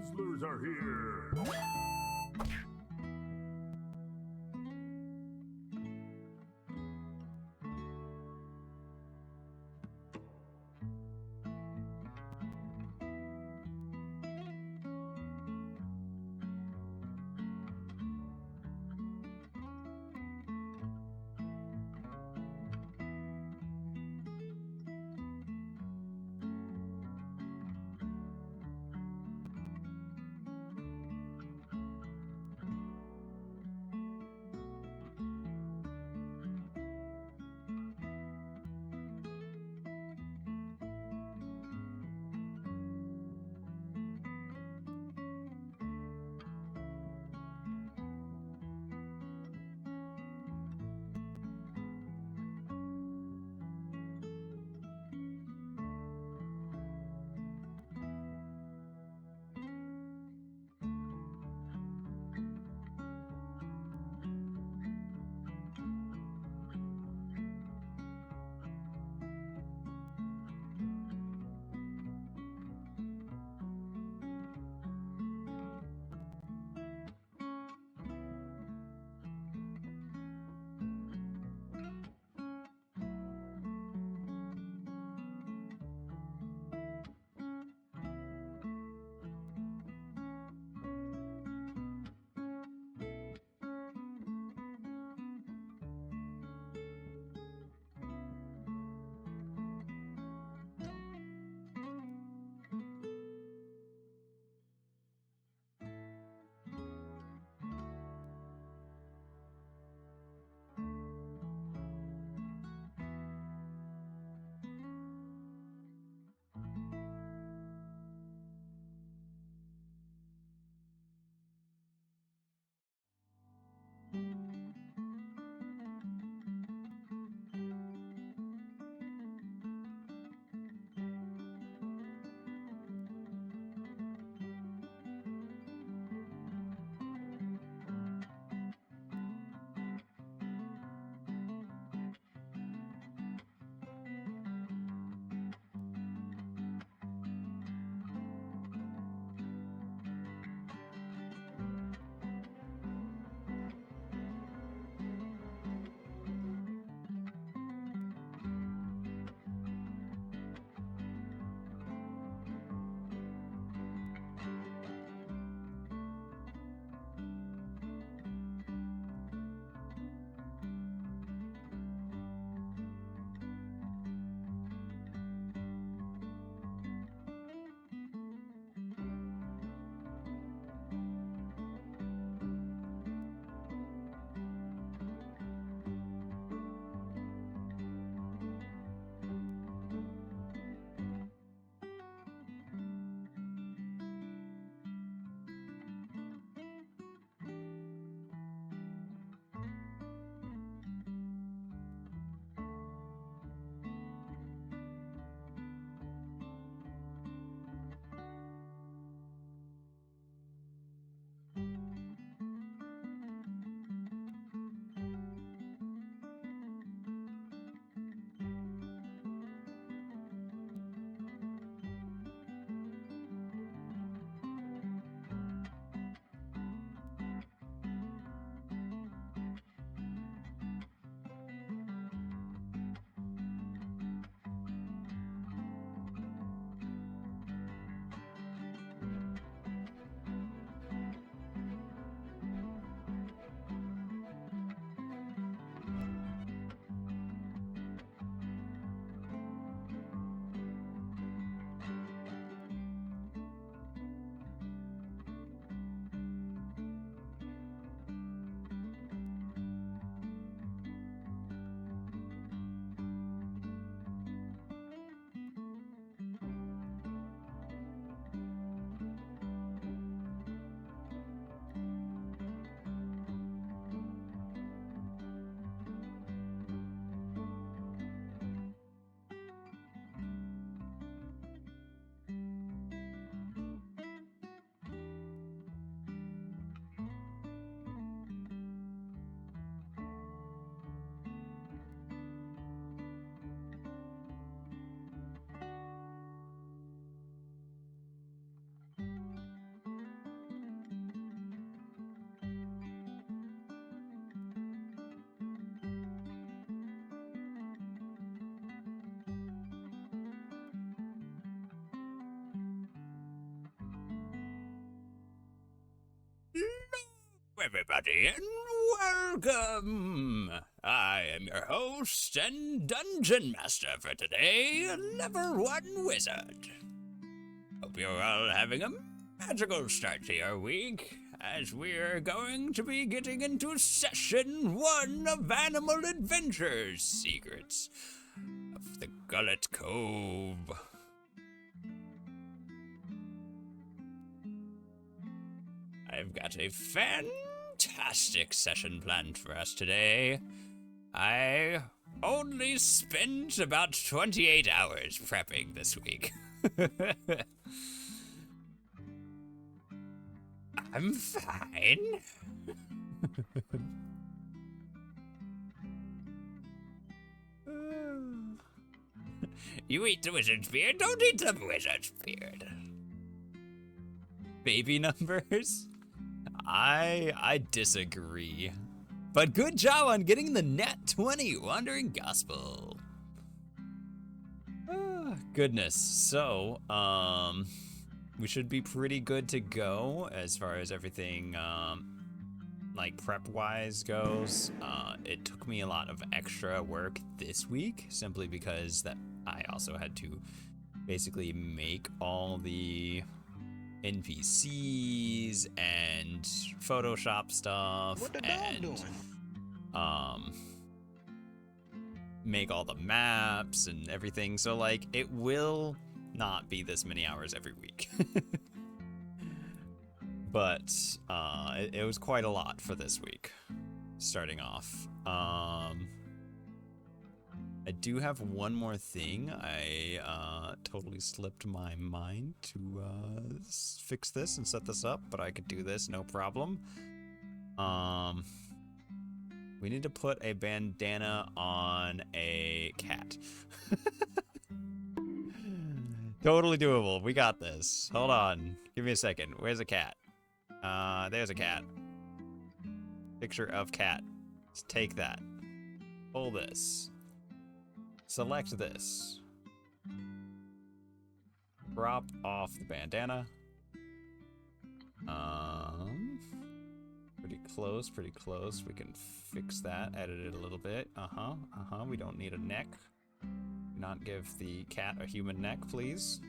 Puzzlers are here! everybody, and welcome! I am your host and dungeon master for today, ALvl1Wizard. Hope you're all having a magical start to your week, as we're going to be getting into session 1 of Animal Adventures Secrets of the Gullet Cove. I've got a fantastic session planned for us today. I only spent about 28 hours prepping this week. I'm fine. You eat the wizard's beard, don't eat the wizard's beard. Baby numbers? I disagree. But good job on getting the nat 20, Wandering Gospel. Goodness. So, we should be pretty good to go as far as everything, like prep-wise goes. It took me a lot of extra work this week, simply because that I also had to basically make all the NPCs and Photoshop stuff and make all the maps and everything. So like it will not be this many hours every week. But it was quite a lot for this week starting off. I do have one more thing. I totally slipped my mind to fix this and set this up, but I could do this, no problem. We need to put a bandana on a cat. Totally doable. We got this. Hold on. Give me a second. Where's a cat? There's a cat. Picture of cat. Let's take that. Pull this. Select this. Drop off the bandana. Pretty close. We can fix that, edit it a little bit. We don't need a neck. Do not give the cat a human neck, please.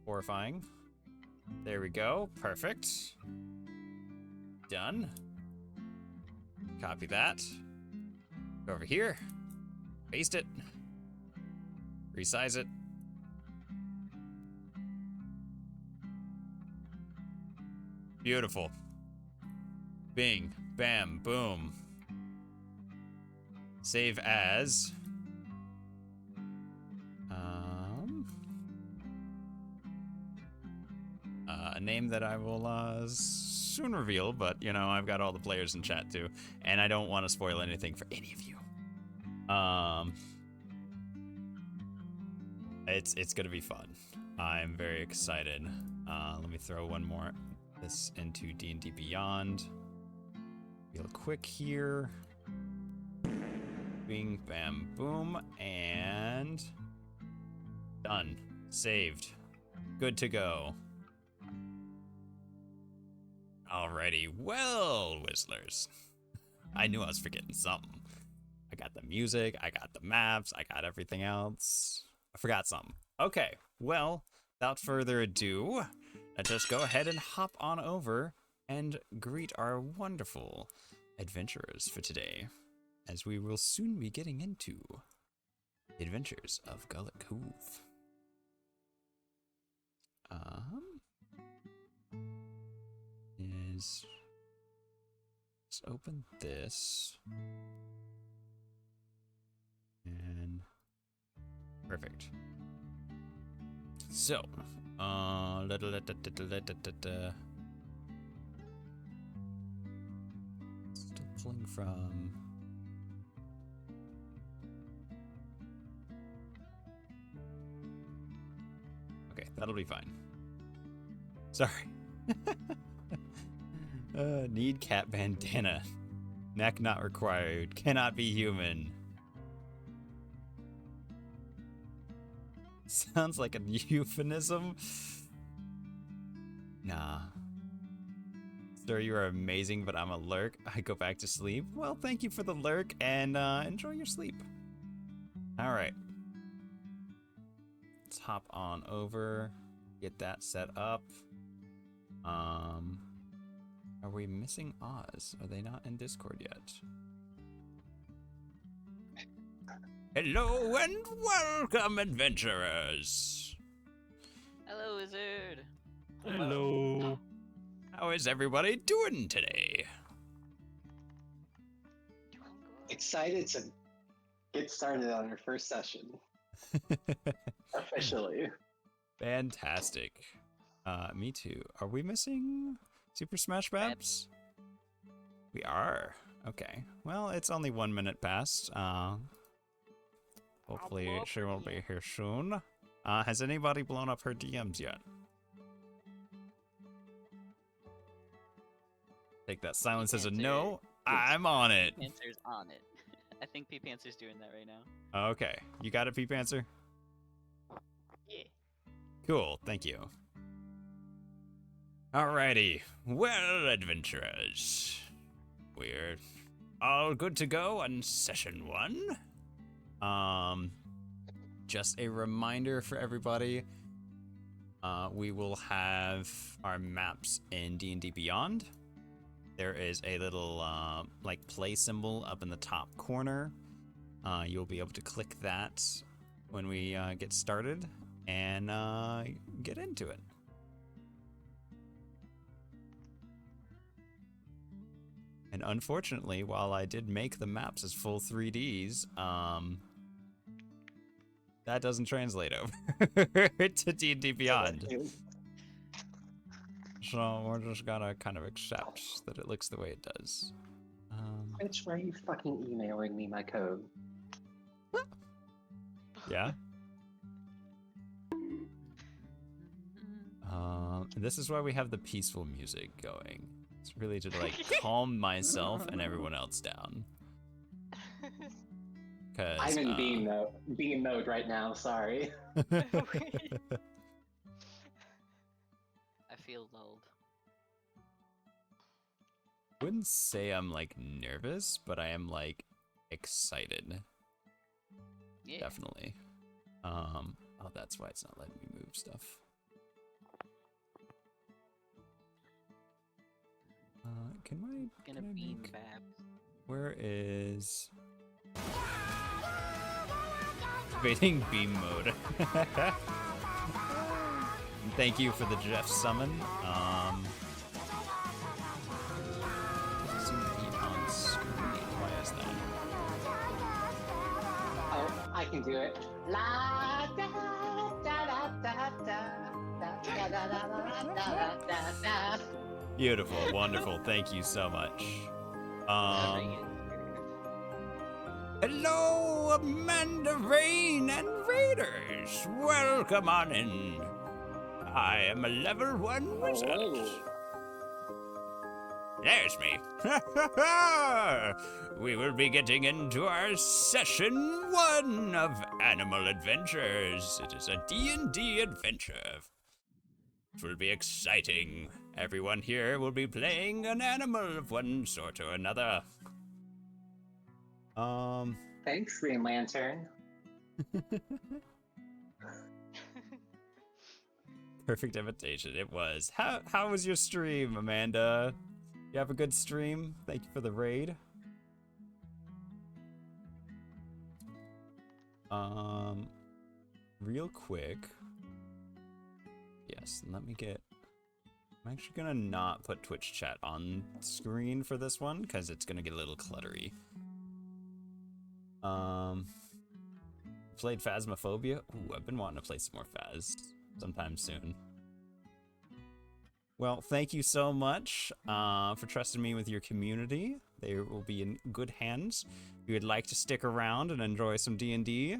Horrifying. There we go. Perfect. Done. Copy that. Go over here. Paste it. Resize it. Beautiful. Bing, bam, boom. Save as. A name that I will soon reveal, but you know, I've got all the players in chat too, and I don't want to spoil anything for any of you. It's gonna be fun. I'm very excited. Let me throw one more this into D&D Beyond real quick here. Bing, bam, boom, and done. Saved. Good to go. Alrighty, well, Whistlers. I knew I was forgetting something. I got the music, I got the maps, I got everything else. I forgot something. Okay, well, without further ado, let's just go ahead and hop on over and greet our wonderful adventurers for today, as we will soon be getting into the adventures of Gullet Cove. Let's open this. And perfect. So, still pulling from. Okay, that'll be fine. Sorry. Need cat bandana. Neck not required. Cannot be human. Sounds like a euphemism. Nah. Sir, you are amazing, but I'm a lurk. I go back to sleep. Well, thank you for the lurk, and enjoy your sleep. All right. Let's hop on over, get that set up. Are we missing Oz? Are they not in Discord yet? Hello and welcome, adventurers. Hello, wizard. Hello. How is everybody doing today? Excited to get started on our first session. Officially. Fantastic. Me too. Are we missing Super Smash Babs? We are. Okay. Well, it's only 1 minute past. Hopefully she will be here soon. Has anybody blown up her DMs yet? Take that silence as a no. I'm on it. P-Pantser's on it. I think P-Pantser's doing that right now. Okay. You got it, P-Pantser? Yeah. Cool. Thank you. Alrighty. Well, adventurers. We're all good to go on session 1. Just a reminder for everybody. We will have our maps in D&D Beyond. There is a little like play symbol up in the top corner. You'll be able to click that when we get started and get into it. And unfortunately, while I did make the maps as full 3Ds, that doesn't translate over to D&D Beyond. So we're just gotta kind of accept that it looks the way it does. Which why are you fucking emailing me my code? Yeah. This is why we have the peaceful music going. It's really to like calm myself and everyone else down. Cause I'm in beam mode right now. Sorry. I feel lulled. I wouldn't say I'm like nervous, but I am like excited. Yeah. Definitely. Oh, that's why it's not letting me move stuff. Can I Beam make... Babs. Where is... Activating beam mode. Thank you for the Jeff summon. Doesn't seem to be on screen. Why is that? Oh, I can do it. La da da da da da da da da da da da. Beautiful, wonderful. Thank you so much. Hello, Amanda Rain and Raiders. Welcome on in. I am a level 1 wizard. Oh. There's me. We will be getting into our session 1 of Animal Adventures. It is a D&D adventure. It will be exciting. Everyone here will be playing an animal of one sort or another. Thanks, Green Lantern. Perfect invitation. It was. How was your stream, Amanda? You have a good stream? Thank you for the raid. Real quick. Yes, let me get... I'm actually gonna not put Twitch chat on screen for this one, because it's gonna get a little cluttery. Played Phasmophobia? Ooh, I've been wanting to play some more Phas sometime soon. Well, thank you so much for trusting me with your community. They will be in good hands. If you would like to stick around and enjoy some D&D,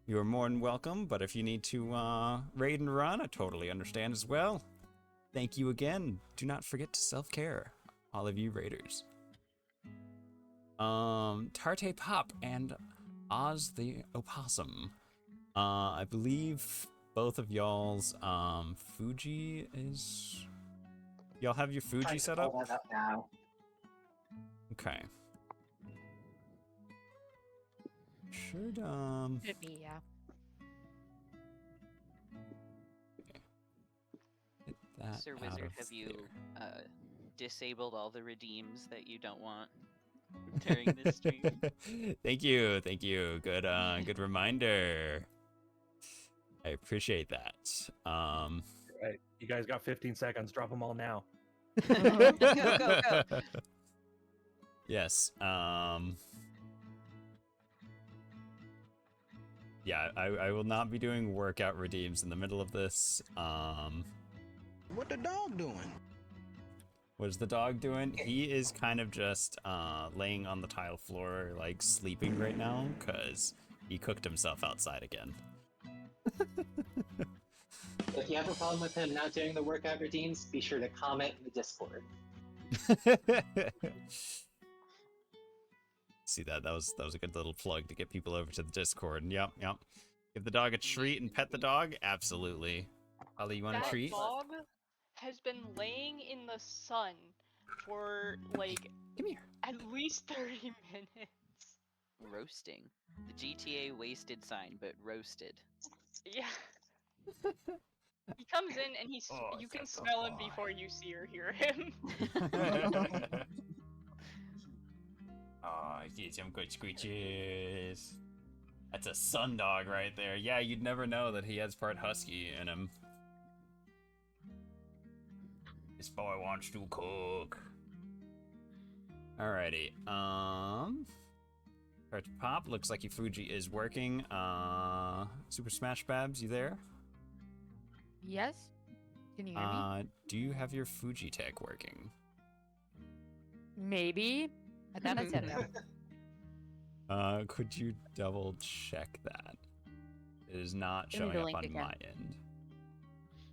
you are more than welcome, but if you need to raid and run, I totally understand as well. Thank you again. Do not forget to self-care, all of you raiders. Tarte Pop and Oz the Opossum. I believe both of y'all's Fuji is Y'all have your Trying Fuji to set pull up? that up now. Okay. Should Should be, yeah. get that Sir out Wizard, of have you there. disabled all the redeems that you don't want during this stream? Thank you, thank you. Good reminder. I appreciate that. Right. You guys got 15 seconds. Drop them all now. Go, go, go. Yes. Yeah, I will not be doing workout redeems in the middle of this. What the dog doing? What is the dog doing? He is kind of just laying on the tile floor, like sleeping right now, because he cooked himself outside again. If you have a problem with him not doing the workout redeems, be sure to comment in the Discord. See that? That was a good little plug to get people over to the Discord. Yep. Give the dog a treat and pet the dog? Absolutely. Holly, you want a That treat? dog has been laying in the sun for like Come here. at least 30 minutes. Roasting. The GTA wasted sign, but roasted. Yeah. He comes in and he's Oh, you can that's a smell him boy. before you see or hear him. Oh, get some good squeeches. That's a sun dog right there. Yeah, you'd never know that he has part husky in him. This boy wants to cook. Alrighty. Start to pop. Looks like your Fuji is working. Super Smash Babs, you there? Yes? Can you hear me? Do you have your Fuji tech working? Maybe. I thought I set it up. Could you double check that? It is not Give me the showing up link on again. my end.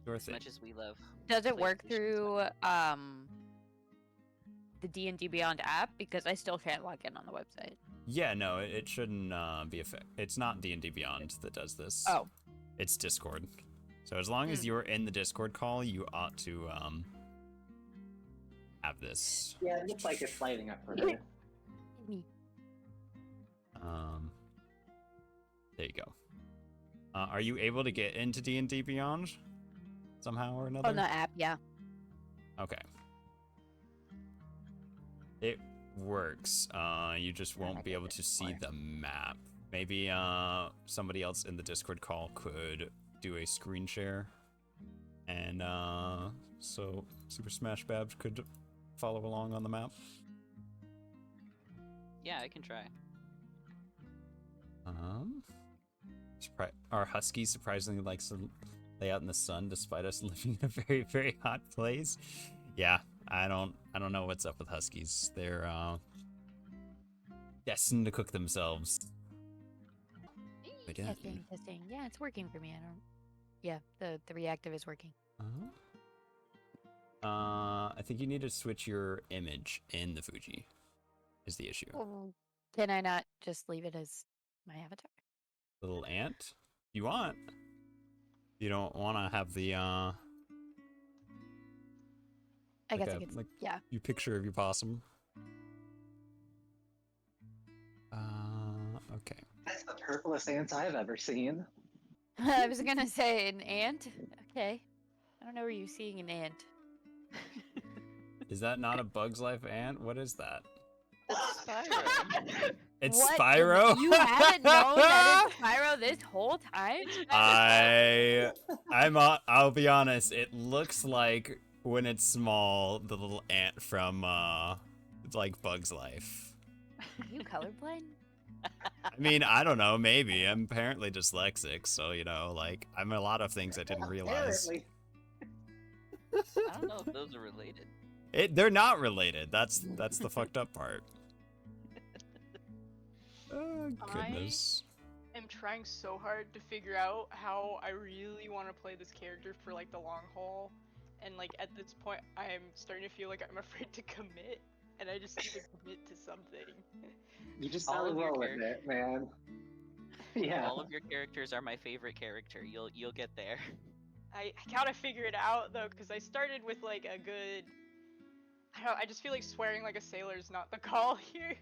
Your As thing. much as we love. Does it work PlayStation through the D&D Beyond app? Because I still can't log in on the website. Yeah, no, it shouldn't be it's not D&D Beyond that does this. Oh. It's Discord. So as long as you're in the Discord call, you ought to have this. Yeah, it looks like it's lighting up for her. There you go. Are you able to get into D&D Beyond somehow or another? On the app, yeah. Okay. It works. You just won't be able to see the map. Maybe somebody else in the Discord call could do a screen share, and so Super Smash Babs could follow along on the map. Yeah, I can try. Our husky surprisingly likes to lay out in the sun despite us living in a very, very hot place. Yeah, I don't know what's up with huskies. They're destined to cook themselves. Again. Testing. Yeah, it's working for me. Yeah, the reactive is working. I think you need to switch your image in the Fuji. Is the issue? Well, can I not just leave it as my avatar? Little ant. You want? You don't want to have the I guess I could. like Yeah. you picture of your possum. Okay. That's the purplest ants I've ever seen. I was gonna say an ant. Okay. I don't know where you're seeing an ant. Is that not a Bug's Life ant? What is that? It's Spyro. It's What? Spyro. You haven't known that it's Spyro this whole time? I'll be honest. It looks like when it's small, the little ant from like Bug's Life. Are you colorblind? I mean, I don't know. Maybe I'm apparently dyslexic, so you know, like I'm a lot of things I didn't realize. Apparently. I don't know if those are related. They're not related. That's the fucked up part. Oh goodness. I'm trying so hard to figure out how I really want to play this character for like the long haul, and like at this point I'm starting to feel like I'm afraid to commit, and I just need to commit to something. You just All gotta of your roll with it, man. Yeah. All of your characters are my favorite character. You'll get there. I gotta figure it out though, because I started with like a good I don't know, I just feel like swearing like a sailor is not the call here.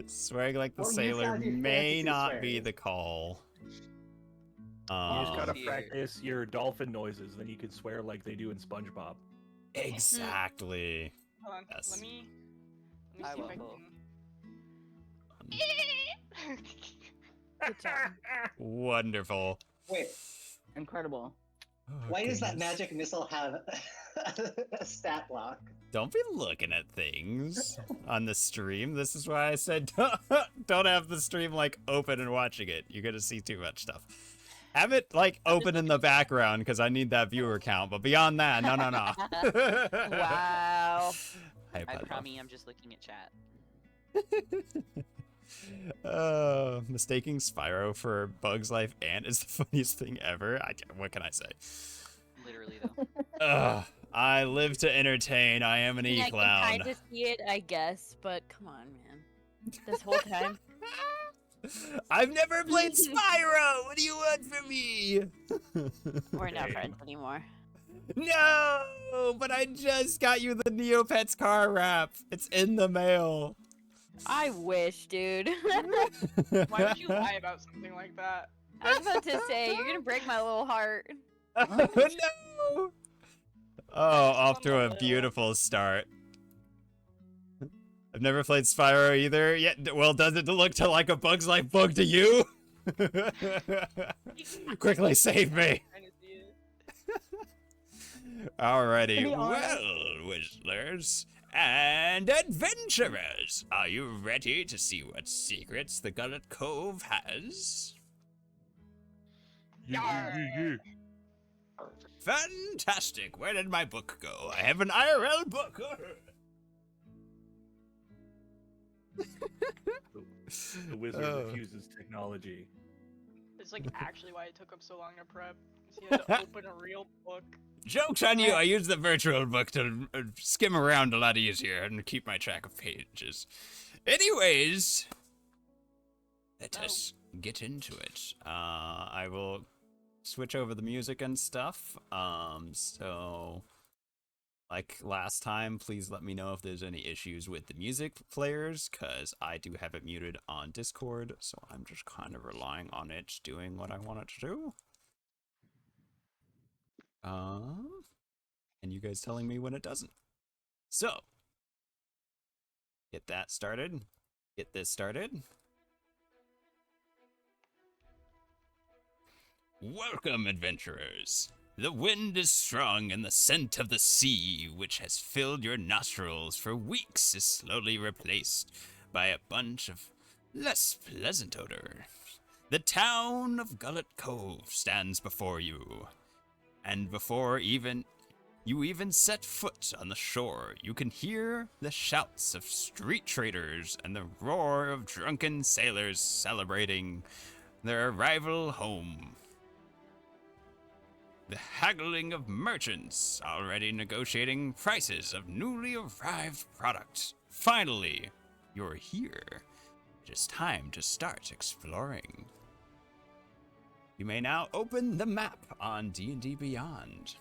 Swearing like the Or use sailor some of your may fantasy not be swears. the call. You just gotta Here. practice your dolphin noises, then you can swear like they do in SpongeBob. Exactly. Hold on, Yes. let me see I if I will. can. Good job. Wonderful. Wait, Incredible. Oh, why does that goodness. magic missile have a stat block? Don't be looking at things on the stream. This is why I said don't have the stream like open and watching it. You're gonna see too much stuff. Have it like open in the background because I need that viewer count. But beyond that, no. Wow. Hi, I Pedro. promise I'm just looking at chat. Mistaking Spyro for Bug's Life Ant is the funniest thing ever. What can I say? Literally though. I live to entertain. I am an I mean, I e-clown. can kind of see it, I guess, but come on, man. This whole time. I've never played Spyro. What do you want from me? We're not Same. friends anymore. No, but I just got you the Neopets car wrap. It's in the mail. I wish, dude. Why would you lie about something like that? I was about to say, you're gonna break my little heart. No. Oh, off to a beautiful start. I've never played Spyro either. Yet, well, does it look to like a Bug's Life bug to you? Quickly save me. Trying to see it. Alrighty, To be honest- well, Wizarders and adventurers, are you ready to see what secrets the Gullet Cove has? Fantastic! Where did my book go? I have an IRL book! The wizard Oh. refuses technology. It's like actually why it took him so long to prep. 'Cause he had to open a real book. Joke's on you, I use the virtual book to skim around a lot easier and keep my track of pages. Anyways, let us get into it. I will switch over the music and stuff. So like last time, please let me know if there's any issues with the music players, because I do have it muted on Discord, so I'm just kind of relying on it doing what I want it to do. And you guys telling me when it doesn't. So, get that started. Get this started. Welcome, adventurers. The wind is strong and the scent of the sea, which has filled your nostrils for weeks, is slowly replaced by a bunch of less pleasant odor. The town of Gullet Cove stands before you. And before you even set foot on the shore, you can hear the shouts of street traders and the roar of drunken sailors celebrating their arrival home. The haggling of merchants already negotiating prices of newly arrived products. Finally, you're here. It is time to start exploring. You may now open the map on D&D Beyond.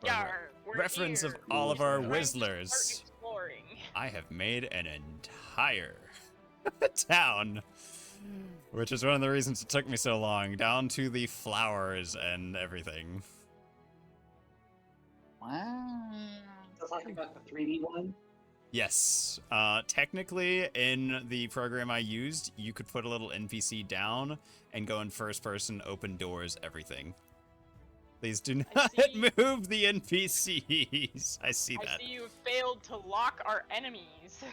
Yar, we're Reference of here. all of our Time to start Wizarders. exploring. I have made an entire town, which is one of the reasons it took me so long, down to the flowers and everything. Wow. So talking about the 3D one. Yes, technically in the program I used, you could put a little NPC down and go in first person, open doors, everything. Please do I not see. move the NPCs. I see I that. see you failed to lock our enemies.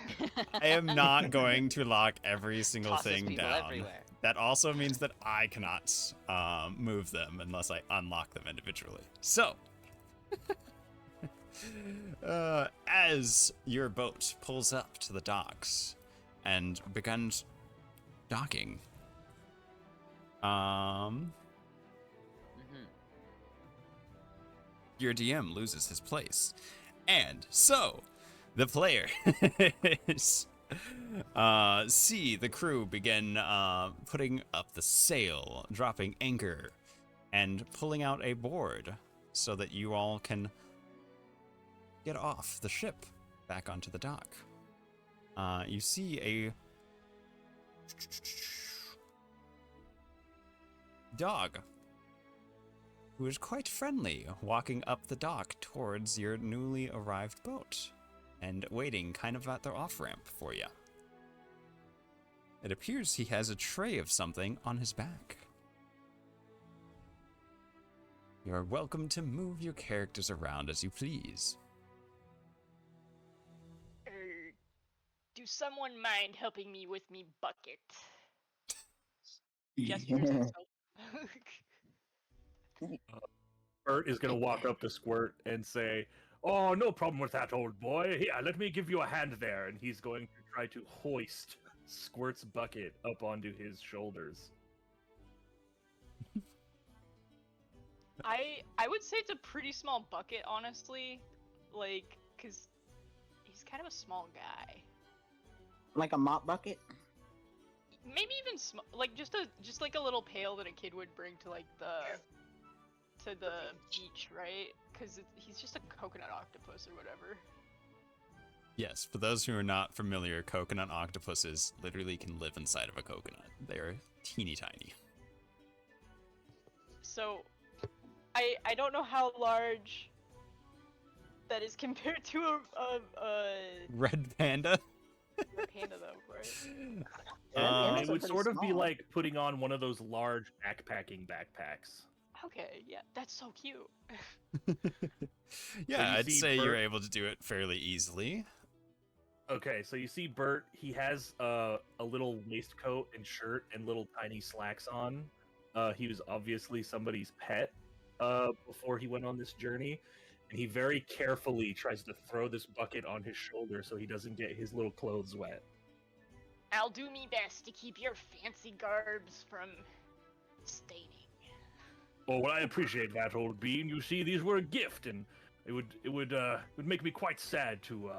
I am not going to lock every single Tosses thing people down. everywhere. That also means that I cannot move them unless I unlock them individually. So, as your boat pulls up to the docks and begins docking, your DM loses his place. And so, the players see the crew begin putting up the sail, dropping anchor, and pulling out a board. so that you all can get off the ship back onto the dock. You see a dog who is quite friendly walking up the dock towards your newly arrived boat and waiting kind of at the off-ramp for you. It appears he has a tray of something on his back. You are welcome to move your characters around as you please. Do someone mind helping me with me bucket? Gestures himself. Bert is going to walk up to Squirt and say, "Oh, no problem with that, old boy. Here, let me give you a hand there." And he's going to try to hoist Squirt's bucket up onto his shoulders. I would say it's a pretty small bucket, honestly. Like, cause he's kind of a small guy. Like a mop bucket? Maybe even like just like a little pail that a kid would bring to like the beach, right? Because he's just a coconut octopus or whatever. Yes, for those who are not familiar, coconut octopuses literally can live inside of a coconut. They're teeny tiny. So, I don't know how large that is compared to a Red panda? panda though, right? It would sort of be like putting on one of those large backpacking backpacks. Okay, yeah, that's so cute. Yeah, you I'd see say you're Bert- able to do it fairly easily. Okay, so you see Bert, he has a little waistcoat and shirt and little tiny slacks on. He was obviously somebody's pet before he went on this journey, and he very carefully tries to throw this bucket on his shoulder so he doesn't get his little clothes wet. I'll do me best to keep your fancy garbs from staining. Oh, well, I appreciate that, old bean. You see, these were a gift, and it would make me quite sad to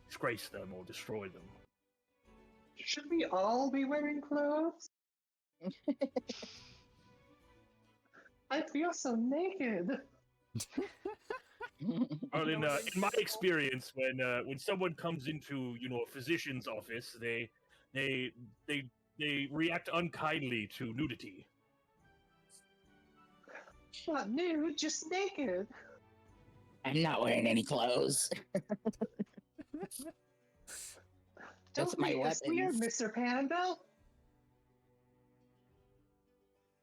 disgrace them or destroy them. Should we all be wearing clothes? I feel so naked. Well, in my experience, when someone comes into a physician's office, they react unkindly to nudity. Not nude, just naked. I'm not wearing any clothes. Just Don't my make us weird, weapons. Mr. Panda.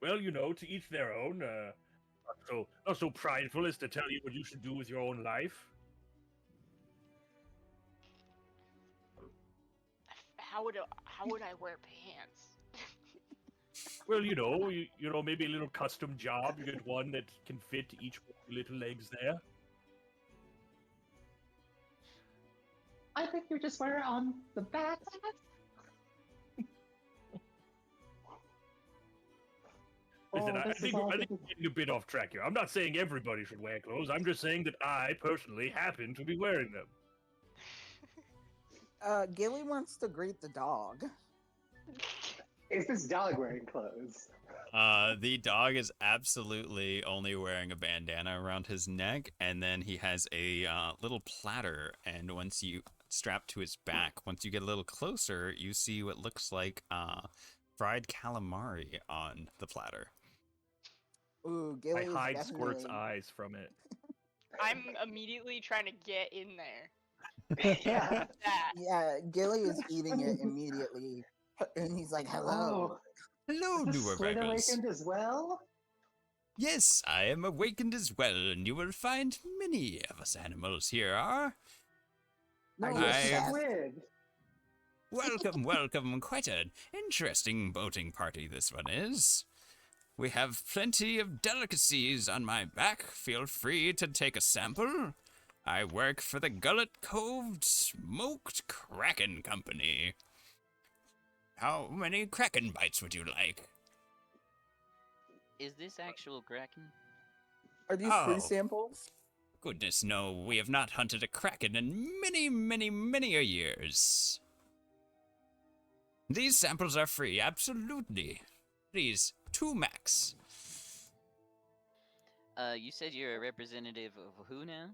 Well, to each their own. Not so prideful as to tell you what you should do with your own life. How would I wear pants? Well, maybe a little custom job. You get one that can fit each of your little legs there. I think you just wear it on the back. Listen, I this is think all we're because- getting a bit off track here. I'm not saying everybody should wear clothes. I'm just saying that I personally happen to be wearing them. Gilly wants to greet the dog. Is this dog wearing clothes? The dog is absolutely only wearing a bandana around his neck, and then he has a little platter, and once you strap to his back, once you get a little closer, you see what looks like fried calamari on the platter. Ooh, I Gilly is hide definitely... Squirt's eyes from it. I'm immediately trying to get in there. Yeah. That. Yeah, Gilly is eating it immediately. And he's like, hello. Hello, Is new this Squid arrivals. awakened as well? Yes, I am awakened as well, and you will find many of us animals here are. No, Are you it's I- squid. Welcome, welcome. Quite an interesting boating party this one is. We have plenty of delicacies on my back. Feel free to take a sample. I work for the Gullet Cove Smoked Kraken Company. How many kraken bites would you like? Is this actual Kraken? Are these Oh. free samples? Goodness, no, we have not hunted a kraken in many, many, many a years. These samples are free, absolutely. Please, 2 max. You said you're a representative of who now?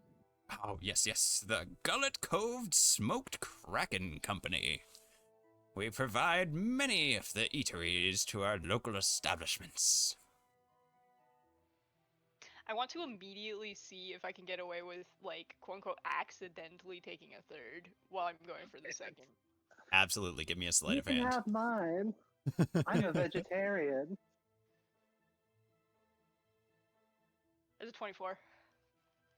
Oh, yes, the Gullet Cove Smoked Kraken Company. We provide many of the eateries to our local establishments. I want to immediately see if I can get away with, like, quote-unquote, accidentally taking a third while I'm going for the second. Absolutely, give me a sleight You of can hand. have mine. I'm a vegetarian. It's a 24.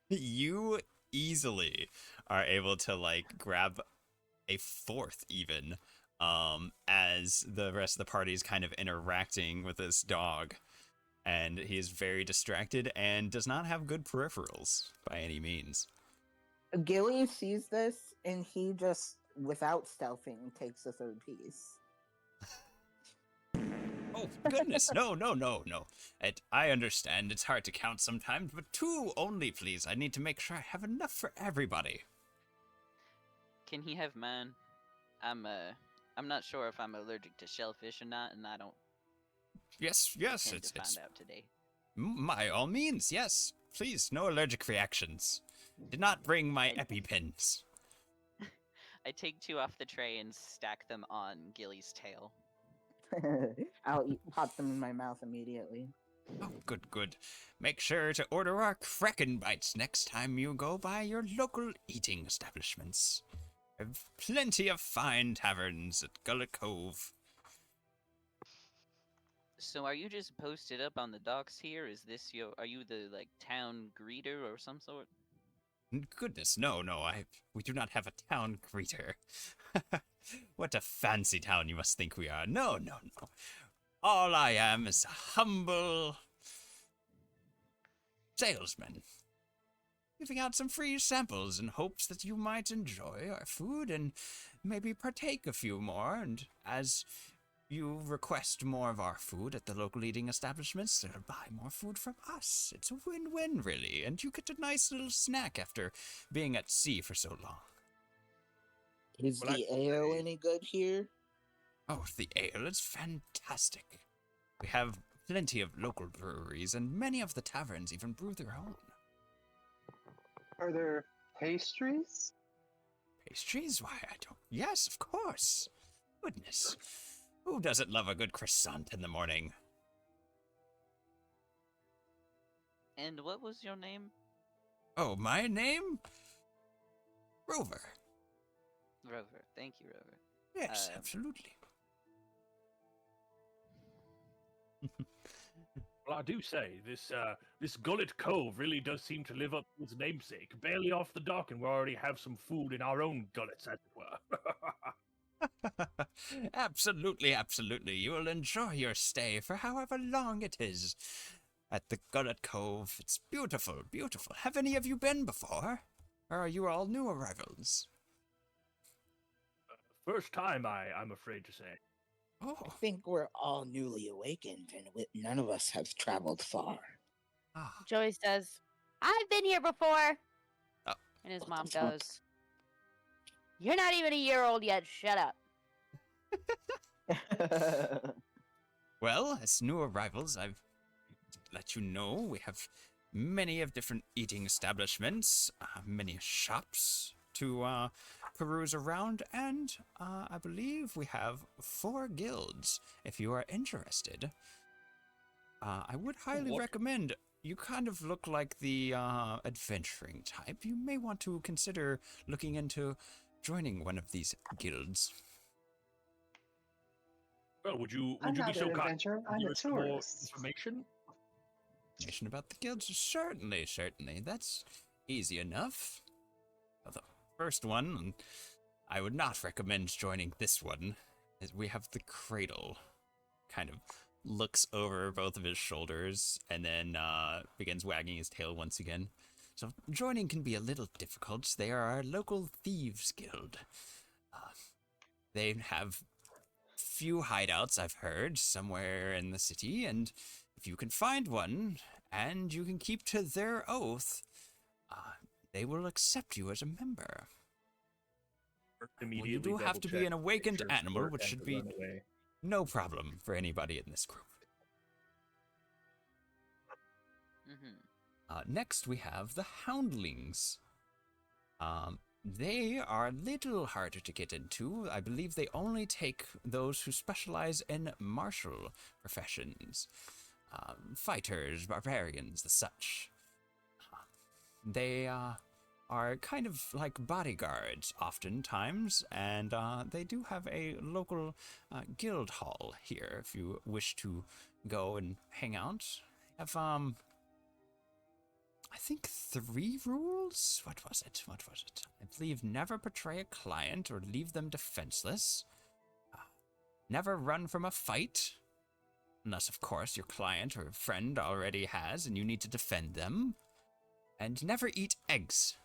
You easily are able to, like, grab a fourth even, as the rest of the party is kind of interacting with this dog. And he is very distracted and does not have good peripherals by any means. Gilly sees this and he just, without stealthing, takes a third piece. Oh, goodness, no. I understand it's hard to count sometimes, but 2 only, please. I need to make sure I have enough for everybody. Can he have mine? I'm not sure if I'm allergic to shellfish or not, and I don't Yes, intend it's to find out today. by all means, yes. Please, no allergic reactions. Did not bring my EpiPens. I take 2 off the tray and stack them on Gilly's tail. Pop them in my mouth immediately. Oh, good. Make sure to order our Kraken Bites next time you go by your local eating establishments. We have plenty of fine taverns at Gullet Cove. So are you just posted up on the docks here? Are you the, like, town greeter or some sort? Goodness, no, we do not have a town greeter. What a fancy town you must think we are. No. All I am is a humble salesman, giving out some free samples in hopes that you might enjoy our food and maybe partake a few more, and as you request more of our food at the local eating establishments, they'll buy more food from us. It's a win-win, really, and you get a nice little snack after being at sea for so long. Is the ale any good here? Oh, the ale is fantastic. We have plenty of local breweries, and many of the taverns even brew their own. Are there pastries? Pastries? Why, I don't... Yes, of course. Goodness. Who doesn't love a good croissant in the morning? And what was your name? Oh, my name? Rover. Rover. Thank you, Rover. Yes, absolutely. Well, I do say, this Gullet Cove really does seem to live up to its namesake. Barely off the dock, and we already have some food in our own gullets, as it were. Absolutely. You will enjoy your stay for however long it is at the Gullet Cove. It's beautiful. Have any of you been before? Or are you all new arrivals? First time, I'm afraid to say. I Oh, think we're all newly awakened, and none of us have traveled far. ah. Joey says, I've been here before. Oh. And his mom goes, you're not even a year old yet. Shut up. Well, as new arrivals, I've let you know we have many of different eating establishments, many shops to peruse around, and I believe we have 4 guilds, if you are interested. I would highly recommend, you kind of look like the adventuring type. You may want to consider looking into joining one of these guilds. Well, would you I'm be not so an kind adventurer, to I'm give a us some more tourist. information? Information about the guilds? Certainly. That's easy enough. Well, the first one, and I would not recommend joining this one, is we have the Cradle. Kind of looks over both of his shoulders and then begins wagging his tail once again. So joining can be a little difficult. They are our local thieves guild. They have few hideouts, I've heard, somewhere in the city, and if you can find one and you can keep to their oath, they will accept you as a member. Well, you do have to be an awakened animal, which should be no problem for anybody in this group. Mm-hmm. Next, we have the Houndlings. They are a little harder to get into. I believe they only take those who specialize in martial professions. Fighters, barbarians, the such. They are kind of like bodyguards oftentimes, and they do have a local guild hall here if you wish to go and hang out. They have, I think 3 rules? What was it? I believe never betray a client or leave them defenseless. Never run from a fight. Unless, of course, your client or friend already has and you need to defend them. And never eat eggs.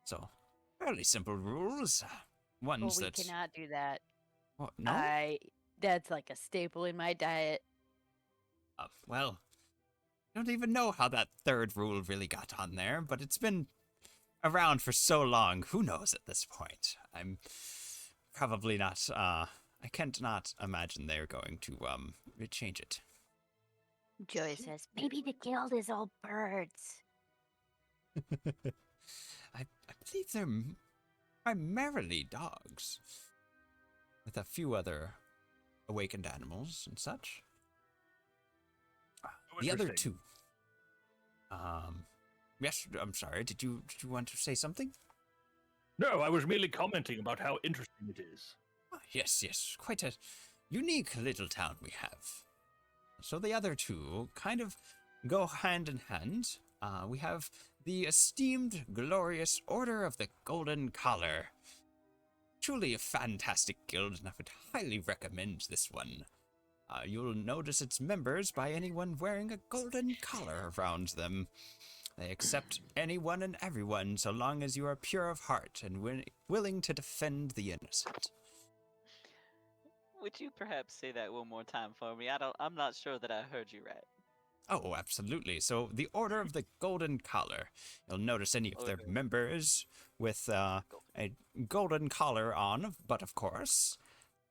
So, fairly simple rules. Ones we that... cannot do that. Oh, no? That's like a staple in my diet. Well, I don't even know how that 3rd rule really got on there, but it's been around for so long, who knows at this point? I'm probably not, I can't not imagine they're going to, change it. Joy says, maybe the guild is all birds. I believe they're primarily dogs, with a few other awakened animals and such. The other 2. Yes, I'm sorry, did you want to say something? No, I was merely commenting about how interesting it is. Yes, quite a unique little town we have. So the other 2 kind of go hand in hand. We have the esteemed, glorious Order of the Golden Collar. Truly a fantastic guild, and I would highly recommend this one. You'll notice its members by anyone wearing a golden collar around them. They accept anyone and everyone so long as you are pure of heart and willing to defend the innocent. Would you perhaps say that one more time for me? I'm not sure that I heard you right. Oh, absolutely. So the Order of the Golden Collar. You'll notice any of their members with a golden collar on, but of course,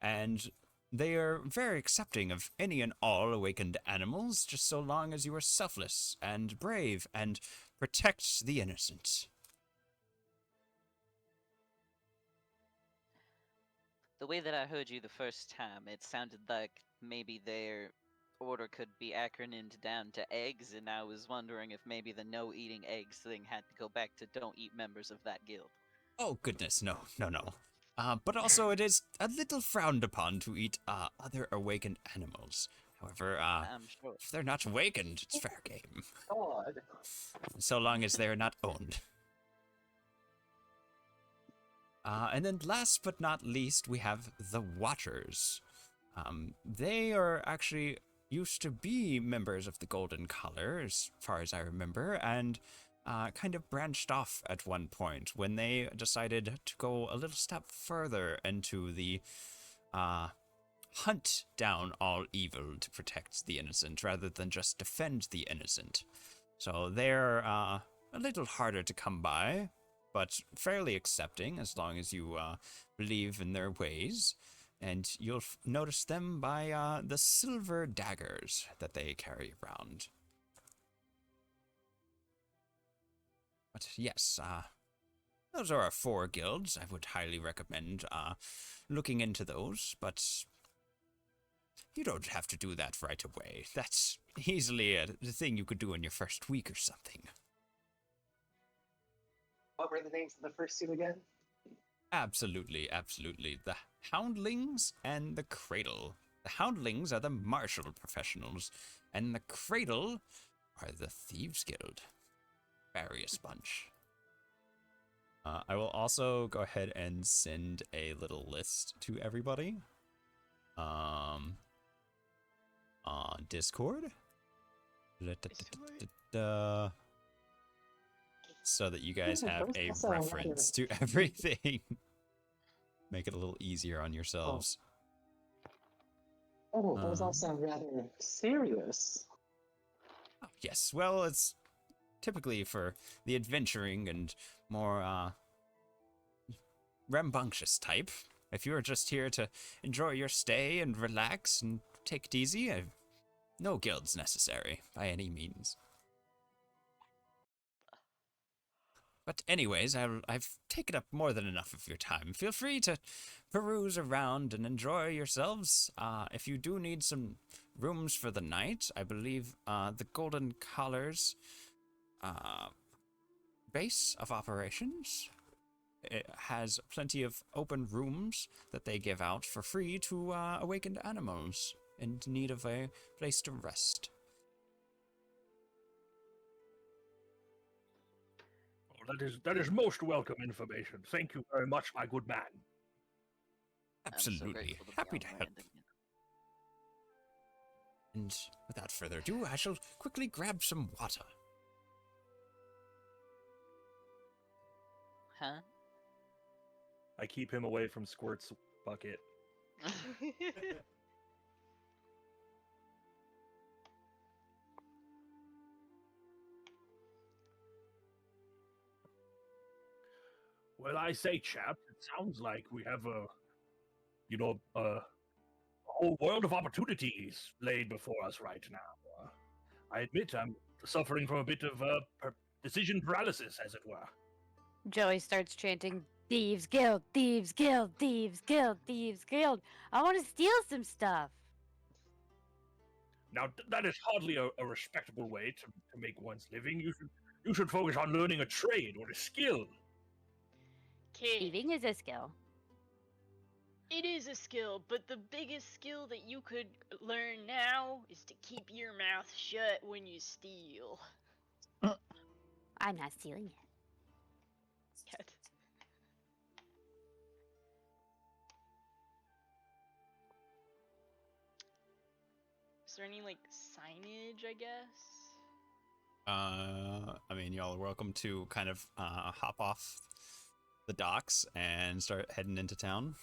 and they are very accepting of any and all awakened animals, just so long as you are selfless and brave and protect the innocent. The way that I heard you the first time, it sounded like maybe their order could be acronymed down to eggs, and I was wondering if maybe the no eating eggs thing had to go back to don't eat members of that guild. Oh, goodness, no. But also it is a little frowned upon to eat other awakened animals. However, I'm sure. if they're not awakened, it's fair game. God. So long as they're not owned. And then last but not least, we have the Watchers. They are actually used to be members of the Golden Collar, as far as I remember, and kind of branched off at one point when they decided to go a little step further into the hunt down all evil to protect the innocent rather than just defend the innocent. So they're a little harder to come by, but fairly accepting as long as you believe in their ways. And you'll notice them by the silver daggers that they carry around. But yes, those are our 4 guilds. I would highly recommend looking into those, but you don't have to do that right away. That's easily a thing you could do in your first week or something. What were the names of the first 2 again? Absolutely. The Houndlings and the Cradle. The Houndlings are the martial professionals, and the Cradle are the Thieves Guild. Various bunch. I will also go ahead and send a little list to everybody. On Discord. So that you guys have a reference to everything. Make it a little easier on yourselves. Oh, those all sound rather serious. Yes, well, it's typically for the adventuring and more rambunctious type. If you're just here to enjoy your stay and relax and take it easy, no guilds necessary by any means. But anyways, I've taken up more than enough of your time. Feel free to peruse around and enjoy yourselves. If you do need some rooms for the night, I believe the Golden Collar's base of operations, it has plenty of open rooms that they give out for free to awakened animals in need of a place to rest. That is most welcome information. Thank you very much, my good man. I'm so Absolutely. grateful be Happy on to help. land again. And without further ado, I shall quickly grab some water. Huh? I keep him away from Squirt's bucket. Well, I say, chaps, it sounds like we have a whole world of opportunities laid before us right now. I admit I'm suffering from a bit of decision paralysis, as it were. Joey starts chanting, Thieves Guild, Thieves Guild, Thieves Guild, Thieves Guild. I want to steal some stuff. Now, that is hardly a respectable way to make one's living. You should focus on learning a trade or a skill. Kid, Thieving is a skill. it is a skill, but the biggest skill that you could learn now is to keep your mouth shut when you steal. I'm not stealing it. Yet. Is there any, like, signage, I guess? I mean, y'all are welcome to kind of hop off the docks and start heading into town.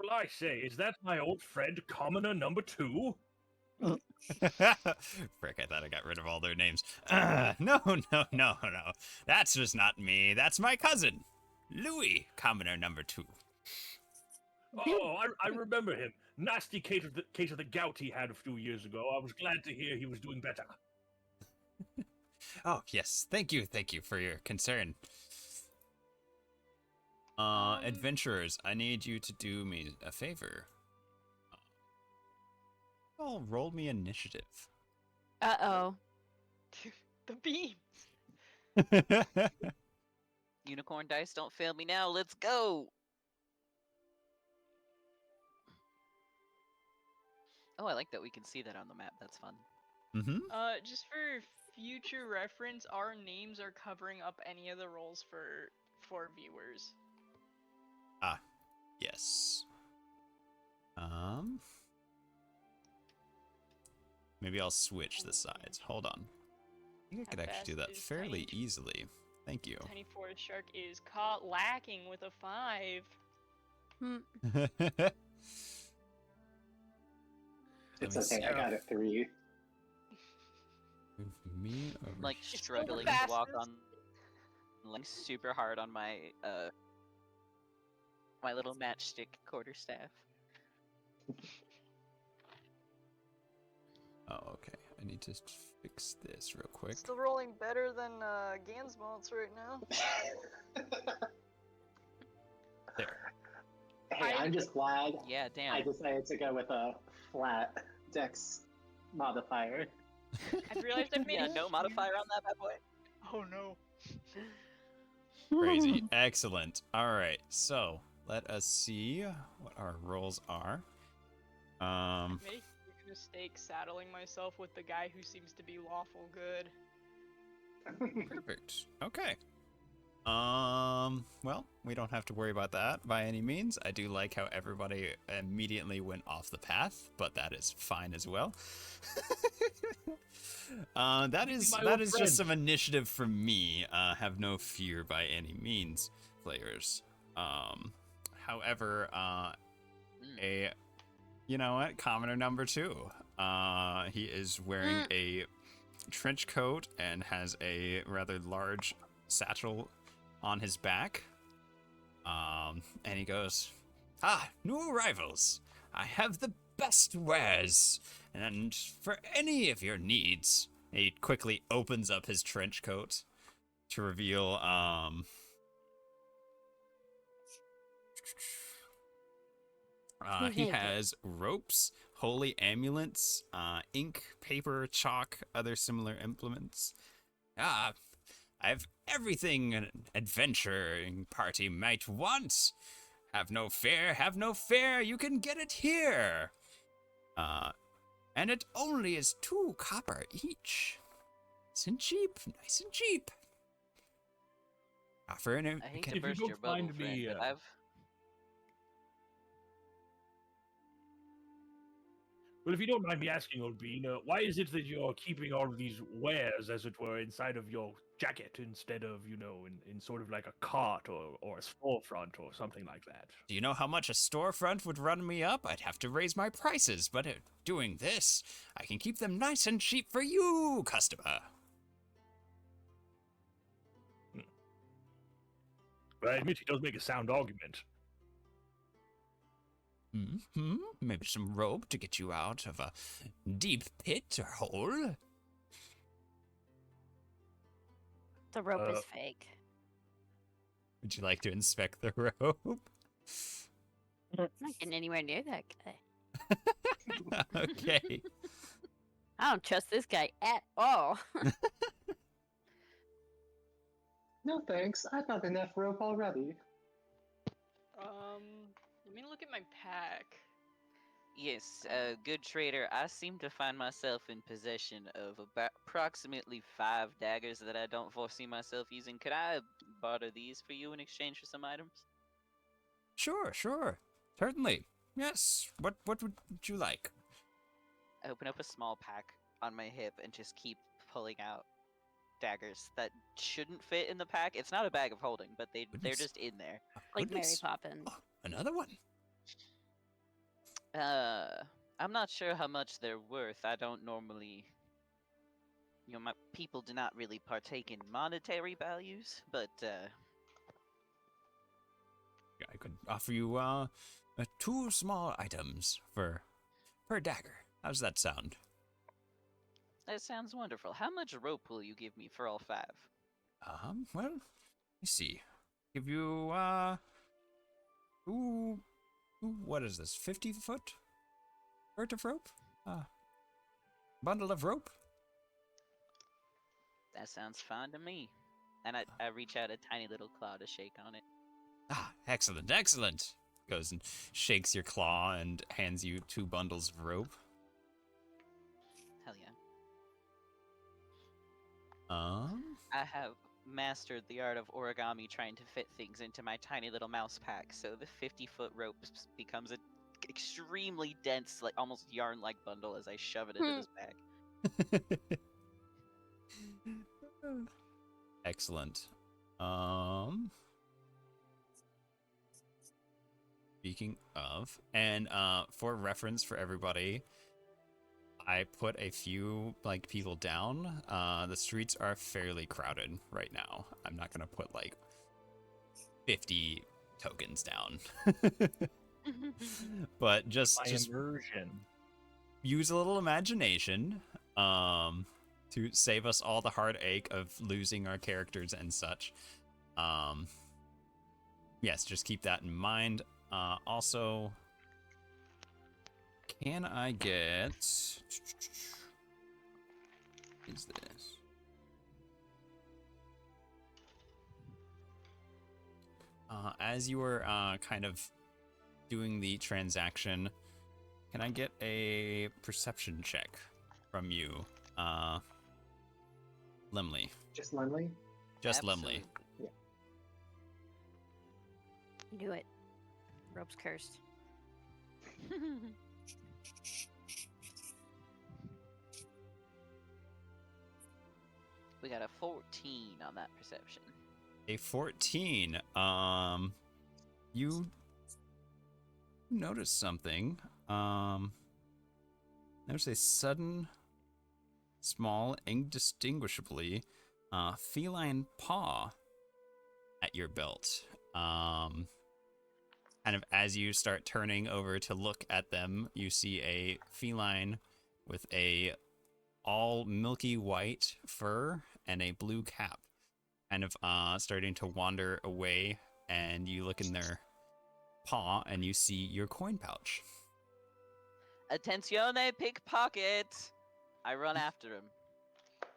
Well, I say, is that my old friend, Commoner number 2? Frick, I thought I got rid of all their names. No. That's just not me. That's my cousin, Louis, commoner number 2. Oh, I remember him. Nasty case of the gout he had a few years ago. I was glad to hear he was doing better. Oh, yes. Thank you for your concern. Adventurers, I need you to do me a favor. Oh, roll me initiative. Uh-oh. The beams! Unicorn dice, don't fail me now. Let's go. Oh, I like that we can see that on the map. That's fun. Mm-hmm. Just for future reference, our names are covering up any of the roles for viewers. Ah, yes. Maybe I'll switch the sides. Hold on. I think I could How actually do fast that is fairly Tiny- easily. Thank you. Tiny Forest Shark is caught lacking with a 5. It's okay, I got a 3. Me I'm over like It's struggling over to walk fastest. on, like super hard on my my little matchstick quarterstaff. Oh, okay. I need to fix this real quick. Still rolling better than Gansmaltz right now. There. Hey, I'm just glad Yeah, damn. I decided to go with a flat dex modifier. I've realized I've made Yeah, a no huge- modifier on that bad boy. Oh no. Crazy. Excellent. All right. So let us see what our rolls are. I made a huge mistake saddling myself with the guy who seems to be lawful good. Perfect. Okay. Well, we don't have to worry about that by any means. I do like how everybody immediately went off the path, but that is fine as well. That is My old just friend. some initiative from me. Have no fear by any means, players. However, you know what? Commoner number 2. He is wearing a trench coat and has a rather large satchel on his back. And he goes, new arrivals. I have the best wares. And for any of your needs, He quickly opens up his trench coat to reveal Who's he naked? has ropes, holy amulets, ink, paper, chalk, other similar implements. I have everything an adventuring party might want. Have no fear, you can get it here. And it only is 2 copper each. Nice and cheap. Offer an I hate If to you burst don't your bubble, find friend, me, but uh, I've Well, if you don't mind me asking, old bean, why is it that you're keeping all of these wares, as it were, inside of your jacket instead of, in sort of like a cart or a storefront or something like that? Do you know how much a storefront would run me up? I'd have to raise my prices, but doing this, I can keep them nice and cheap for you, customer. But I admit he does make a sound argument. Maybe some rope to get you out of a deep pit or hole. The rope is fake. Would you like to inspect the rope? I'm not getting anywhere near that guy. Okay. I don't trust this guy at all. No thanks, I've got enough rope already. Let me look at my pack. Yes, good trader, I seem to find myself in possession of approximately 5 daggers that I don't foresee myself using. Could I barter these for you in exchange for some items? Sure. Certainly. Yes. What would you like? I open up a small pack on my hip and just keep pulling out daggers that shouldn't fit in the pack. It's not a bag of holding, but they're Goodness. just in there. Like Mary Goodness. Poppins. Oh, another one. I'm not sure how much they're worth. I don't normally, my people do not really partake in monetary values, but I could offer you 2 small items per dagger. How's that sound? that sounds wonderful. How much rope will you give me for all 5? Well, let me see. Give you what is this? 50 foot worth of rope? Bundle of rope? That sounds fine to me. And I reach out a tiny little claw to shake on it. Excellent. Goes and shakes your claw and hands you 2 bundles of rope. Hell yeah. Um, I have mastered the art of origami trying to fit things into my tiny little mouse pack, so the 50-foot rope becomes an extremely dense, like almost yarn-like bundle as I shove it into this bag. Excellent. Speaking of, and for reference for everybody, I put a few people down. The streets are fairly crowded right now. I'm not gonna put 50 tokens down. But just Immersion. use a little imagination to save us all the heartache of losing our characters and such. Yes, just keep that in mind. Also, can I get... Is this? As you were kind of doing the transaction, can I get a perception check from you, Limley? Just Lemley? Just Absolutely. Limley. Do it. Rope's cursed. We got a 14 on that perception. A 14. You notice something. There's a sudden, small, indistinguishably feline paw at your belt. Kind of as you start turning over to look at them, you see a feline with a all milky white fur and a blue cap, kind of starting to wander away, and you look in their paw and you see your coin pouch. Attenzione, pickpocket! I run after him.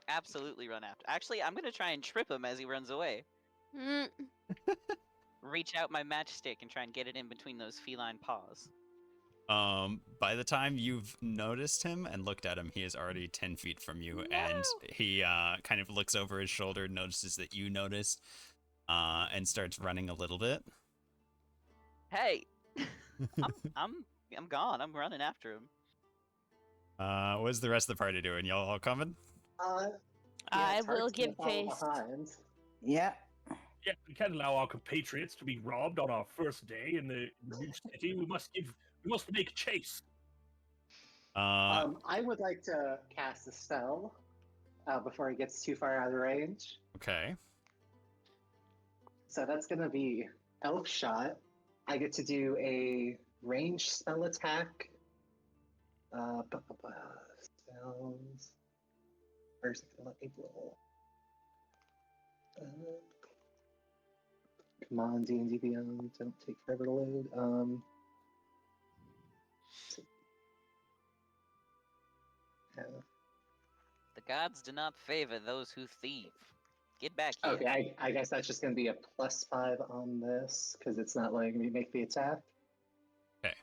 Absolutely run after. Actually, I'm gonna try and trip him as he runs away. Mm. Reach out my matchstick and try and get it in between those feline paws. By the time you've noticed him and looked at him, he is already 10 feet from you, and he kind of looks over his shoulder, notices that you noticed, and starts running a little bit. Hey, I'm gone. I'm running after him. What's the rest of the party doing? Y'all all coming? I it's hard will to give follow chase. behind. Yeah. Yeah, we can't allow our compatriots to be robbed on our first day in the new city. We must make chase. I would like to cast a spell before he gets too far out of range. Okay. So that's going to be Elf Shot. I get to do a ranged spell attack. Spells. Where's it going to let me roll? Come on, D&D Beyond. Don't take forever to load. The gods do not favor those who thieve. Get back here. Okay, I guess that's just going to be a +5 on this, because it's not letting me make the attack. Okay.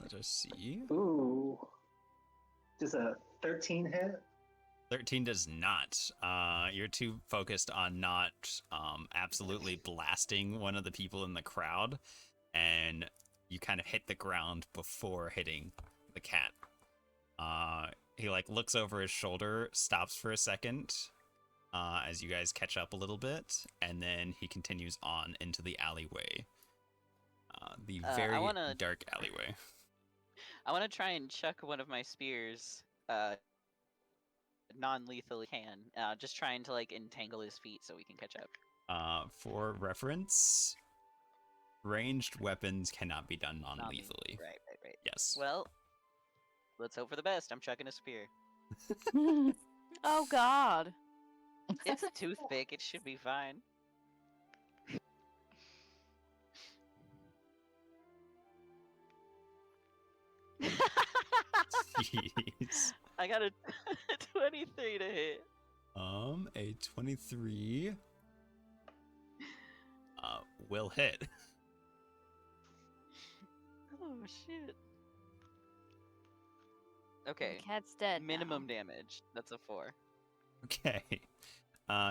Let us see. Ooh. Does a 13 hit? 13 does not. You're too focused on not absolutely blasting one of the people in the crowd, and you kind of hit the ground before hitting the cat. He like looks over his shoulder, stops for a second, as you guys catch up a little bit, and then he continues on into the alleyway. The very dark alleyway. I want to try and chuck one of my spears, non-lethally just trying to like entangle his feet so we can catch up. For reference, ranged weapons cannot be done non-lethally. Right. Yes. Well, let's hope for the best. I'm chucking a spear. Oh God. It's a toothpick. It should be fine. Jeez. I got a 23 to hit. A 23 will hit. Oh shit. Okay. The cat's dead. Minimum damage. That's a 4. Okay.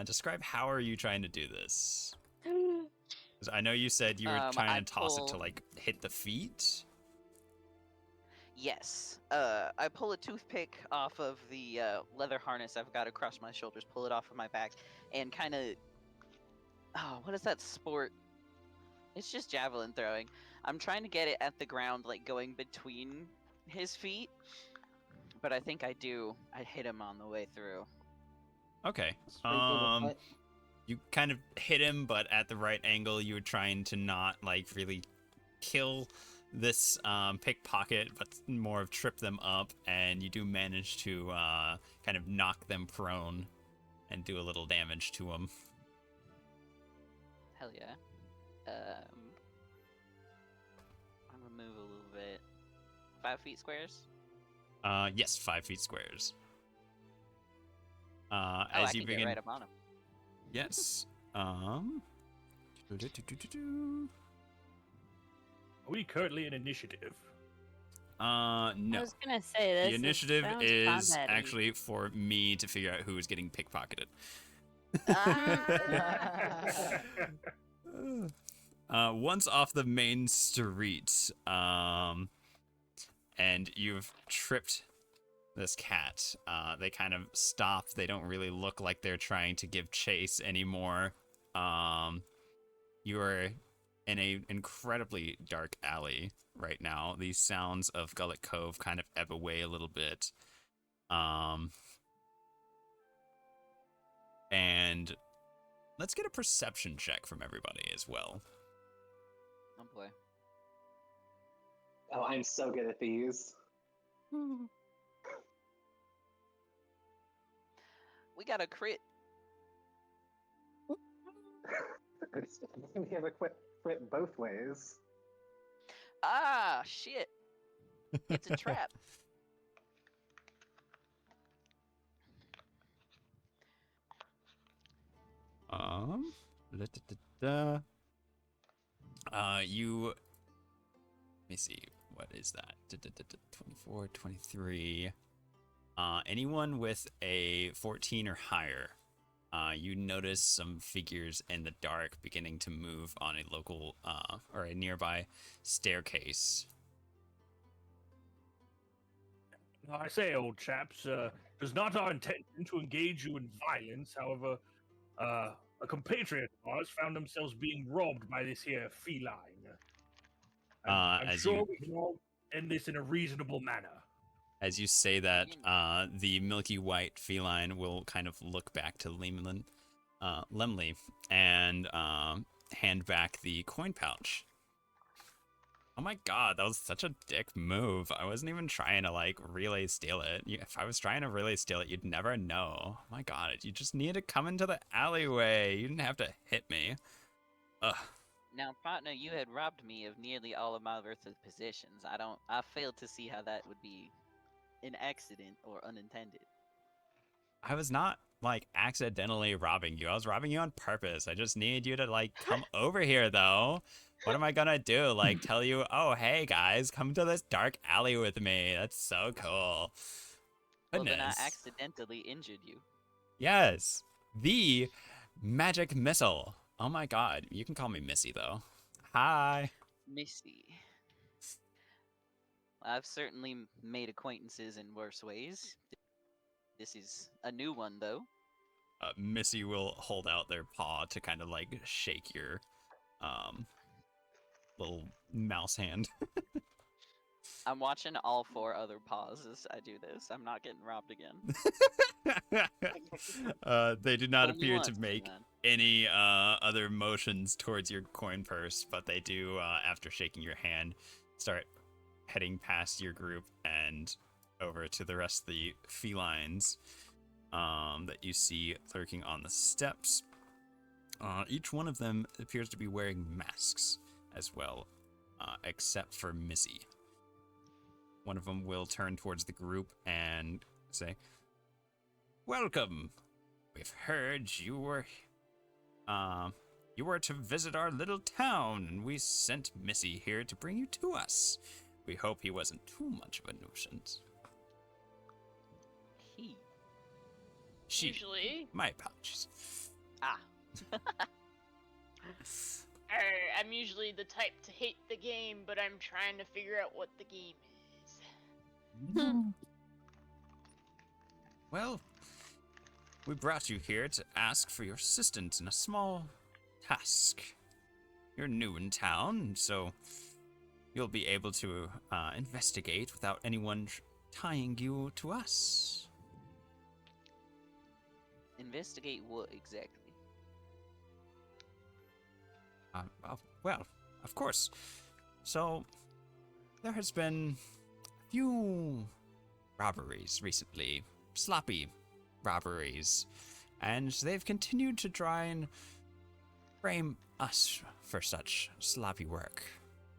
Describe how are you trying to do this? 'Cause I know you said you were trying to toss it to like hit the feet. Yes. I pull a toothpick off of the leather harness I've got across my shoulders, pull it off of my back, and kind of... Oh, what is that sport? It's just javelin throwing. I'm trying to get it at the ground, like going between his feet, but I think I do. I hit him on the way through. Okay. Straight through the foot. You kind of hit him, but at the right angle. You were trying to not like really kill this pickpocket, but more of trip them up, and you do manage to kind of knock them prone and do a little damage to them. Hell yeah. I'll remove a little bit. 5 feet squares? Yes, 5 feet squares. I As can you begin, get right up on him. yes. Are we currently in initiative? No. I was gonna say this. The initiative sounds is combat-y. actually for me to figure out who is getting pickpocketed. Once off the main street, and you've tripped this cat, they kind of stop. They don't really look like they're trying to give chase anymore. You are in a incredibly dark alley right now. These sounds of Gullet Cove kind of ebb away a little bit. And let's get a perception check from everybody as well. Oh boy. Oh, I'm so good at these. We got a crit. We have a crit both ways. Ah, shit. It's a trap. Da, da, da, da. Let me see, what is that? 24, 23. Anyone with a 14 or higher, you notice some figures in the dark beginning to move on a local, or a nearby staircase. I say, old chaps, it is not our intention to engage you in violence. However, a compatriot of ours found themselves being robbed by this here feline. I'm As sure you- we can all end this in a reasonable manner. As you say that, the milky white feline will kind of look back to Lemley and hand back the coin pouch. Oh my god, that was such a dick move. I wasn't even trying to, like, relay steal it. If I was trying to relay steal it, you'd never know. Oh my god, you just needed to come into the alleyway. You didn't have to hit me. Ugh. Now, partner, you had robbed me of nearly all of my worth of possessions. I failed to see how that would be an accident or unintended. I was not, like, accidentally robbing you. I was robbing you on purpose. I just needed you to, like, come over here, though. What am I gonna do? Like, tell you, oh, hey, guys, come to this dark alley with me. That's so cool. Well, Goodness. then I accidentally injured you. Yes. The magic missile. Oh my god. You can call me Missy, though. Hi. Misty. I've certainly made acquaintances in worse ways. This is a new one, though. Missy will hold out their paw to kind of, like, shake your, little mouse hand. I'm watching all 4 other paws as I do this. I'm not getting robbed again. They do not Only appear once, to make man. any other motions towards your coin purse, but they do, after shaking your hand, start heading past your group and over to the rest of the felines that you see lurking on the steps. Each one of them appears to be wearing masks as well, except for Missy. One of them will turn towards the group and say, "Welcome. We've heard you were to visit our little town, and we sent Missy here to bring you to us. We hope he wasn't too much of a nuisance." He. She. Usually, My apologies. Ah. I'm usually the type to hate the game, but I'm trying to figure out what the game is. Well, we brought you here to ask for your assistance in a small task. You're new in town, so you'll be able to investigate without anyone tying you to us. Investigate what exactly? Well, of course. So, there has been a few robberies recently, sloppy robberies, and they've continued to try and frame us for such sloppy work,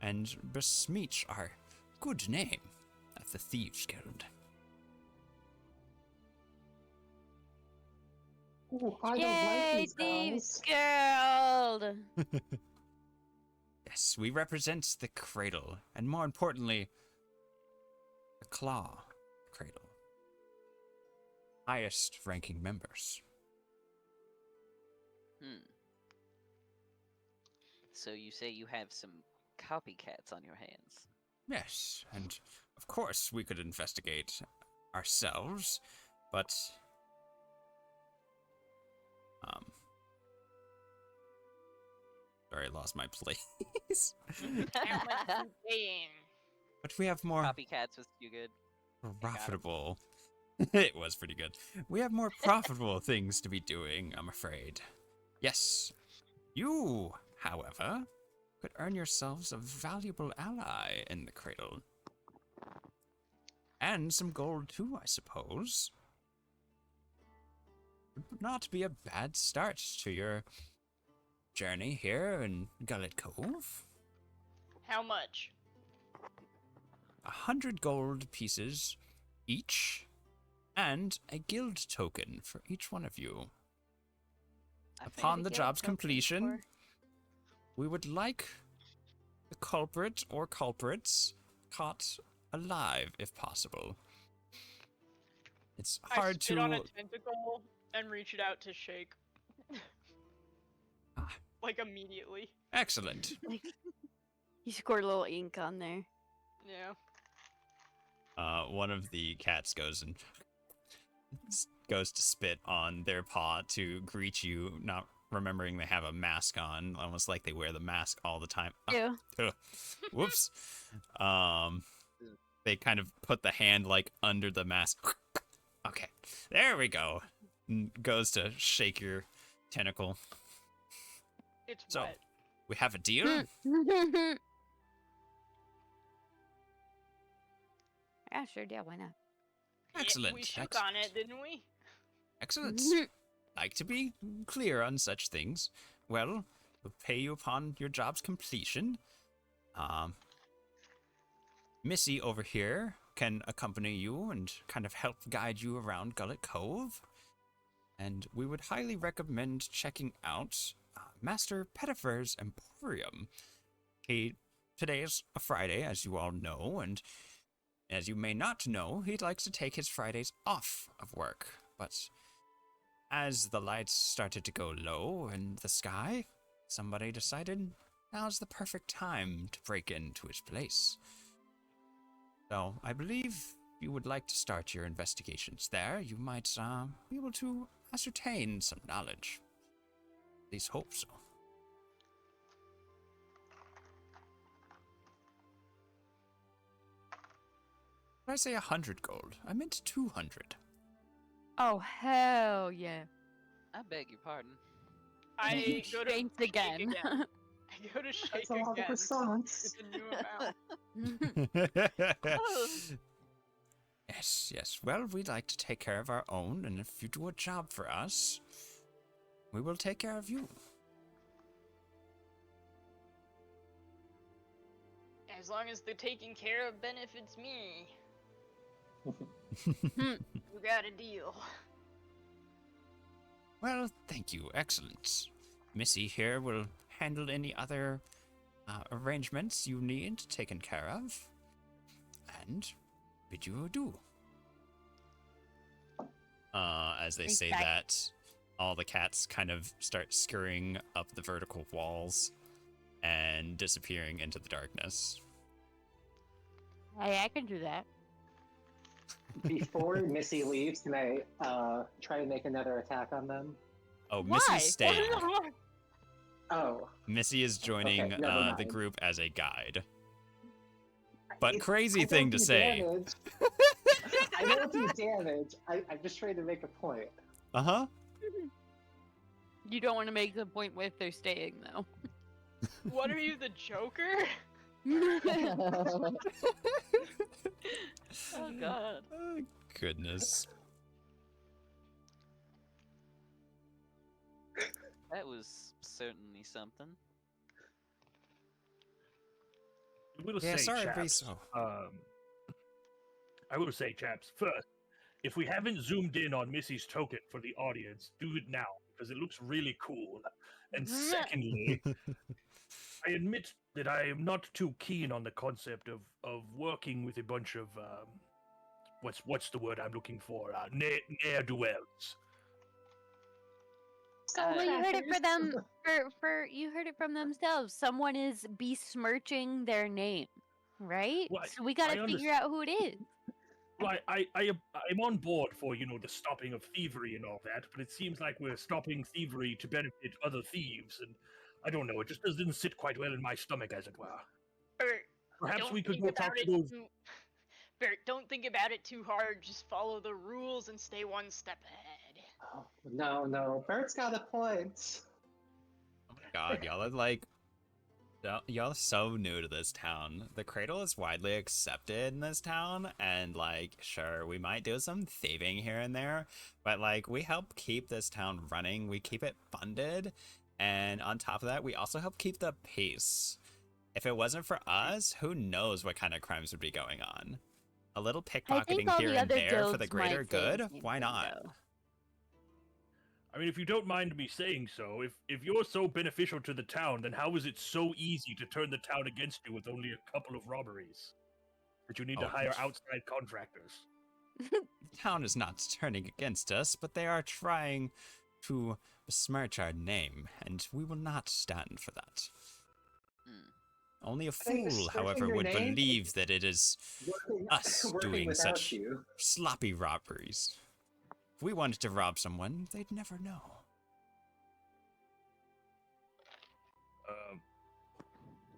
and besmirch our good name at the Thieves Guild. Ooh, I don't like Yay, these Thieves guys. Guild! Yes, we represent the Cradle, and more importantly, the Claw Cradle. Highest ranking members. So you say you have some copycats on your hands? Yes, and of course we could investigate ourselves, but sorry, I lost my place. But we have more Copycats was too good. profitable. It was pretty good. We have more profitable things to be doing, I'm afraid. Yes, you, however, could earn yourselves a valuable ally in the Cradle. And some gold too, I suppose. would not be a bad start to your journey here in Gullet Cove. How much? 100 gold pieces each, and a guild token for each one of you. I paid Upon a the guild job's token completion, for- we would like the culprit or culprits caught alive if possible. It's I hard spit to. on a tentacle and reach it out to Shake. Ah. Like immediately. Excellent. You squirt a little ink on there. Yeah. One of the cats goes to spit on their paw to greet you, not remembering they have a mask on, almost like they wear the mask all the time. Ew. Whoops. They kind of put the hand like under the mask. Okay, there we go. Goes to shake your tentacle. It's So, wet. we have a deal? Yeah, sure, yeah, why not? Excellent. We shook excellent. on it, didn't we? Excellent. Like to be clear on such things. Well, we'll pay you upon your job's completion. Missy over here can accompany you and kind of help guide you around Gullet Cove. And we would highly recommend checking out Master Pettifer's Emporium. Today is a Friday, as you all know, and as you may not know, he likes to take his Fridays off of work. But as the lights started to go low in the sky, somebody decided now's the perfect time to break into his place. So I believe you would like to start your investigations there. You might be able to ascertain some knowledge. At least hope so. Did I say 100 gold? I meant 200. Oh, hell yeah. I beg your pardon. I go to Shanked Shake again. I go to Shake That's a lot of again. croissants. It's a new amount. Yes. Well, we'd like to take care of our own, and if you do a job for us, we will take care of you. As long as the taking care of benefits me. We got a deal. Well, thank you. Excellent. Missy here will handle any other arrangements you need taken care of, and bid you adieu. As they say Respect. that, all the cats kind of start scurrying up the vertical walls and disappearing into the darkness. Hey, I can do that. Before Missy leaves, can I try to make another attack on them? Oh, Why? Missy's staying. Oh. Missy is joining Okay, never the mind. group as a guide. But It's- crazy I thing don't to do say. damage. I don't do damage. I'm just trying to make a point. Uh-huh. You don't want to make the point with they're staying, though. What are you, the Joker? Oh god. Oh, goodness. That was certainly something. I will Yeah, say, sorry, chaps, Beso. I will say, chaps, first, if we haven't zoomed in on Missy's token for the audience, do it now, because it looks really cool. And secondly, I admit that I am not too keen on the concept of working with a bunch of, what's the word I'm looking for? Ne'er-do-wells. Well, you heard it for them. You heard it from themselves. Someone is besmirching their name, right? Well, So we got I to figure out who it is. Well, I'm on board for, the stopping of thievery and all that, but it seems like we're stopping thievery to benefit other thieves, and I don't know, it just doesn't sit quite well in my stomach, as it were. Bert, Perhaps don't we could think go talk about to it those... too- Bert, don't think about it too hard. Just follow the rules and stay one step ahead. Oh, no. Bert's got a point. Oh my god, y'all are like Y'all are so new to this town. The cradle is widely accepted in this town, and like, sure, we might do some thieving here and there, but like, we help keep this town running. We keep it funded, and on top of that, we also help keep the peace. If it wasn't for us, who knows what kind of crimes would be going on? A little I think pickpocketing all here the and other there for the guilds might greater say the good? same Why thing, not? though. I mean, if you don't mind me saying so, if you're so beneficial to the town, then how is it so easy to turn the town against you with only a couple of robberies? That you need to Oh, hire outside contractors. The town is not turning against us, but they are trying to besmirch our name, and we will not stand for that. Only a think fool, besmirching however, your would name believe that it is us working doing without such you. sloppy robberies. If we wanted to rob someone, they'd never know.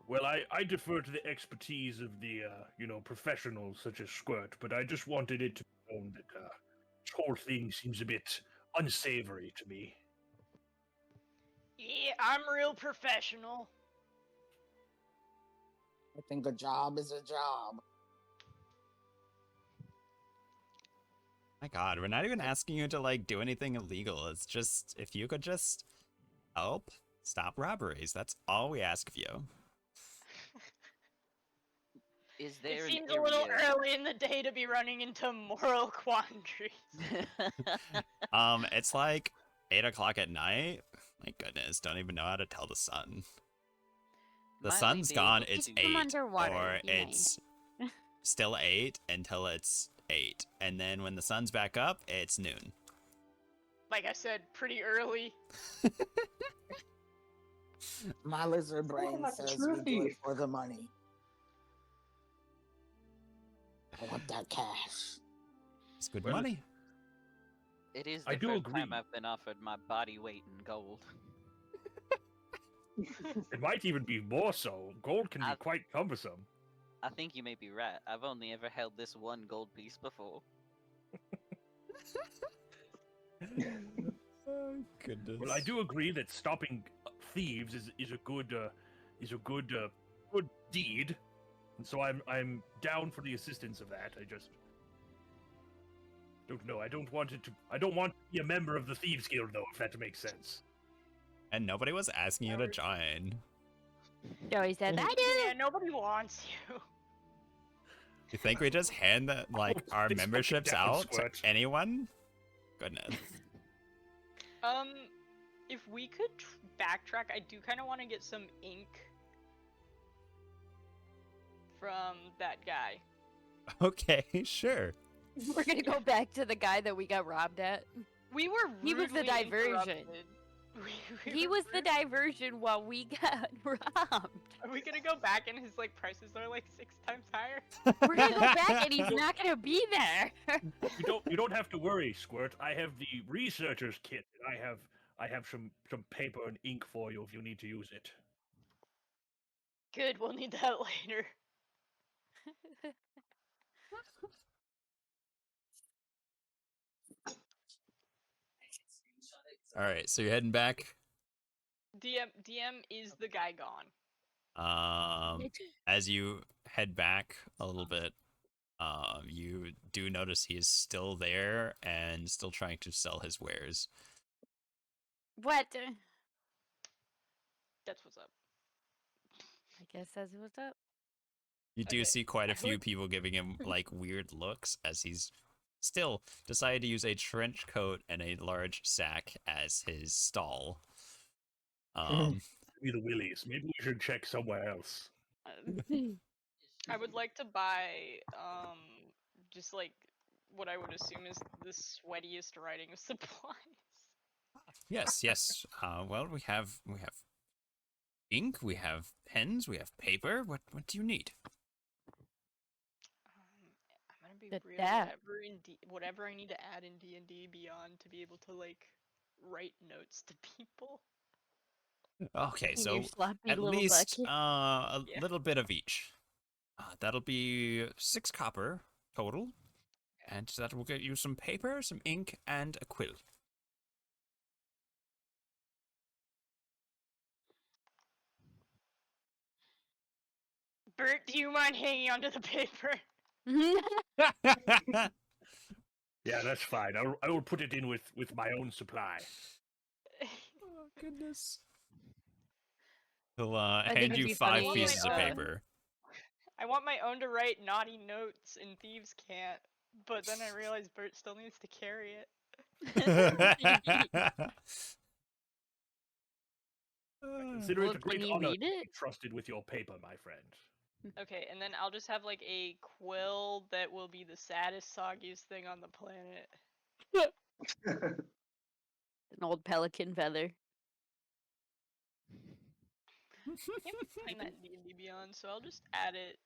Well, I defer to the expertise of the, professionals such as Squirt, but I just wanted it to be known that this whole thing seems a bit unsavory to me. Yeah, I'm real professional. I think a job is a job. My God, we're not even asking you to like do anything illegal. It's just if you could just help stop robberies. That's all we ask of you. Is It there seems an a little area? early in the day to be running into moral quandaries. It's like 8 o'clock at night. My goodness, don't even know how to tell the sun. The Might we sun's be gone, able it's to- From 8, underwater, or you mean. it's still 8 until it's 8, and then when the sun's back up, it's noon. Like I said, pretty early. My lizard brain like a says true we do it thief. for the money. I want that cash. It's good Well, money. It is I the do first agree. time I've been offered my body weight in gold. It might even be more so. Gold can be I've- quite cumbersome. I think you may be right. I've only ever held this one gold piece before. Oh, goodness. Well, I do agree that stopping thieves is a good good deed, and so I'm down for the assistance of that. I just don't know. I don't want to be a member of the Thieves Guild, though, if that makes sense. And nobody was asking you to join. Joey said, I Yeah, do. nobody wants you. You think we just hand the, like Oh, our it's fucking memberships down, out to Squirt. anyone? Goodness. If we could backtrack, I do kind of want to get some ink from that guy. Okay, sure. We're gonna go back to the guy that we got robbed at. We were He was the rudely diversion. interrupted. We He were was the rudely- diversion while we got robbed. Are we gonna go back and his like prices are like 6 times higher? We're gonna go back and he's not gonna be there. You don't have to worry, Squirt. I have the researcher's kit. I have some paper and ink for you if you need to use it. Good, we'll need that later. All right, so you're heading back. DM is the guy gone. As you head back a little bit, you do notice he is still there and still trying to sell his wares. What? That's what's up. I guess that's what's up. You do Okay, see quite a I few would- people giving him like weird looks as he's still decided to use a trench coat and a large sack as his stall. Give me the willies. Maybe we should check somewhere else. I would like to buy just like what I would assume is the sweatiest writing supplies. Yes. Well, we have ink, we have pens, we have paper. What do you need? I'm gonna be The real. dab. Whatever I need to add in D&D Beyond to be able to like write notes to people. Okay, In so your sloppy at little least bucket. a Yeah. little bit of each. That'll be 6 copper total, and that will get you some paper, some ink, and a quill. Bert, do you mind hanging onto the paper? Yeah, that's fine. I will put it in with my own supply. Oh, goodness. He'll think hand it'd you be 5 funny, pieces of uh, paper. I want my own to write naughty notes and thieves can't, but then I realize Bert still needs to carry it. Consider Well, it a great can you honor read to it? be trusted with your paper, my friend. Okay, and then I'll just have like a quill that will be the saddest, soggiest thing on the planet. An old pelican feather. Can't find that in D&D Beyond, so I'll just add it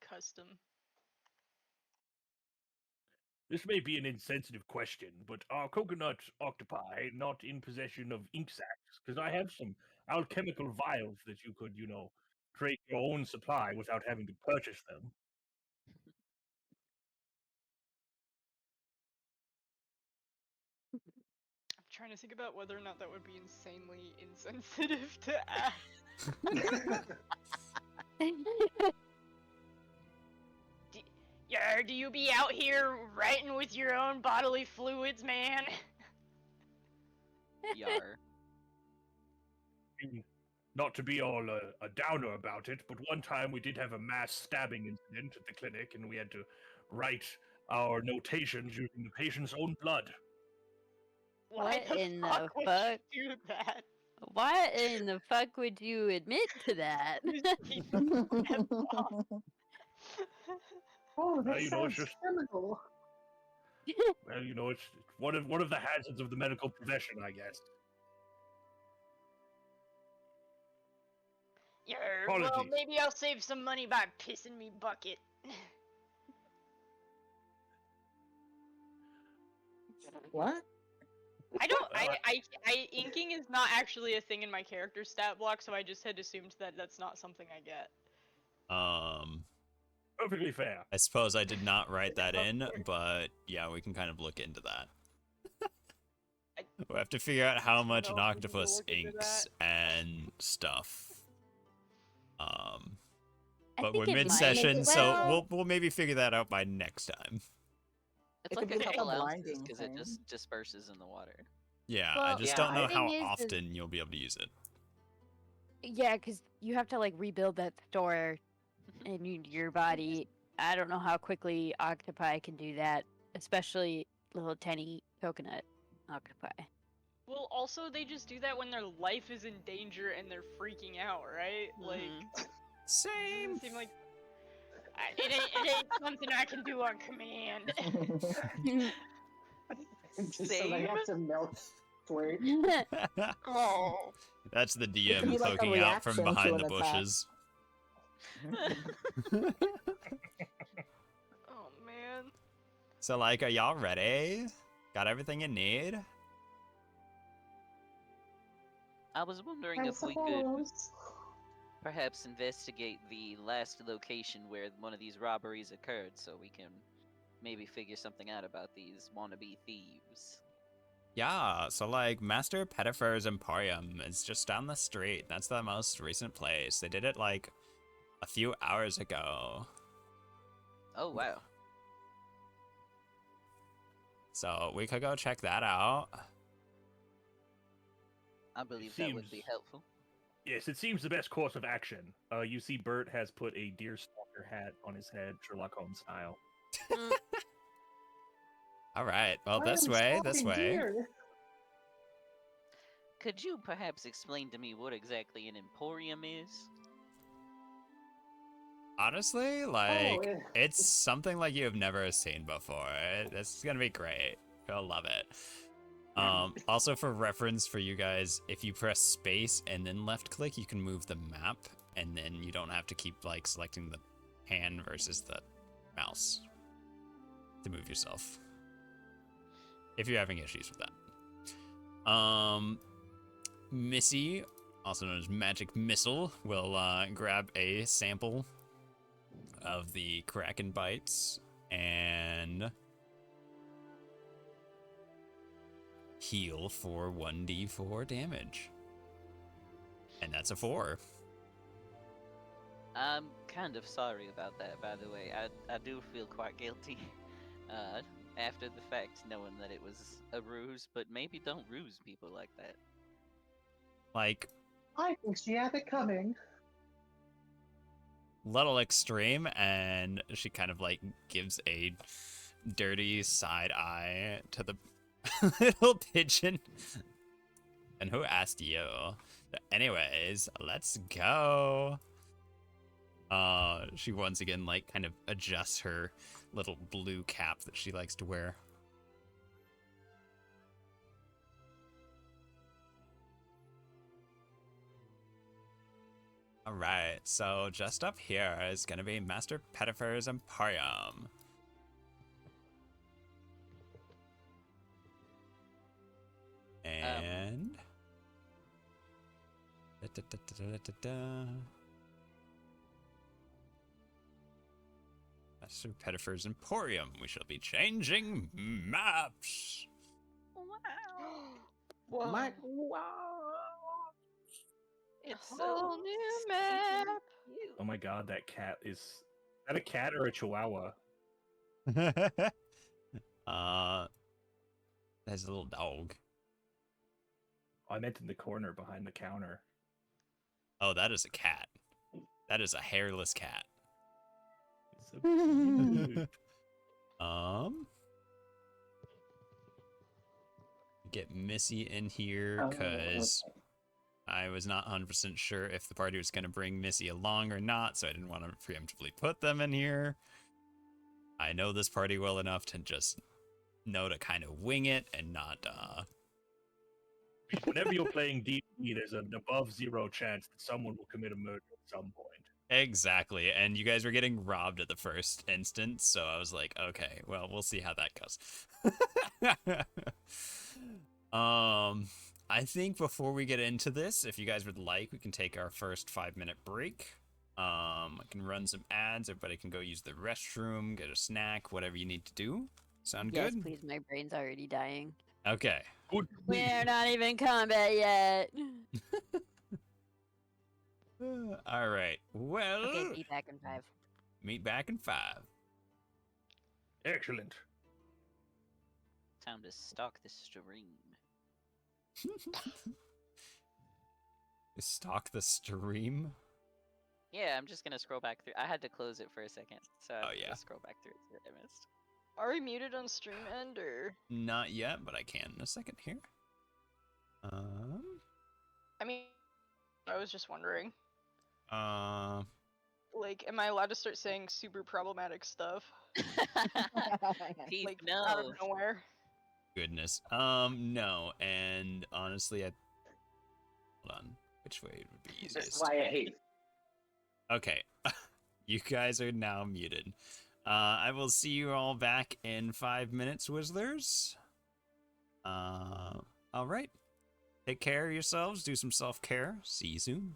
custom. This may be an insensitive question, but are coconut octopi not in possession of ink sacs? Because I have some alchemical vials that you could, create your own supply without having to purchase them. I'm trying to think about whether or not that would be insanely insensitive to ask. Do you be out here writing with your own bodily fluids, man? Yar. Not to be all a downer about it, but one time we did have a mass stabbing incident at the clinic, and we had to write our notations using the patient's own blood. Why What in the fuck would fuck? you do that? Why in the fuck would you admit to that? Oh, Well, that it's sounds just criminal. well, it's one of the hazards of the medical profession, I guess. Well, Apologies. maybe I'll save some money by pissing me bucket. What? I don't. Inking is not actually a thing in my character stat block, so I just had assumed that that's not something I get. Perfectly fair. I suppose I did not write that in, but yeah, we can kind of look into that. We'll have to figure out how much an know if we need to octopus look into inks and stuff. I But think we're it might. mid-session, so Well, we'll maybe figure that out by next time. It's It like could a be like a couple ounces blinding because it thing. just disperses in the water. Yeah, I Well, just yeah, don't know the how thing is often you'll be able to use it. Yeah, because you have to like rebuild that store in your body. I don't know how quickly octopi can do that, especially little tiny coconut octopi. Well, also they just do that when their life is in danger and they're freaking out, right? Like, Same. doesn't seem like it ain't something I can do on command. Just so they have to milk squirt. Oh. That's the could DM be like a poking out from reaction to behind an the attack. bushes. Oh man. So, like, are y'all ready? Got everything you need? I was wondering I if we could suppose. perhaps investigate the last location where one of these robberies occurred so we can maybe figure something out about these wannabe thieves. Yeah, so like Master Pettifer's Emporium is just down the street. That's the most recent place. They did it like a few hours ago. Oh, wow. So we could go check that out. I believe that would be seems- helpful. Yes, it seems the best course of action. You see Bert has put a deerstalker hat on his head, Sherlock Holmes style. All right, well, I this am way, this stalking way. deer. Could you perhaps explain to me what exactly an emporium is? Honestly, like, yeah. it's something like you have never seen before. It's gonna be great. You'll love it. Also for reference for you guys, if you press space and then left click, you can move the map, and then you don't have to keep like selecting the hand versus the mouse to move yourself. If you're having issues with that. Missy, also known as Magic Missile, will grab a sample of the Kraken bites and heal for 1d4 damage. And that's a 4. kind of sorry about that, by the way. I do feel quite guilty after the fact, knowing that it was a ruse, but maybe don't ruse people like that. Like, I think she had it coming. little extreme, and she kind of like gives a dirty side eye to the little pigeon. And who asked you? Anyways, let's go. She once again like kind of adjusts her little blue cap that she likes to wear. Alright, so just up here is gonna be Master Pettifer's Emporium. And Master Pettifer's Emporium. We shall be changing maps. Whoa. It's Whole so new map. cute. Oh my god, that cat is that a cat or a chihuahua? There's a little dog. Oh, I meant in the corner behind the counter. Oh, that is a cat. That is a hairless cat. It's so cute. Get Missy in here because I was not 100% sure if the party was going to bring Missy along or not, so I didn't want to preemptively put them in here. I know this party well enough to just know to kind of wing it and not, Whenever you're playing D&D, there's an above zero chance that someone will commit a murder at some point. Exactly, and you guys were getting robbed at the first instance, so I was like, okay, well, we'll see how that goes. I think before we get into this, if you guys would like, we can take our first 5-minute break. I can run some ads, everybody can go use the restroom, get a snack, whatever you need to do. Sound Yes, good? please. My brain's already dying. Okay. Good. We're not even in combat yet. All right. Well, Okay, be back in 5. meet back in 5. Excellent. Time to stalk the stream. Stalk the stream. Yeah, I'm just gonna scroll back through. I had to close it for a second, so Oh, I'm yeah. gonna scroll back through it. See what I missed. Are we muted on stream end or? Not yet, but I can in a second here. I mean, I was just wondering. Uh, Like, am I allowed to start saying super problematic stuff? Peace, Like, out of no. nowhere? Goodness. No, and honestly, hold on. Which way would be That's easiest? why I hate. Okay, you guys are now muted. I will see you all back in 5 minutes, Wizarders. All right. Take care of yourselves. Do some self-care. See you soon.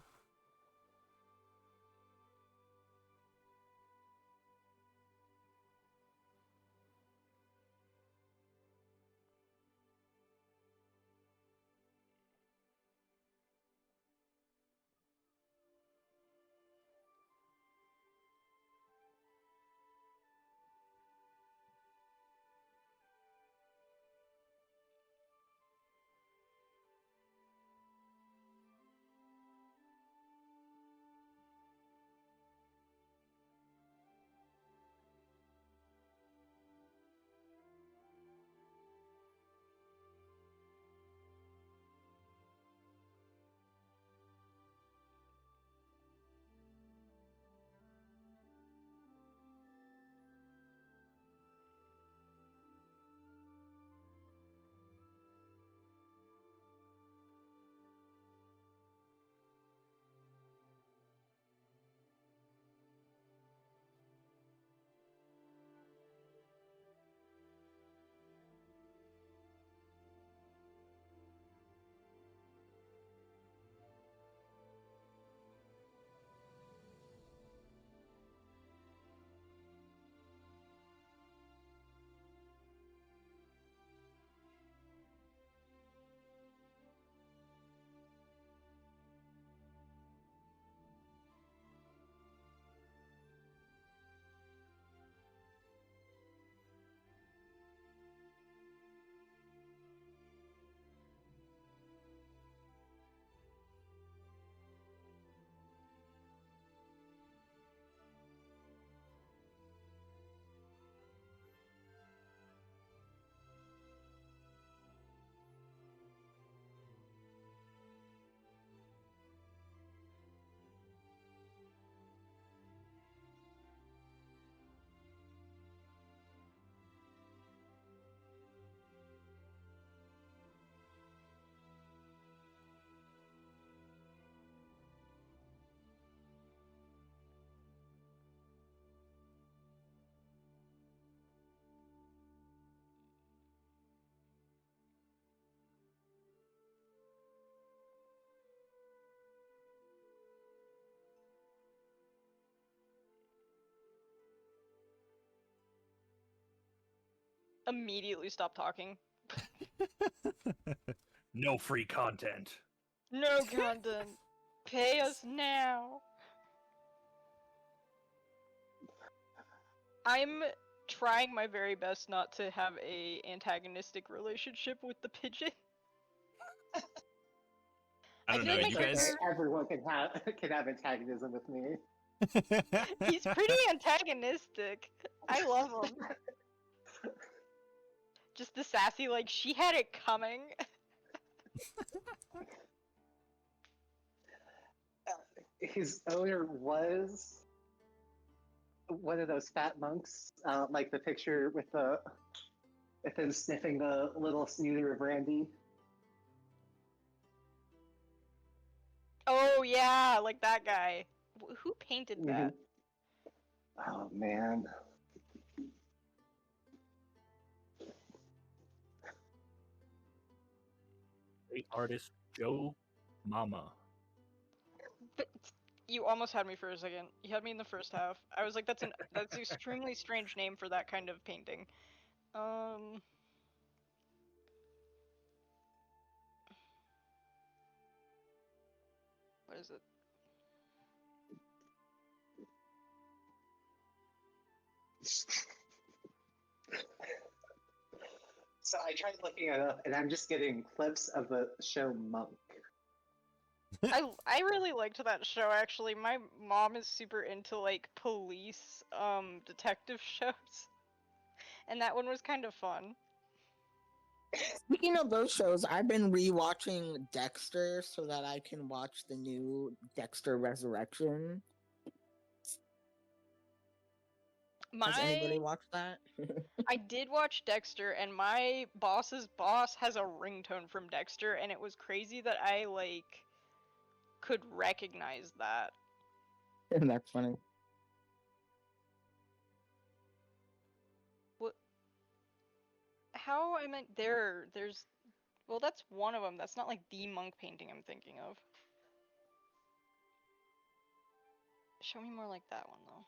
immediately stop talking. No free content. No content. Pay us now. I'm trying my very best not to have a antagonistic relationship with the pigeon. I don't feel know, like you my guys. Everyone can have antagonism with me. He's pretty antagonistic. I love him. Just the sassy, like, she had it coming. His owner was one of those fat monks, like the picture with him sniffing the little snooter of brandy. Oh yeah, like that guy. Who painted that? Oh man. Great artist Joe Mama. But you almost had me for a second. You had me in the first half. I was like, that's an extremely strange name for that kind of painting. What is it? So I tried looking it up, and I'm just getting clips of the show Monk. I really liked that show actually. My mom is super into like police detective shows. And that one was kind of fun. Speaking of those shows, I've been rewatching Dexter so that I can watch the new Dexter Resurrection. Has anybody watched that? I did watch Dexter, and my boss's boss has a ringtone from Dexter, and it was crazy that I like could recognize that. That's funny. What? How I meant there's well, that's one of them. That's not like the monk painting I'm thinking of. Show me more like that one though.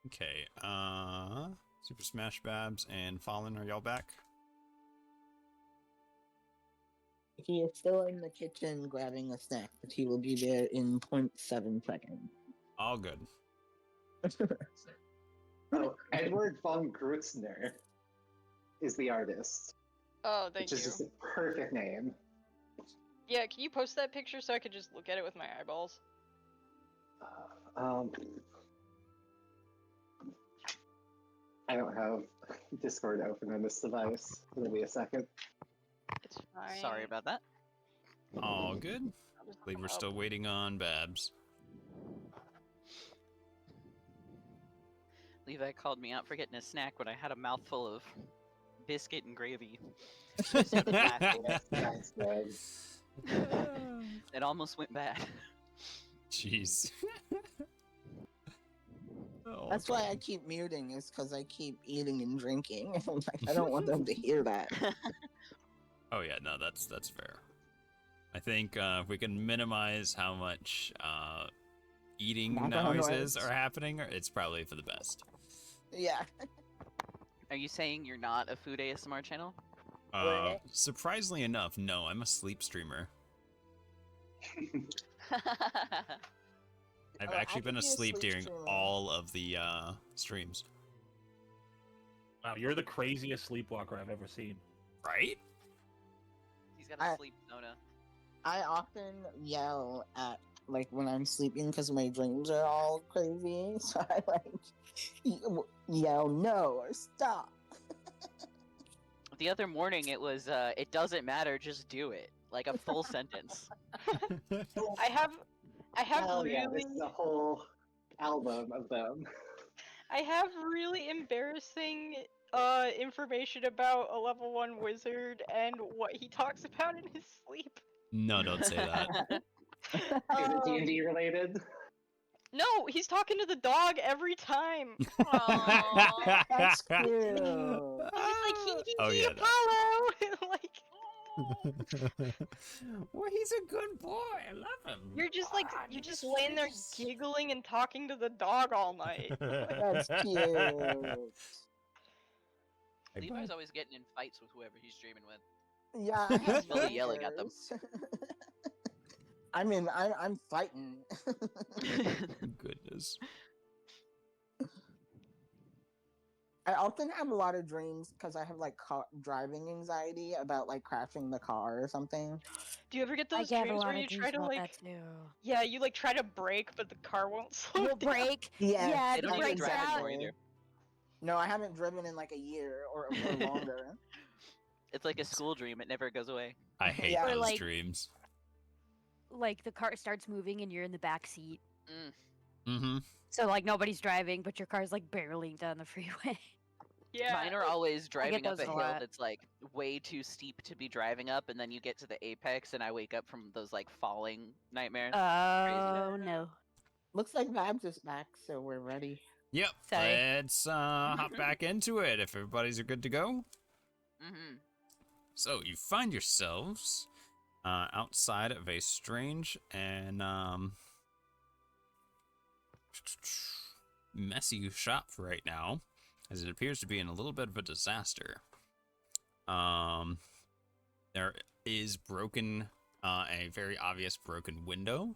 Okay, Super Smash Babs and Fallen, are y'all back? He is still in the kitchen grabbing a snack, but he will be there in 0.7 seconds. All good. Oh, Edward von Grutzner is the artist. Oh, thank Which you. is just a perfect name. Yeah, can you post that picture so I could just look at it with my eyeballs? I don't have Discord open on this device. Give me a second. It's fine. Sorry about that. All good. I'll just I believe look we're 'em still up. waiting on Babs. Levi called me out for getting a snack when I had a mouthful of biscuit and gravy. I started laughing. That's good. It almost went bad. Jeez. Oh, That's why I keep muting, is because I keep eating and drinking. Like, I don't want them to hear that. Oh yeah, no, that's fair. I think if we can minimize how much eating Background noises noise. are happening, it's probably for the best. Yeah. Are you saying you're not a food ASMR channel? Surprisingly enough, no, I'm a sleep streamer. I've Oh, I actually been could be a asleep sleep during streamer. all of the streams. Wow, you're the craziest sleepwalker I've ever seen. Right? He's got a I- sleep zona. I often yell at, like, when I'm sleeping because my dreams are all crazy. So I, like, yell, no, or stop. The other morning it was, it doesn't matter, just do it. Like a full sentence. I have Hell yeah, really this is a whole album of them. I have really embarrassing information about a level 1 wizard and what he talks about in his sleep. No, don't say that. Is it D&D related? No, he's talking to the dog every time. Aww. That's cute. He's like, hee hee Oh, hee, yeah, Apollo! Like, Well, he's a good boy. I love him. You're just like Ah, you're just his laying there face. giggling and talking to the dog all night. That's cute. Hey, Levi's bud. always getting in fights with whoever he's streaming with. Yeah, I have Still yelling at them. pictures. I mean, I'm fighting. Goodness. I often have a lot of dreams because I have like driving anxiety about like crashing the car or something. Do you ever get I those get a dreams lot where of you dreams try to about like that too. yeah, you like try to brake but the car won't slow You'll down? break. Yeah, Yeah, They the don't even brakes drive out. anymore either. No, I haven't driven in like a year or longer. It's like a school dream. It never goes away. I hate Yeah. Or, those like- dreams. Like the car starts moving and you're in the back seat. Mm. Mm-hmm. So like nobody's driving, but your car's like barreling down the freeway. Yeah. Mine are always driving up those a a hill lot. that's like way too steep to be driving up, and then you get to the apex, and I wake up from those like falling nightmares. Oh no. Looks like Vabs is back, so we're ready. Yep. Sorry. Let's hop back into it if everybody's good to go. Mm-hmm. So you find yourselves outside of a strange and messy shop right now, as it appears to be in a little bit of a disaster. There is broken, a very obvious broken window.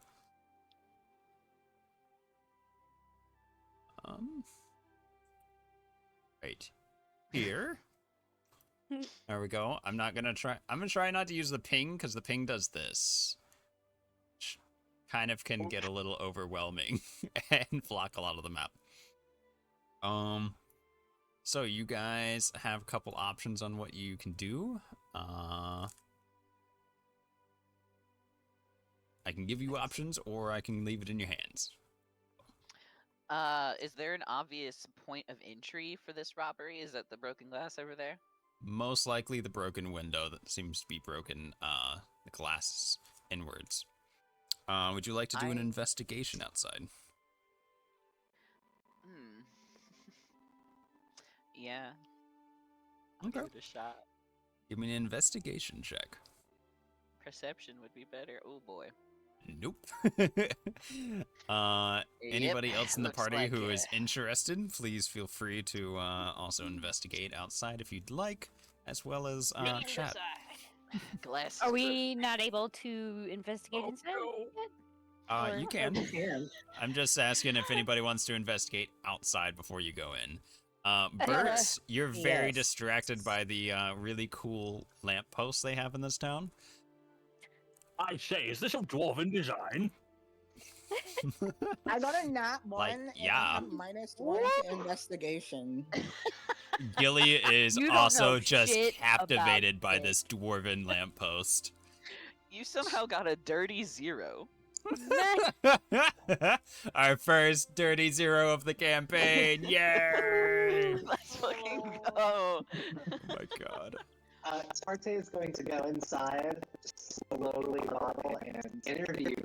Right here. There we go. I'm gonna try not to use the ping because the ping does this. Which kind of can get a little overwhelming and block a lot of the map. So you guys have a couple options on what you can do. I can give you options or I can leave it in your hands. Is there an obvious point of entry for this robbery? Is that the broken glass over there? Most likely the broken window that seems to be broken, the glass inwards. Would you like to do an investigation outside? Hmm. Yeah. I'll Okay. give it a shot. Give me an investigation check. Perception would be better. Oh boy. Nope. Anybody else in the looks party like who it. is interested, please feel free to also investigate outside if you'd like, as well as chat. Glass. Are we not able to investigate inside yet? Or- You can. can. I'm just asking if anybody wants to investigate outside before you go in. Bert, you're very Yes. distracted by the really cool lampposts they have in this town. I say, is this a dwarven design? I got a nat one. Like, and yeah. I have -1 to investigation. Gilly is You don't also know just shit about captivated by it. this dwarven lamppost. You somehow got a dirty 0. Our first dirty 0 of the campaign. Yay! Let's fucking go. Oh my god. Sparte is going to go inside, slowly waddle, and interview,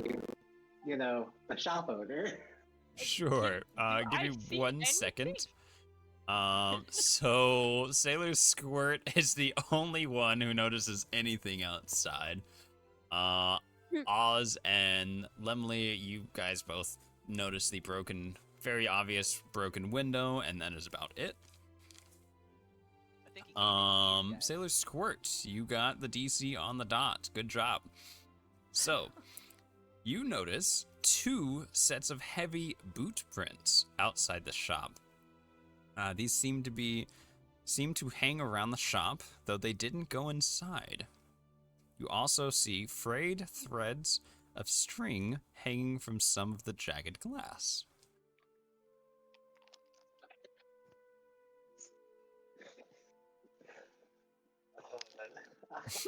the shop owner. Sure. Give I me see 1 second. So Sailor Squirt is the only one who notices anything outside. Oz and Lemley, you guys both notice the very obvious broken window, and that is about it. I think he came in here, guys. Sailor Squirt, you got the DC on the dot. Good job. So, you notice 2 sets of heavy boot prints outside the shop. These seem to hang around the shop, though they didn't go inside. You also see frayed threads of string hanging from some of the jagged glass.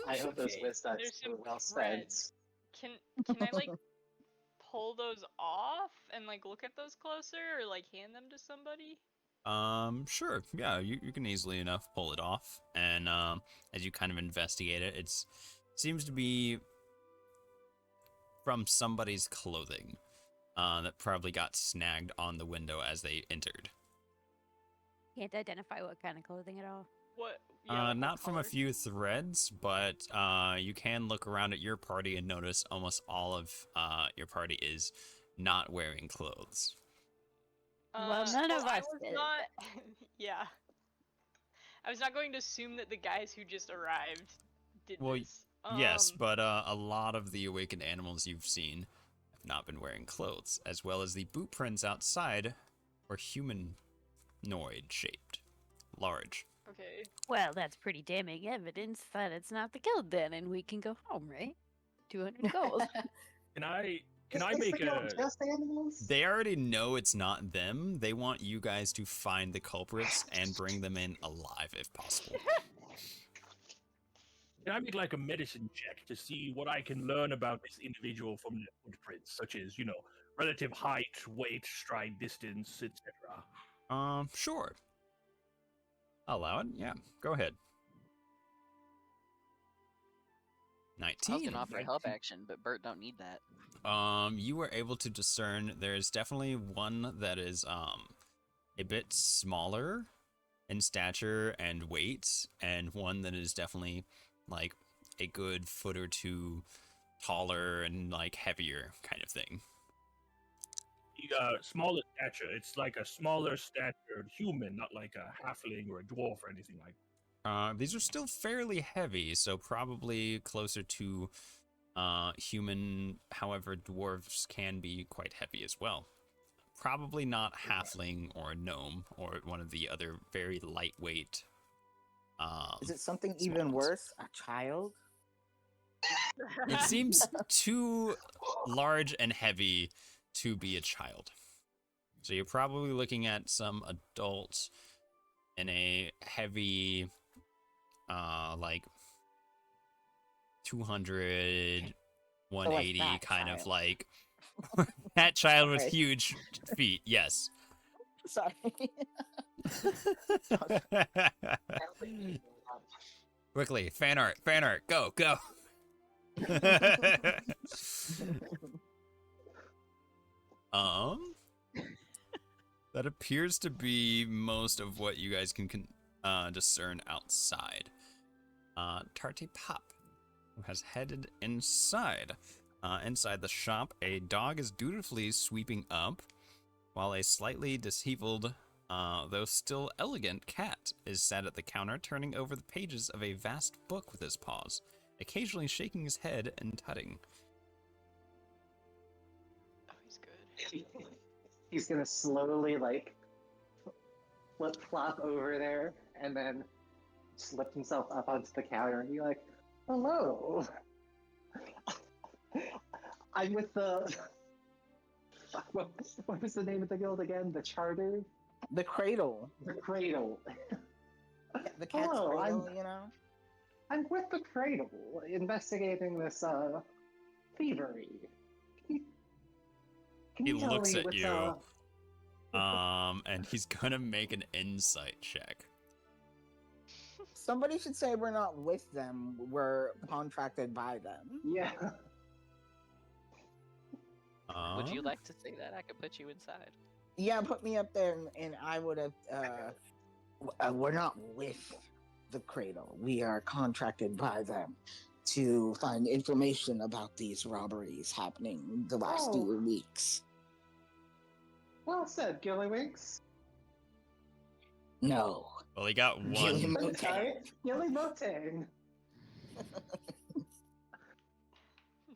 I hope those Okay, whiz nuts there's some were well threads. spent. Can I like pull those off and like look at those closer or like hand them to somebody? Sure. Yeah, you can easily enough pull it off. And as you kind of investigate it, it seems to be from somebody's clothing that probably got snagged on the window as they entered. Can't identify what kind of clothing at all. What like, Not from a colors? few threads, but you can look around at your party and notice almost all of your party is not wearing clothes. Well, none of I us was did. not. Yeah. I was not going to assume that the guys who just arrived did Well, this. Yes, but a lot of the awakened animals you've seen have not been wearing clothes, as well as the boot prints outside were humanoid shaped, large. Okay. Well, that's pretty damning evidence that it's not the guild then, and we can go home, right? 200 gold. Can I Is make the guild a? just animals? They already know it's not them. They want you guys to find the culprits and bring them in alive if possible. Can I make like a medicine check to see what I can learn about this individual from their footprints, such as relative height, weight, stride distance, etc. Sure. I'll allow it. Yeah, go ahead. I was 19. gonna offer help action, but Bert don't need that. You were able to discern there's definitely one that is a bit smaller in stature and weight, and one that is definitely like a good foot or two taller and like heavier kind of thing. Smaller stature. It's like a smaller statured human, not like a halfling or a dwarf or anything like. These are still fairly heavy, so probably closer to human. However, dwarves can be quite heavy as well. Probably not halfling or gnome or one of the other very lightweight. Is it something small even ones. worse? A child? It seems too large and heavy to be a child. So you're probably looking at some adult in a heavy, like 200, 180 that kind of child. like that child with Sorry. huge feet. Yes. Sorry. Quickly, fan art, go. That appears to be most of what you guys can discern outside. Tarty Pop, who has headed inside. Inside the shop, a dog is dutifully sweeping up, while a slightly disheveled, though still elegant cat is sat at the counter, turning over the pages of a vast book with his paws, occasionally shaking his head and tutting. Oh, he's good. He's gonna slowly like flip-flop over there and then just lift himself up onto the counter and be like, "Hello, I'm with the what was the name of the guild again? The Charter, The cradle. the Cradle. The cat's Hello, cradle, I'm with the Cradle, investigating this thievery. Can He you tell looks me at what's, you, and he's gonna make an insight check. Somebody should say we're not with them, we're contracted by them. Yeah. Would you like to say that? I could put you inside. Yeah, put me up there and I would have, we're not with the cradle. We are contracted by them to find information about these robberies happening the last Oh. few weeks. Well said, Gillywinks. No. Well, he got Gilly one. Mote. Gilly Motang.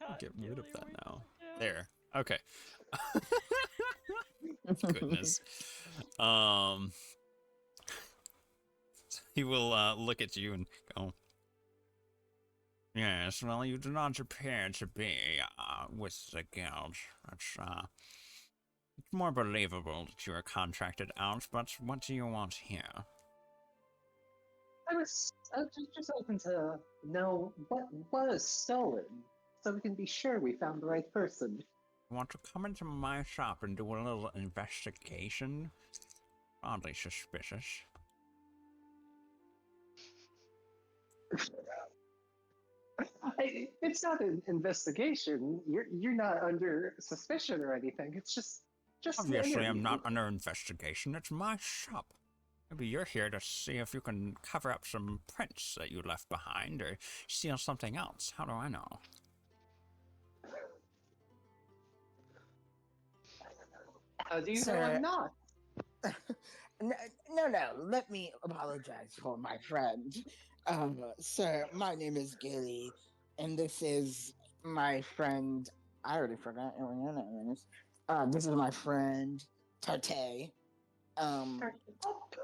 Not Get rid of Gilly that Wing. now. Yeah. There. Okay. Goodness. He will look at you and go, "Yes, well, you do not appear to be with the guild. It's more believable that you are contracted out, but what do you want here?" I was just hoping to know what was stolen, so we can be sure we found the right person. You want to come into my shop and do a little investigation? Oddly suspicious. It's not an investigation. You're not under suspicion or anything. It's just Obviously, I'm interview. not under investigation. It's my shop. Maybe you're here to see if you can cover up some prints that you left behind or steal something else. How do I know? How do you know Sir. I'm not? No. Let me apologize for my friend. Sir, my name is Gilly, and this is my friend. I already forgot what your name is. This is my friend Tarte.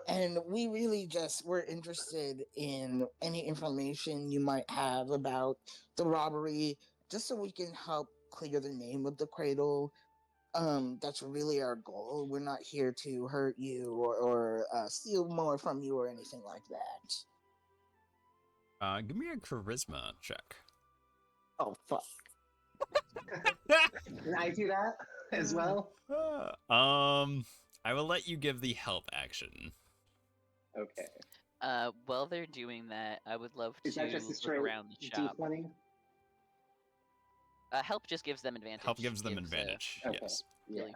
And we really we're interested in any information you might have about the robbery, just so we can help clear the name of the cradle. That's really our goal. We're not here to hurt you or steal more from you or anything like that. Give me a charisma check. Oh, fuck. Can I do that as well? I will let you give the help action. Okay. While they're doing that, I would love Is to that just a look straight around the shop. D20? Help just gives them advantage. Help gives them advantage. Okay. Yes. Yeah. Really.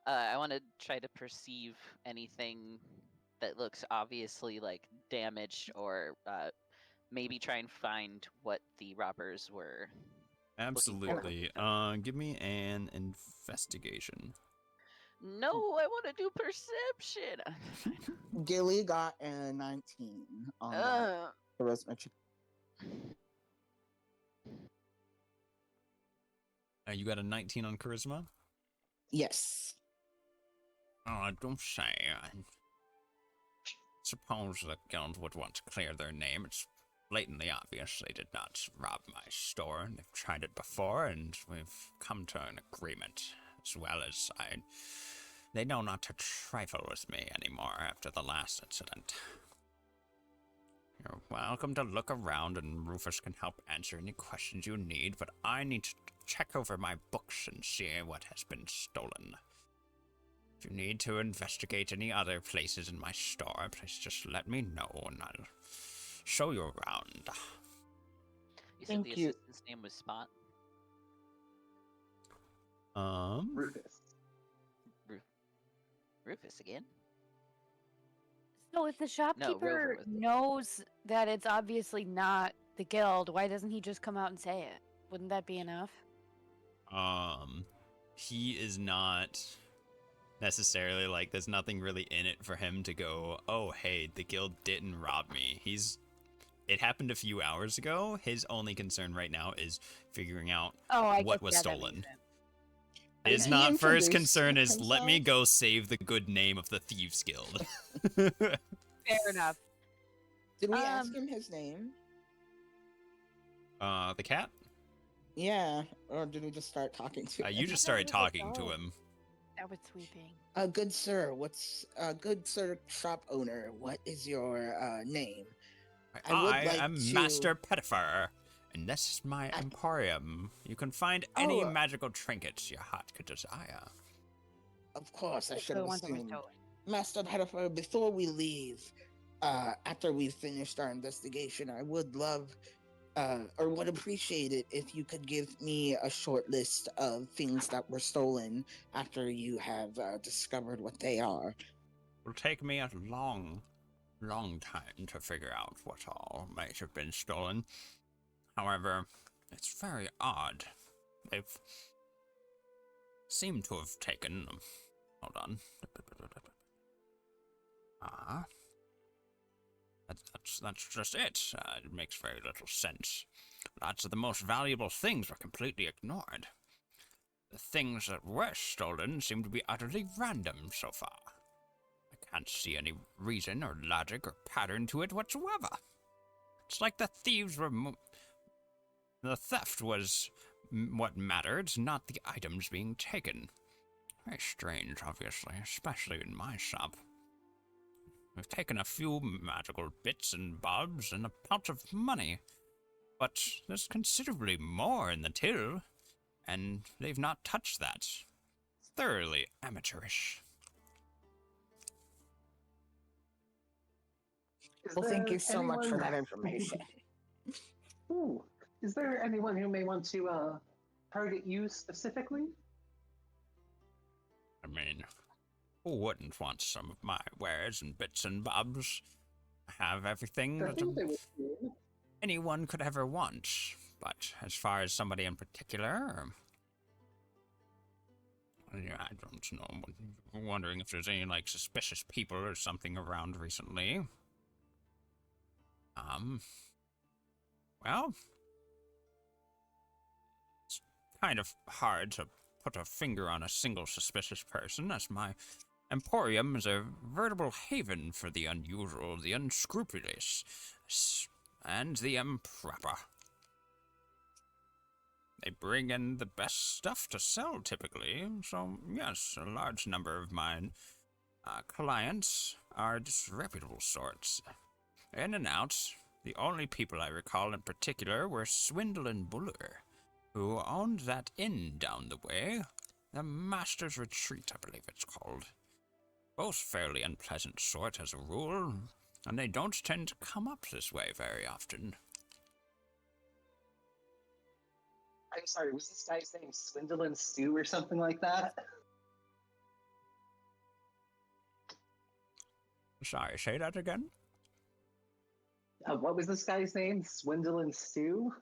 I want to try to perceive anything that looks obviously like damaged, or maybe try and find what the robbers were. Absolutely. Give me an investigation. No, I want to do perception. Gilly got a 19 on that charisma check. You got a 19 on charisma? Yes. Oh, I don't say. I suppose the guild would want to clear their name. It's blatantly obvious they did not rob my store. They've tried it before, and we've come to an agreement, as well as they know not to trifle with me anymore after the last incident. You're welcome to look around, and Rufus can help answer any questions you need, but I need to check over my books and see what has been stolen. If you need to investigate any other places in my store, please just let me know, and I'll show you around. You said Thank the you. assistant's name was Spot? Rufus. Rufus again? So if the shopkeeper Rover was it. knows that it's obviously not the guild, why doesn't he just come out and say it? Wouldn't that be enough? He is not necessarily like, there's nothing really in it for him to go, oh, hey, the guild didn't rob me. It happened a few hours ago. His only concern right now is figuring out what was stolen. His He not first introduced concern is, let me himself? go save the good name of the Thieves Guild. Fair enough. Did we ask him his name? The cat? Yeah. Or did we just start talking to him? You just started talking to him. That was sweeping. Good sir, good sir shop owner, what is your name? I am Master Pettifer, and this is my emporium. You can find any magical trinkets your heart could desire. Of course, I should The have ones that were assumed. stolen. Master Pettifer, before we leave, after we've finished our investigation, I would love, or would appreciate it if you could give me a short list of things that were stolen after you have discovered what they are. It will take me a long time to figure out what all might have been stolen. However, it's very odd. They've seemed to have taken... Hold on. That's just it. It makes very little sense. Lots of the most valuable things were completely ignored. The things that were stolen seem to be utterly random so far. I can't see any reason or logic or pattern to it whatsoever. It's like the thieves were... The theft was what mattered, not the items being taken. Very strange, obviously, especially in my shop. We've taken a few magical bits and bobs and a pouch of money, but there's considerably more in the till, and they've not touched that. Thoroughly amateurish. Well, thank you so much for that information. Ooh, is there anyone who may want to target you specifically? I mean, Who wouldn't want some of my wares and bits and bobs? I have everything I that think they would do. anyone could ever want. But as far as somebody in particular, yeah, I don't know. I'm wondering if there's any, like, suspicious people or something around recently. Well, it's kind of hard to put a finger on a single suspicious person, as my emporium is a veritable haven for the unusual, the unscrupulous, and the improper. They bring in the best stuff to sell, typically, so yes, a large number of my clients are disreputable sorts. In and out, the only people I recall in particular were Swindle and Buller, who owned that inn down the way, the Master's Retreat, I believe it's called. Both fairly unpleasant sort as a rule, and they don't tend to come up this way very often. I'm sorry, was this guy's name Swindle Stew or something like that? Sorry, say that again? What was this guy's name? Swindle Stew?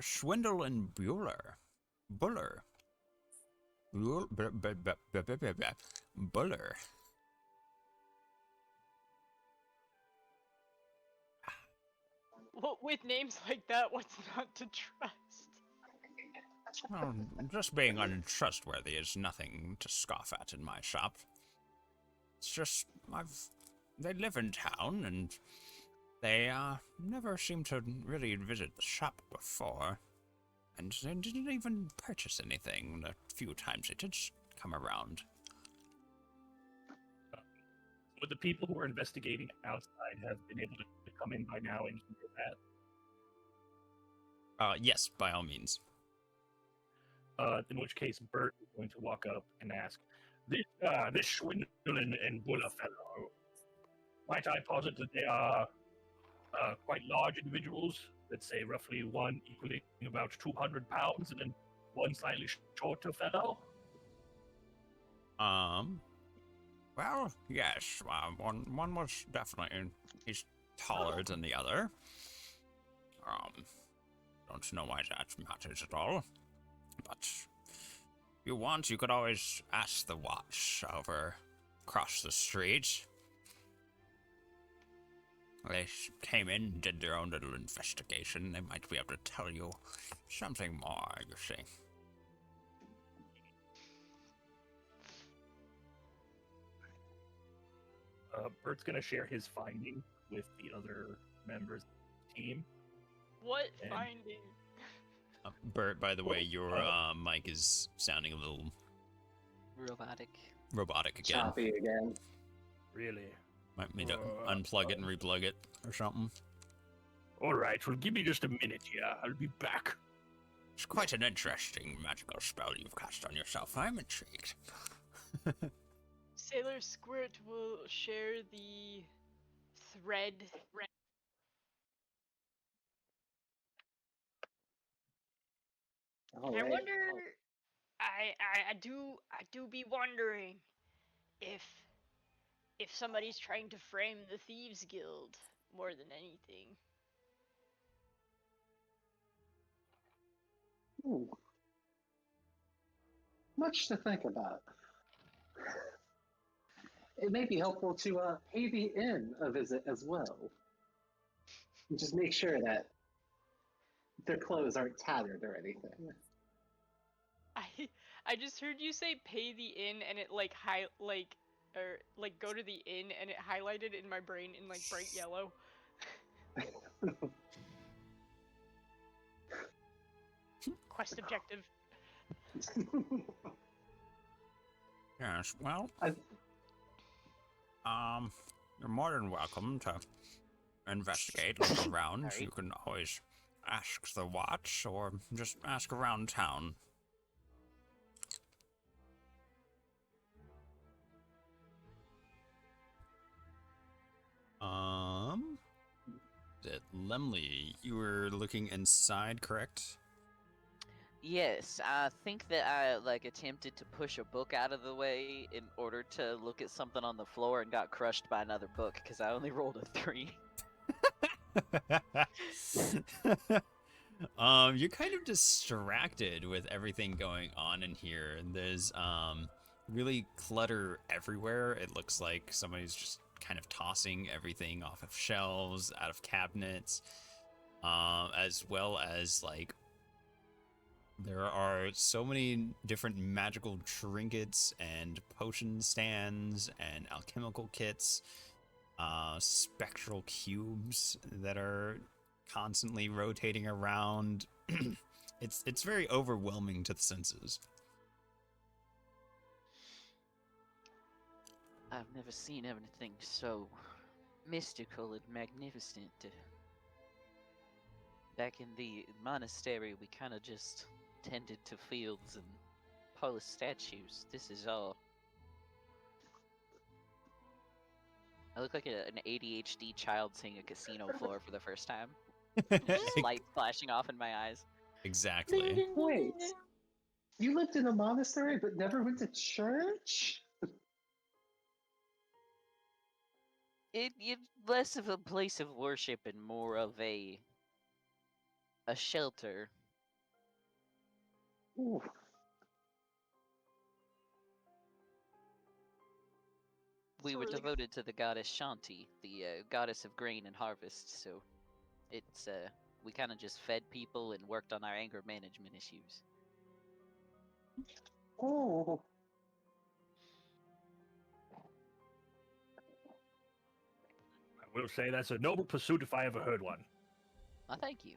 Swindle and Buller. Buller. Buller. Well, with names like that, what's not to trust? Well, just being untrustworthy is nothing to scoff at in my shop. It's just, they live in town, and they, never seem to really visit the shop before. And they didn't even purchase anything the few times they did come around. Would the people who are investigating outside have been able to come in by now and hear that? Yes, by all means. In which case, Bert is going to walk up and ask, this Swindle and Buller fellow, might I posit that they are quite large individuals? Let's say roughly one equaling about 200 pounds, and then one slightly shorter fellow? Well, yes, one was definitely, he's taller than the other. Don't know why that matters at all. But if you want, you could always ask the watch over across the street. They came in, did their own little investigation. They might be able to tell you something more, you see. Bert's going to share his finding with the other members of the team. What And- finding? Bert, by the way, your mic is sounding a little Robotic. again. Choppy again. Really? Might need to unplug it and replug it or something. Alright, well give me just a minute here. I'll be back. It's quite an interesting magical spell you've cast on yourself. I'm intrigued. Sailor Squirt will share the thread. All I right. wonder. I do be wondering if somebody's trying to frame the Thieves Guild more than anything. Ooh. Much to think about. It may be helpful to pay the inn a visit as well. And just make sure that their clothes aren't tattered or anything. I just heard you say pay the inn and it go to the inn and it highlighted in my brain in like bright yellow. Quest objective. Yes, well, you're more than welcome to investigate, look around. Alright. You can always ask the watch or just ask around town. Lemley, you were looking inside, correct? Yes, I think that I like attempted to push a book out of the way in order to look at something on the floor and got crushed by another book because I only rolled a 3. You're kind of distracted with everything going on in here. There's really clutter everywhere. It looks like somebody's just kind of tossing everything off of shelves, out of cabinets, as well as like there are so many different magical trinkets and potion stands and alchemical kits, spectral cubes that are constantly rotating around. It's very overwhelming to the senses. I've never seen anything so mystical and magnificent. Back in the monastery, we kind of just tended to fields and polished statues. This is all. I look like an ADHD child seeing a casino floor for the first time. Just light flashing off in my eyes. Exactly. Wait, you lived in a monastery but never went to church? It's less of a place of worship and more of a shelter. Ooh. We So were really- devoted to the goddess Shanti, the goddess of grain and harvest, so it's we kind of just fed people and worked on our anger management issues. Oh. I will say that's a noble pursuit if I ever heard one. Well, thank you.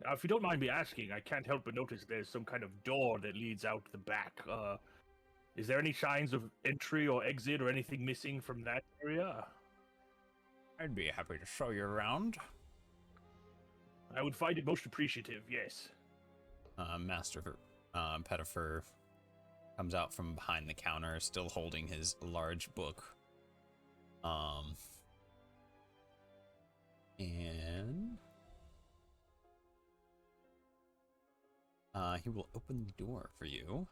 Now, if you don't mind me asking, I can't help but notice there's some kind of door that leads out the back. Is there any signs of entry or exit or anything missing from that area? I'd be happy to show you around. I would find it most appreciative, yes. Master Pettifer comes out from behind the counter, still holding his large book. And he will open the door for you.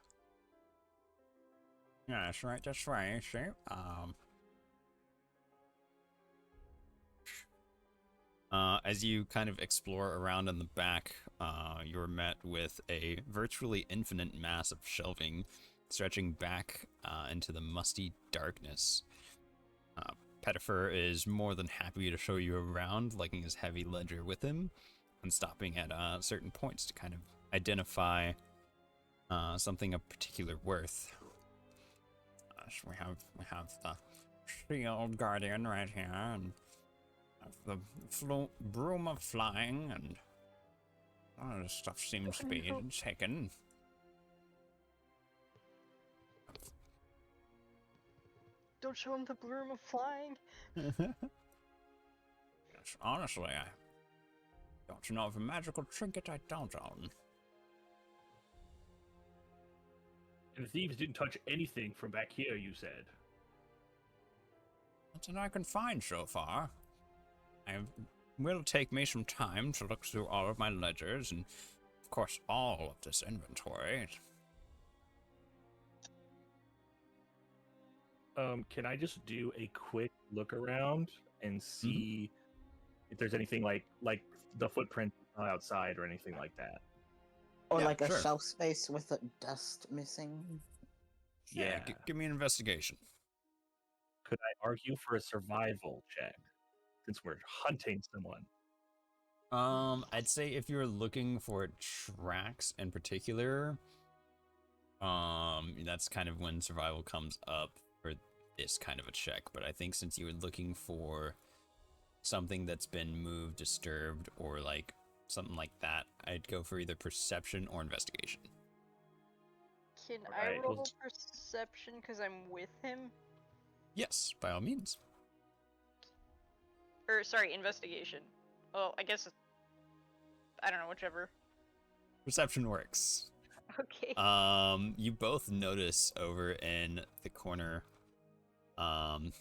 Yeah, that's right, see? As you kind of explore around in the back, you're met with a virtually infinite mass of shelving stretching back into the musty darkness. Pettifer is more than happy to show you around, lugging his heavy ledger with him, and stopping at certain points to kind of identify something of particular worth. So we have the shield guardian right here, and the broom of flying, and all this stuff seems to be taken. Don't show him the broom of flying. Yes, honestly, I don't know of a magical trinket I don't own. And the thieves didn't touch anything from back here, you said. That's what I can find so far. It will take me some time to look through all of my ledgers and, of course, all of this inventory. Can I just do a quick look around and see if there's anything like the footprint outside or anything like that? Or Yeah, like sure. a shelf space with a dust missing. Yeah. Give me an investigation. Could I argue for a survival check since we're hunting someone? I'd say if you're looking for tracks in particular, that's kind of when survival comes up for this kind of a check. But I think since you were looking for something that's been moved, disturbed, or like something like that, I'd go for either perception or investigation. Can Alright, I well- roll perception because I'm with him? Yes, by all means. Or sorry, investigation. Well, I guess I don't know, whichever. Perception works. Okay. You both notice over in the corner, over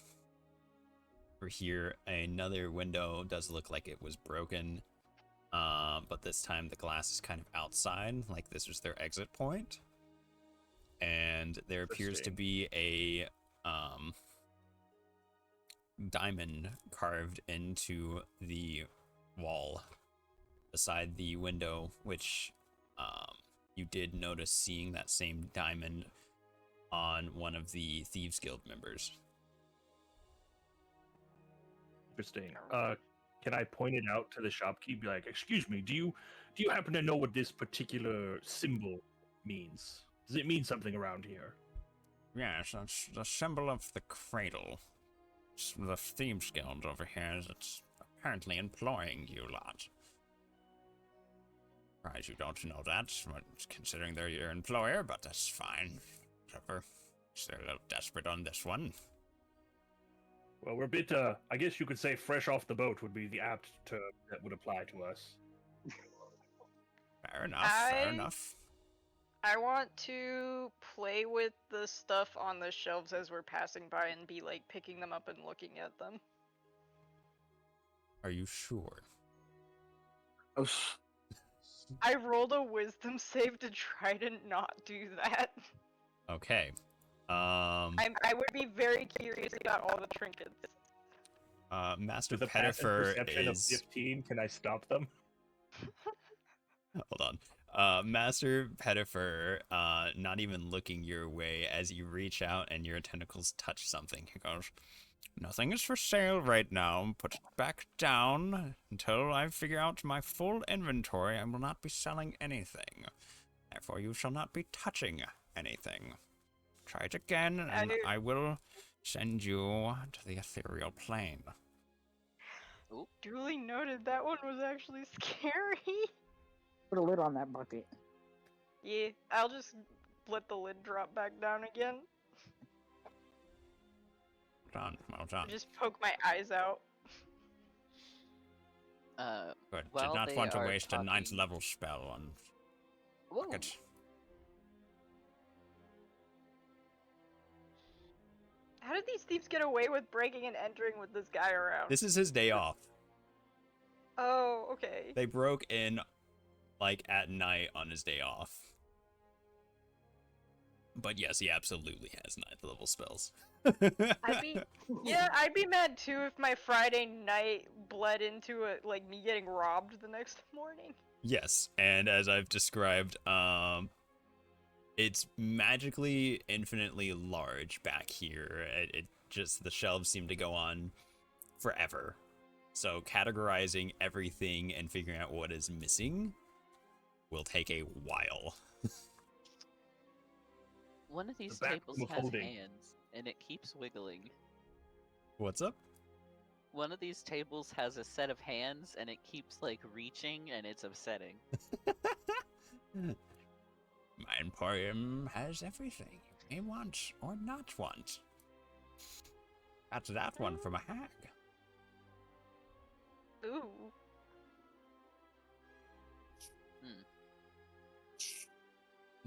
here, another window does look like it was broken. But this time the glass is kind of outside, like this was their exit point. And there appears to be a diamond carved into the wall beside the window, which you did notice seeing that same diamond on one of the Thieves Guild members. Interesting. Can I point it out to the shopkeep? Be like, excuse me, do you happen to know what this particular symbol means? Does it mean something around here? Yes, that's the symbol of the cradle. It's the Thieves Guild over here that's apparently employing you lot. Surprised you don't know that, considering they're your employer, but that's fine. Whatever. They're a little desperate on this one. Well, we're a bit, I guess you could say fresh off the boat would be the apt term that would apply to us. Fair enough, fair enough. I want to play with the stuff on the shelves as we're passing by and be like picking them up and looking at them. Are you sure? Oh, I rolled a wisdom save to try to not do that. Okay. I would be very curious about all the trinkets. Master With a passive Pettifer perception is... of 15, can I stop them? Hold on. Master Pettifer, not even looking your way as you reach out and your tentacles touch something. He goes, "Nothing is for sale right now. Put it back down. Until I figure out my full inventory, I will not be selling anything. Therefore, you shall not be touching anything. Try it again, and I will send you to the ethereal plane." Ooh. Duly noted, that one was actually scary. put a lid on that bucket. Yeah, I'll just let the lid drop back down again. Well done. Just poke my eyes out. Good. While Did not they want to are waste a 9th talking- level spell on Whoa. bucket. How did these thieves get away with breaking and entering with this guy around? This is his day off. Oh, okay. They broke in, like, at night on his day off. But yes, he absolutely has 9th level spells. I'd be mad too if my Friday night bled into like me getting robbed the next morning. Yes, and as I've described, it's magically infinitely large back here. It just, the shelves seem to go on forever. So categorizing everything and figuring out what is missing will take a while. One of these The back tables room of has holding. hands, and it keeps wiggling. What's up? One of these tables has a set of hands, and it keeps, like, reaching, and it's upsetting. My emporium has everything you may want or not want. That's that one from a hag. Ooh.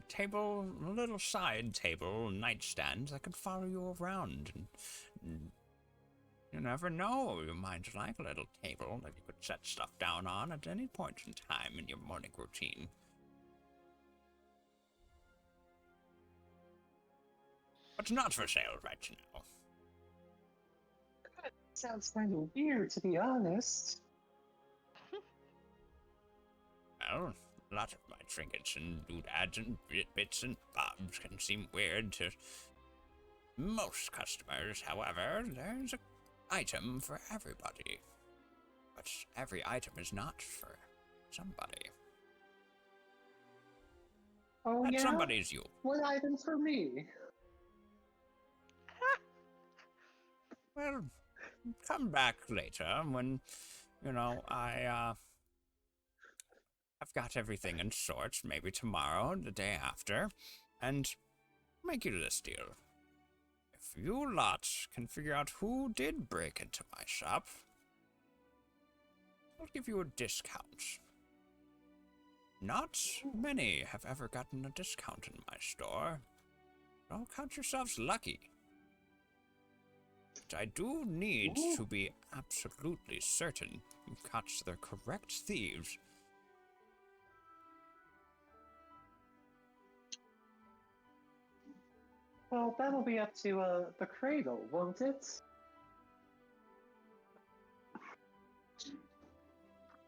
Table, a little side table, nightstand that could follow you around. And you never know, you might like a little table that you could set stuff down on at any point in time in your morning routine. But not for sale right now. That sounds kind of weird, to be honest. Well, a lot of my trinkets and doodads and bits and bobs can seem weird to most customers. However, there's an item for everybody. But every item is not for somebody. Oh, That yeah? somebody's you. What item for me? Well, come back later when, you know, I've got everything in sorts, maybe tomorrow, the day after, and make you this deal. If you lot can figure out who did break into my shop, I'll give you a discount. Not many have ever gotten a discount in my store. Don't count yourselves lucky. But I do need to be absolutely certain you catch the correct thieves Well, that'll be up to the cradle, won't it?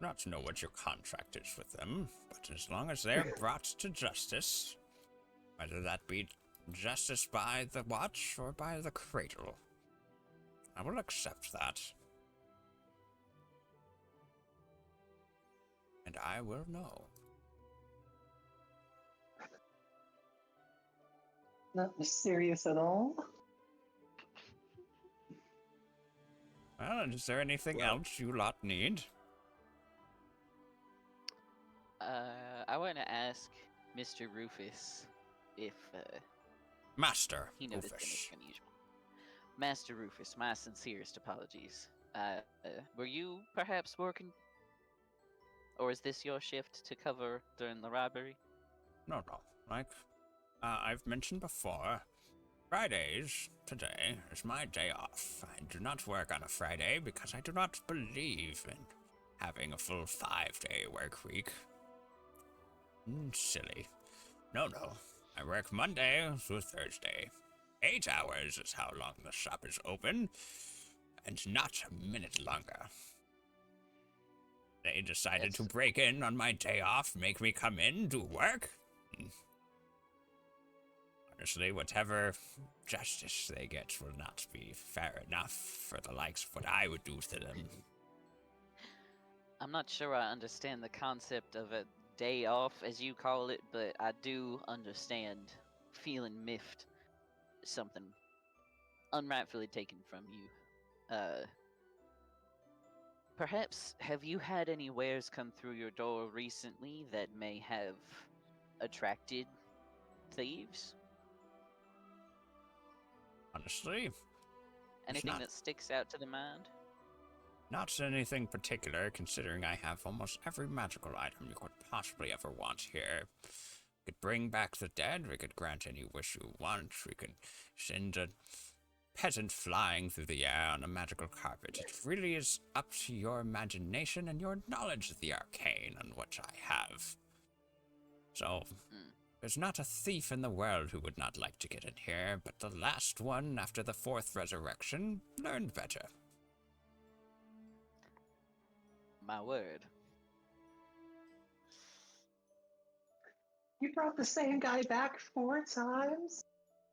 Not know what your contract is with them, but as long as they're brought to justice, whether that be justice by the watch or by the cradle, I will accept that. And I will know. Not mysterious at all. Well, and is there anything else you lot need? I want to ask Mr. Rufus if Master he noticed Rufus. anything unusual. Master Rufus, my sincerest apologies. Were you perhaps working, or is this your shift to cover during the robbery? No. Like I've mentioned before, Fridays today is my day off. I do not work on a Friday because I do not believe in having a full 5-day work week. Silly. No. I work Monday through Thursday. 8 hours is how long the shop is open, and not a minute longer. They decided to break in on my day off, make me come in, do work. Honestly, whatever justice they get will not be fair enough for the likes of what I would do to them. I'm not sure I understand the concept of a day off, as you call it, but I do understand feeling miffed. Something unrightfully taken from you. Perhaps have you had any wares come through your door recently that may have attracted thieves? Honestly, Anything that sticks out to the mind? not anything particular, considering I have almost every magical item you could possibly ever want here. We could bring back the dead, we could grant any wish you want, we could send a peasant flying through the air on a magical carpet. It really is up to your imagination and your knowledge of the arcane on which I have. So, there's not a thief in the world who would not like to get in here, but the last one after the 4th resurrection learned better. My word. You brought the same guy back 4 times?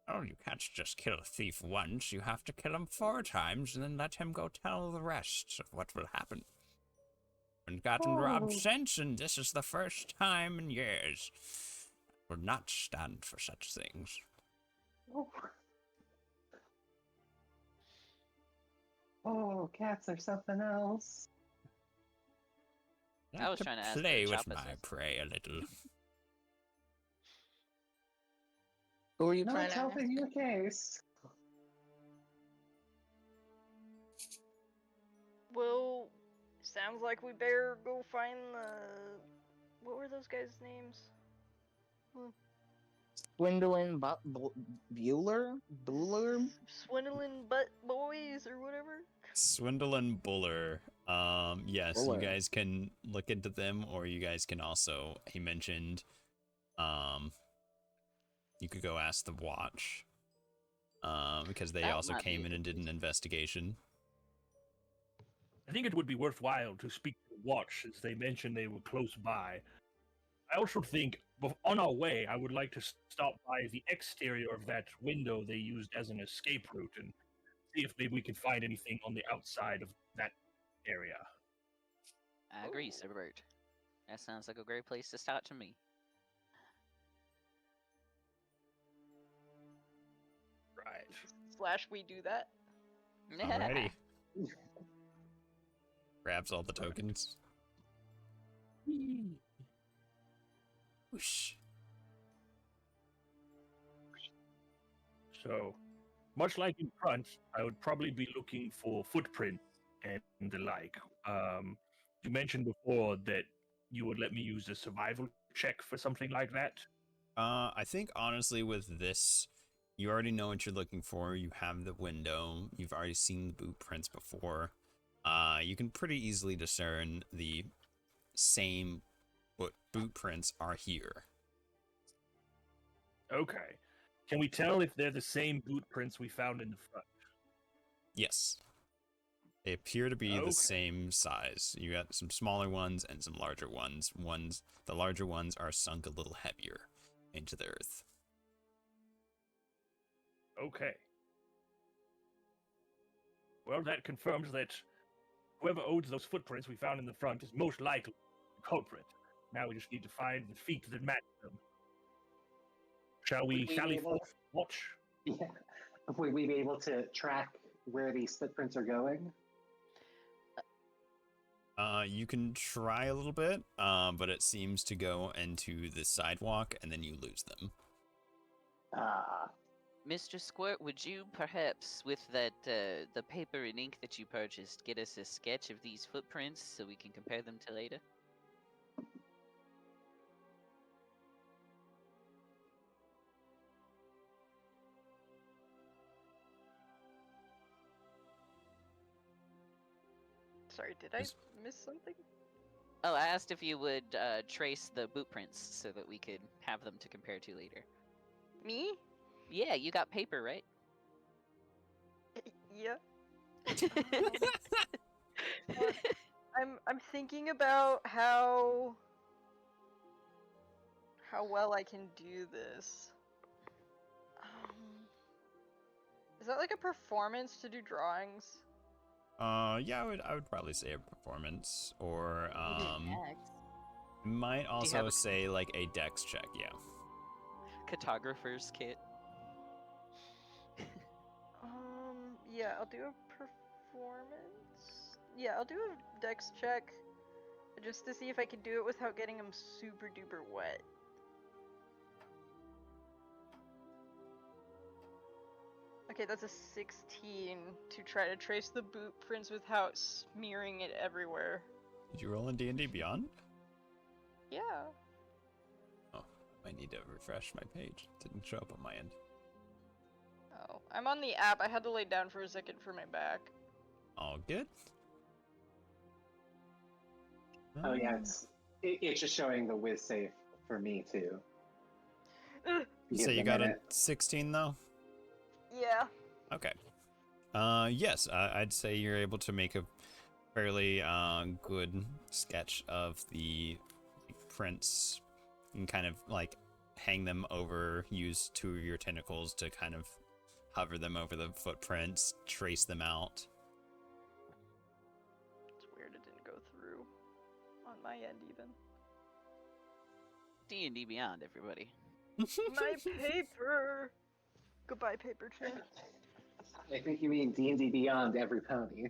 Oh, you can't just kill a thief once, you have to kill him 4 times and then let him go tell the rest of what will happen. I've gotten robbed since, and this is the first time in years. I will not stand for such things. Oh, cats are something else. I was trying to ask play the with Choppa my says. prey a little. Who are you Not trying to ask? helping your case. Well, sounds like we better go find the. What were those guys' names? Swindling Bueller? Swindling butt boys or whatever. Swindle and Buller. Yes, Buller. you guys can look into them, or you guys can also, he mentioned, you could go ask the Watch, because they That also might be came a in and good did an investigation. I think it would be worthwhile to speak to the Watch, as they mentioned they were close by. I also think, on our way, I would like to stop by the exterior of that window they used as an escape route and see if maybe we can find anything on the outside of that area. I agree, Sir Bert. That sounds like a great place to start to me. Right. Slash, we do that. Alrighty. Grabs all the tokens. Whoosh. So, much like in front, I would probably be looking for footprints and the like. You mentioned before that you would let me use a survival check for something like that. I think honestly with this, you already know what you're looking for. You have the window. You've already seen the boot prints before. You can pretty easily discern the same boot prints are here. Okay. Can we tell if they're the same boot prints we found in the front? Yes. They appear to be Okay. the same size. You got some smaller ones and some larger ones. The larger ones are sunk a little heavier into the earth. Okay. Well, that confirms that whoever owns those footprints we found in the front is most likely the culprit. Now we just need to find the feet that match them. Shall we Would we sally be able- forth watch? Yeah. Would we be able to track where these footprints are going? You can try a little bit, but it seems to go into the sidewalk and then you lose them. Mr. Squirt, would you perhaps, with that the paper and ink that you purchased, get us a sketch of these footprints so we can compare them to later? Sorry, did I Yes. miss something? Oh, I asked if you would trace the boot prints so that we could have them to compare to later. Me? Yeah, you got paper, right? Yeah. I'm thinking about how well I can do this. Is that like a performance to do drawings? Yeah, I would probably say a performance, or Gygax. might have also a- say like a dex check. Yeah. Cartographer's kit. Yeah, I'll do a performance. Yeah, I'll do a dex check just to see if I can do it without getting them super duper wet. Okay, that's a 16 to try to trace the boot prints without smearing it everywhere. Did you roll in D&D Beyond? Yeah. Oh, I need to refresh my page. Didn't show up on my end. Oh, I'm on the app. I had to lay down for a second for my back. All good. Oh yeah, it's just showing the whiz safe for me too. Ugh, So Give you it got a minute. 16 though? yeah. Okay. Yes, I'd say you're able to make a fairly good sketch of the prints. You can kind of like hang them over, use two of your tentacles to kind of hover them over the footprints, trace them out. It's weird it didn't go through on my end even. D&D Beyond, everybody. My paper! Goodbye, paper chain. I think you mean D&D Beyond Every Pony.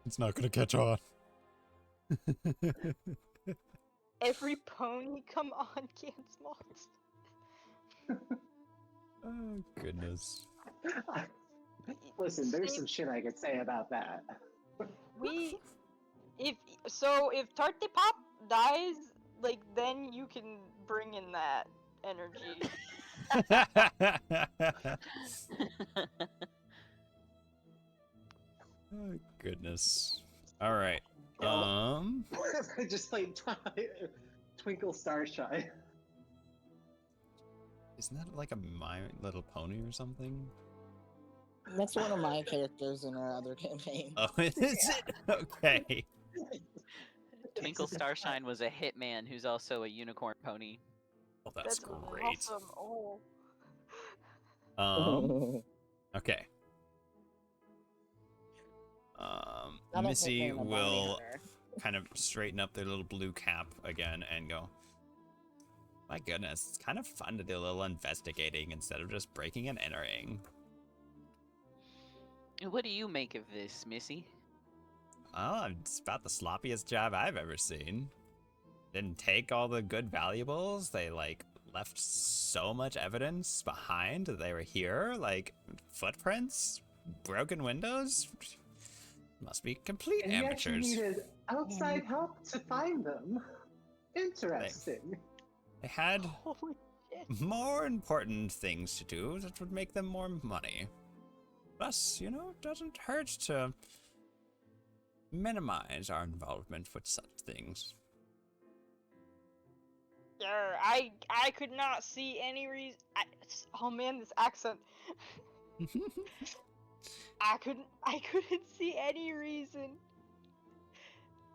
It's not gonna catch on. Every pony, come on, Gansmox. Oh goodness. Listen, there's some shit I could say about that. If Tarte Pop dies, like, then you can bring in that energy. Oh goodness. All right. I just played Twinkle Starshine. Isn't that like a My Little Pony or something? That's one of my characters in our other campaign. Oh, is it? Okay. Twinkle Starshine was a hitman who's also a unicorn pony. Oh, that's great. Awesome. Oh. Okay. I don't Missy think they're will anymore. kind of straighten up their little blue cap again and go, my goodness, it's kind of fun to do a little investigating instead of just breaking and entering. What do you make of this, Missy? Oh, it's about the sloppiest job I've ever seen. Didn't take all the good valuables. They, like, left so much evidence behind that they were here. Like, footprints, broken windows. Must be complete And yet you amateurs. needed outside help to find them. Interesting. They had Holy shit. more important things to do that would make them more money. Plus, you know, it doesn't hurt to minimize our involvement with such things. I could not see any reason. Oh man, this accent. I couldn't see any reason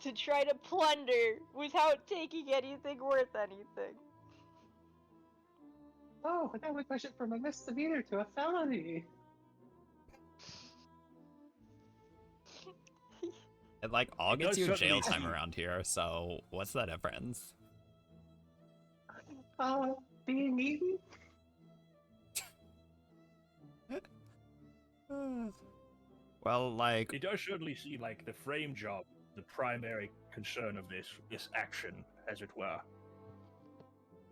to try to plunder without taking anything worth anything. Oh, I thought we push it from a misdemeanor to a felony. It like all It gets does you jail certainly- time around here, so what's the difference? Being eaten? Well, like, It does certainly seem like the frame job, the primary concern of this action, as it were.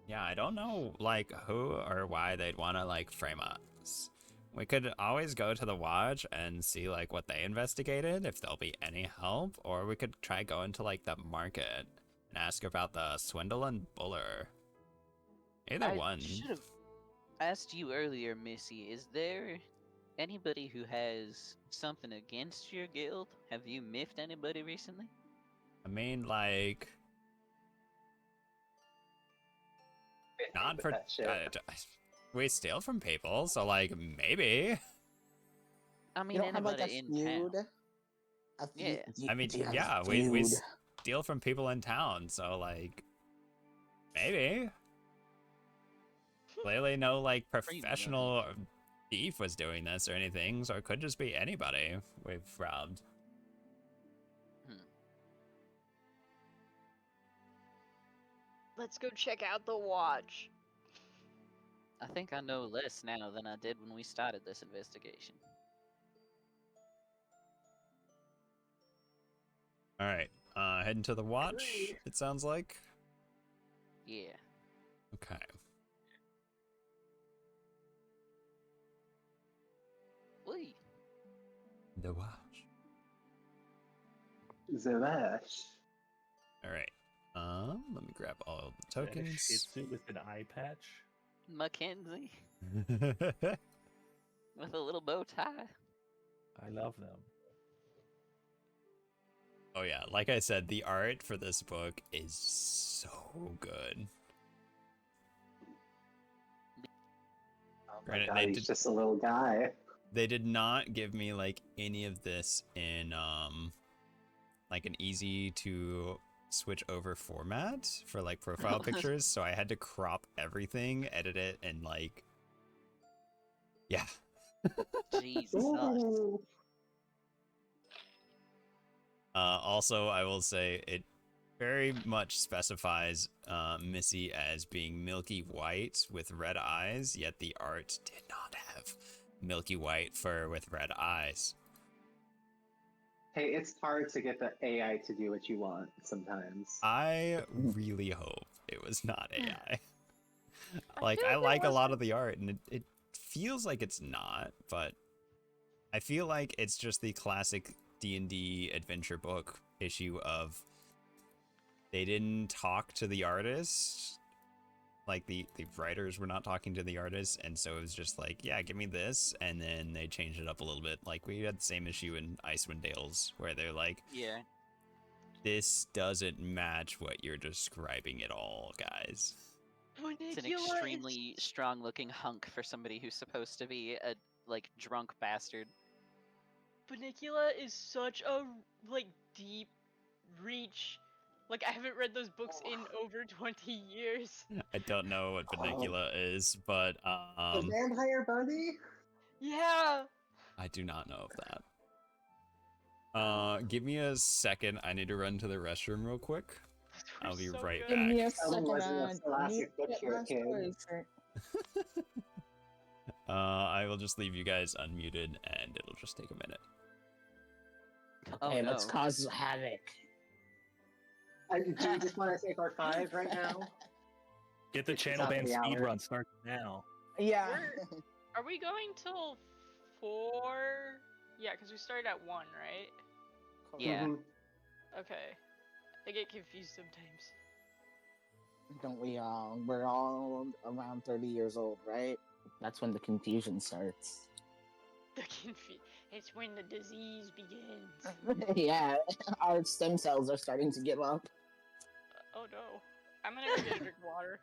yeah, I don't know, like, who or why they'd want to, like, frame us. We could always go to the watch and see, like, what they investigated, if there'll be any help, or we could try going to, like, the market and ask about the swindle and buller. Either I one. should have asked you earlier, Missy. Is there anybody who has something against your guild? Have you miffed anybody recently? I mean, like, not for... That shit. we steal from people, so, like, maybe. I mean, You don't have like a anybody in town. feud? A Yeah. feud? I mean, Do you have a yeah, we feud? steal from people in town, so, like, maybe. Clearly no, like, professional thief was doing this or anything, so it could just be anybody we've robbed. Let's go check out the watch. I think I know less now than I did when we started this investigation. Alright, heading to the watch, it sounds like. Yeah. Okay. Wee. The watch. Zavash. Alright. Let me grab all the Shih tokens. Tzu with an eye patch. Mackenzie with a little bow tie. I love them. Oh yeah, like I said, the art for this book is so good. Oh my Granted, god, they he's did- just a little guy. They did not give me like any of this in like an easy to switch over format for like profile pictures, so I had to crop everything, edit it, and like yeah. Jesus. Ooh. Also, I will say it very much specifies Missy as being milky white with red eyes, yet the art did not have milky white fur with red eyes. Hey, it's hard to get the AI to do what you want sometimes. I really hope it was not AI. Like, feel I like like it a lot of the art, and it feels like it's not, but I feel like it's just the classic D&D adventure book issue of they didn't talk to the artist. Like, the writers were not talking to the artist, and so it was just like, yeah, give me this, and then they changed it up a little bit. Like, we had the same issue in Icewind Dales, where they're like, Yeah. this doesn't match what you're describing at all, guys. It's an extremely strong-looking hunk for somebody who's supposed to be a like drunk bastard. Funicula is such a like deep reach. Like I haven't read those books in over 20 years. I don't know what Funicula is, but The vampire buddy? Yeah. I do not know of that. Give me a second. I need to run to the restroom real quick. They're I'll be so right good. Give me a back. second. was a I need classic to book get here, my kid. story straight. I will just leave you guys unmuted, and it'll just take a minute. Oh Hey, no. let's cause havoc. Do you just want to take our 5 right now? Get the It's channel top of band the speed hour. run start now. Yeah. Are we going till 4? Yeah, because we started at 1, right? Yeah. Mhm. Okay. I get confused sometimes. Don't we all? We're all around 30 years old, right? That's when the confusion starts. It's when the disease begins. Yeah, our stem cells are starting to give up. Oh no. I'm gonna go get a drink of water.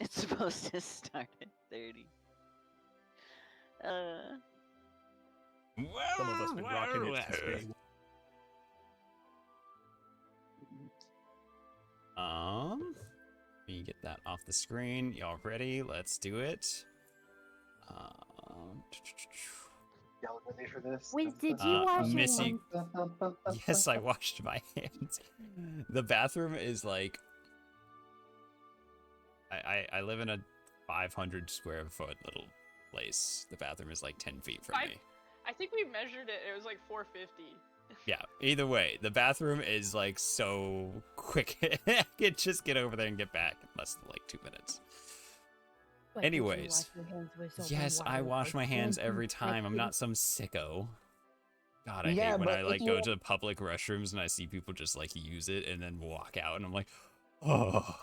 It's supposed to start at 30. Some of us been rocking it since day one. Let me get that off the screen. Y'all ready? Let's do it. Y'all ready for this? Wait, did you wash your Missy. hands? Yes, I washed my hands. The bathroom is like... I live in a 500 square foot little place. The bathroom is like 10 feet from me. I think we measured it. It was like 450. Yeah, either way, the bathroom is like so quick. I could just get over there and get back in less than like 2 minutes. But did you Anyways, wash your hands with soap and yes, I water wash for my hands 20 every time. I'm not seconds? some sicko. God, I Yeah, hate when but I if like you- go to public restrooms and I see people just like use it and then walk out and I'm like, oh,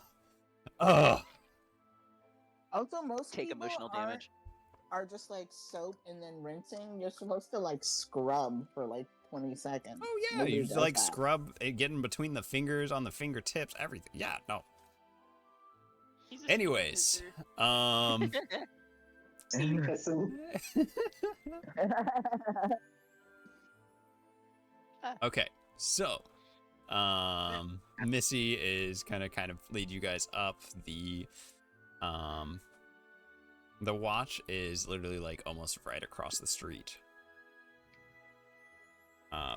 oh. Also, most Take people emotional damage. are just like soap and then rinsing. You're supposed to like scrub for like 20 seconds. Oh yeah, Nobody you does like that. scrub it, getting between the fingers, on the fingertips, everything. Yeah, no. He's a Anyways, supervisor. Steam kissing. Okay, so Missy is gonna kind of lead you guys up. The watch is literally like almost right across the street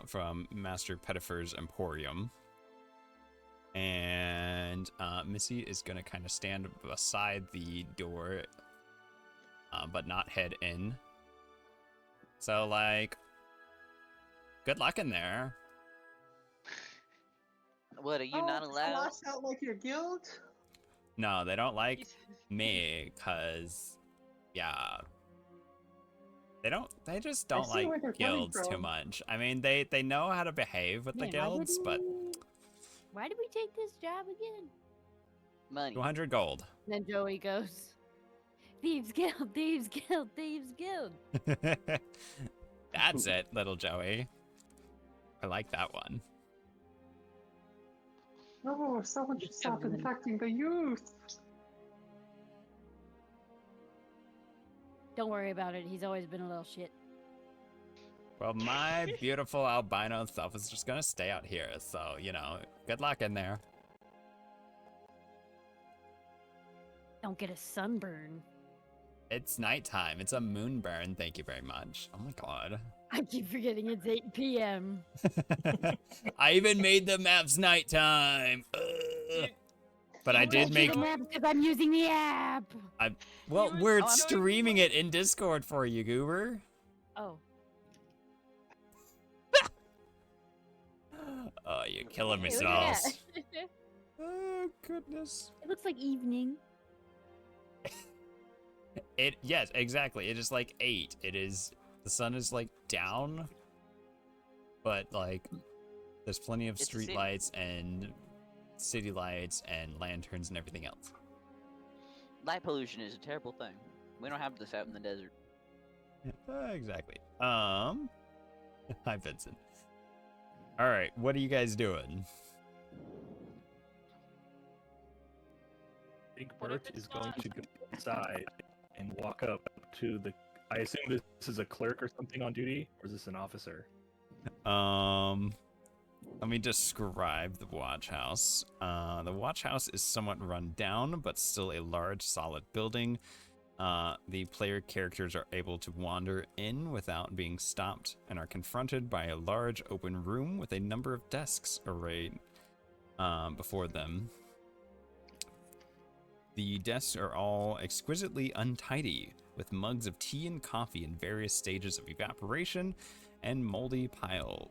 from Master Pettifer's Emporium. And Missy is gonna kind of stand beside the door, but not head in. So like, good luck in there. What, are you not allowed? Lost out like your guild? No, they don't like He's- me, cause yeah. They just don't see where like they're coming guilds too from. much. I mean, they know how to behave with the Man, why guilds, did but why did we take this job again? Money. 200 gold. And then Joey goes, Thieves Guild, Thieves Guild, Thieves Guild. That's it, little Joey. I like that one. No, someone should stop infecting the youth. Don't worry about it. He's always been a little shit. Well, my beautiful albino self is just gonna stay out here, so, you know, good luck in there. Don't get a sunburn. It's nighttime. It's a moon burn. Thank you very much. Oh my god. I keep forgetting it's 8 p.m. I even made the maps nighttime. Ugh. But I did make. because I'm using the app. Well, You we're were- oh, I'm streaming it in Discord for you, Goober. Oh, Oh, you're killing me, hey, look at Smalls. that. Oh goodness. It looks like evening. Yes, exactly. It is like 8. It is the sun is like down, but like there's plenty of It's street city. lights and city lights and lanterns and everything else. Light pollution is a terrible thing. We don't have this out in the desert. Exactly. Hi Vincent. All right, what are you guys doing? I think What if Bert it's is going not? to go inside and walk up to the. I assume this is a clerk or something on duty, or is this an officer? Let me describe the watch house. The watch house is somewhat run down, but still a large, solid building. The player characters are able to wander in without being stopped and are confronted by a large open room with a number of desks arrayed before them. The desks are all exquisitely untidy, with mugs of tea and coffee in various stages of evaporation and moldy piled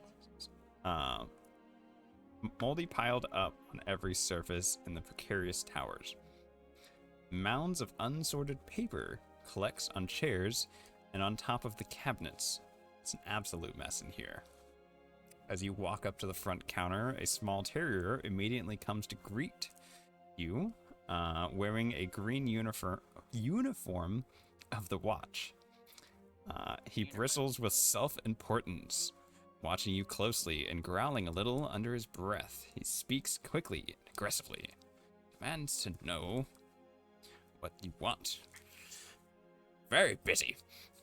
up on every surface in the precarious towers. Mounds of unsorted paper collects on chairs and on top of the cabinets. It's an absolute mess in here. As you walk up to the front counter, a small terrier immediately comes to greet you. wearing a green uniform of the watch. He bristles with self-importance, watching you closely and growling a little under his breath. He speaks quickly and aggressively, demands to know what you want. Very busy.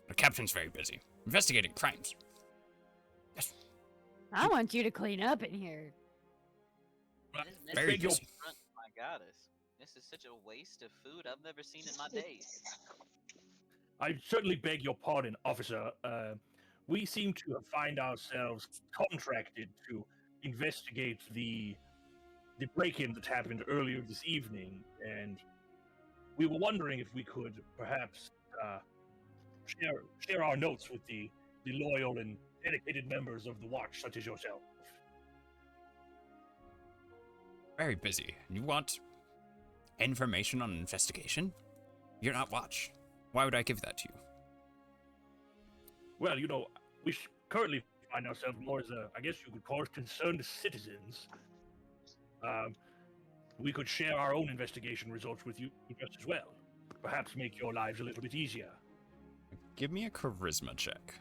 The captain's very busy, investigating crimes. Yes. I want you to clean up in here. This Very is your busy. front, my goddess. This is such a waste of food I've never seen in my days. I certainly beg your pardon, officer. We seem to find ourselves contracted to investigate the break-in that happened earlier this evening, and we were wondering if we could perhaps share our notes with the loyal and dedicated members of the watch, such as yourself. Very busy. You want information on an investigation? You're not watch. Why would I give that to you? Well, we currently find ourselves more as I guess you could call us concerned citizens. We could share our own investigation results with you just as well. Perhaps make your lives a little bit easier. Give me a charisma check.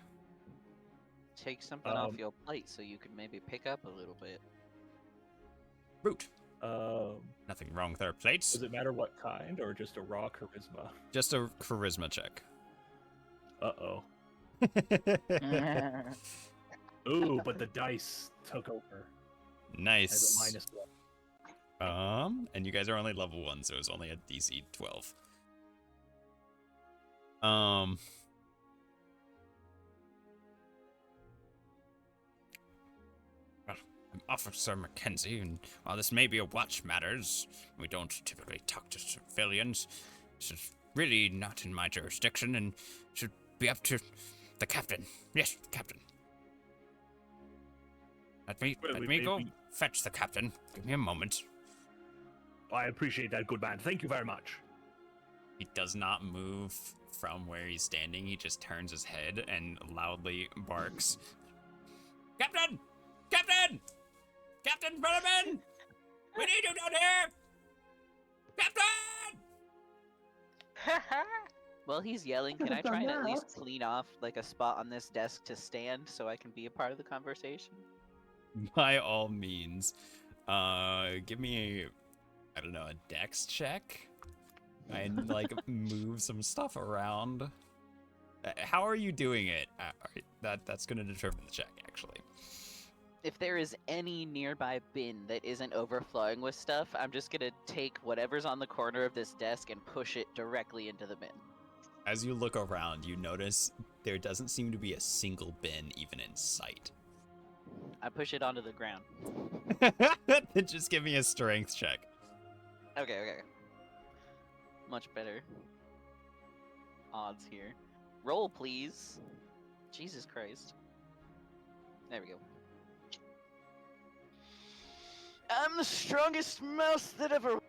Take something off your plate so you can maybe pick up a little bit. Root. Nothing wrong with our plates. Does it matter what kind, or just a raw charisma? Just a charisma check. Uh-oh. Ooh, but the dice took over. Nice. As a -1. And you guys are only level 1, so it's only a DC 12. Well, I'm Officer Mackenzie, and while this may be a watch matters, we don't typically talk to civilians. This is really not in my jurisdiction, and should be up to the captain. Yes, captain. Let me go fetch the captain. Give me a moment. I appreciate that, good man. Thank you very much. He does not move from where he's standing. He just turns his head and loudly barks. Captain! Captain! Captain Brenneman! We need you down here! Captain! While he's yelling, can I try and at least clean off like a spot on this desk to stand so I can be a part of the conversation? By all means. Give me a dex check. And move some stuff around. How are you doing it? That's gonna determine the check, actually. If there is any nearby bin that isn't overflowing with stuff, I'm just gonna take whatever's on the corner of this desk and push it directly into the bin. As you look around, you notice there doesn't seem to be a single bin even in sight. I push it onto the ground. Just give me a strength check. Okay. Much better odds here. Roll, please. Jesus Christ. There we go. I'm the strongest mouse that ever...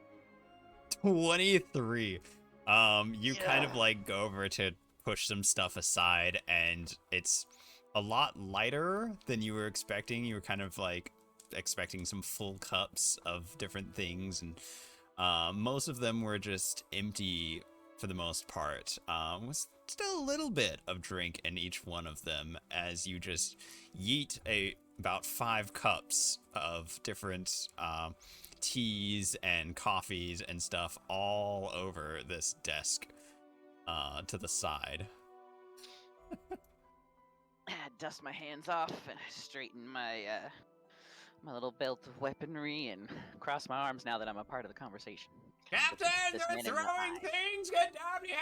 23. You kind of go over to push some stuff aside, and it's a lot lighter than you were expecting. You were kind of expecting some full cups of different things, and most of them were just empty for the most part. Was still a little bit of drink in each one of them as you just yeet about 5 cups of different teas and coffees and stuff all over this desk to the side. I dust my hands off and I straighten my my little belt of weaponry and cross my arms now that I'm a part of the conversation. Captain, they're throwing things! Get down here!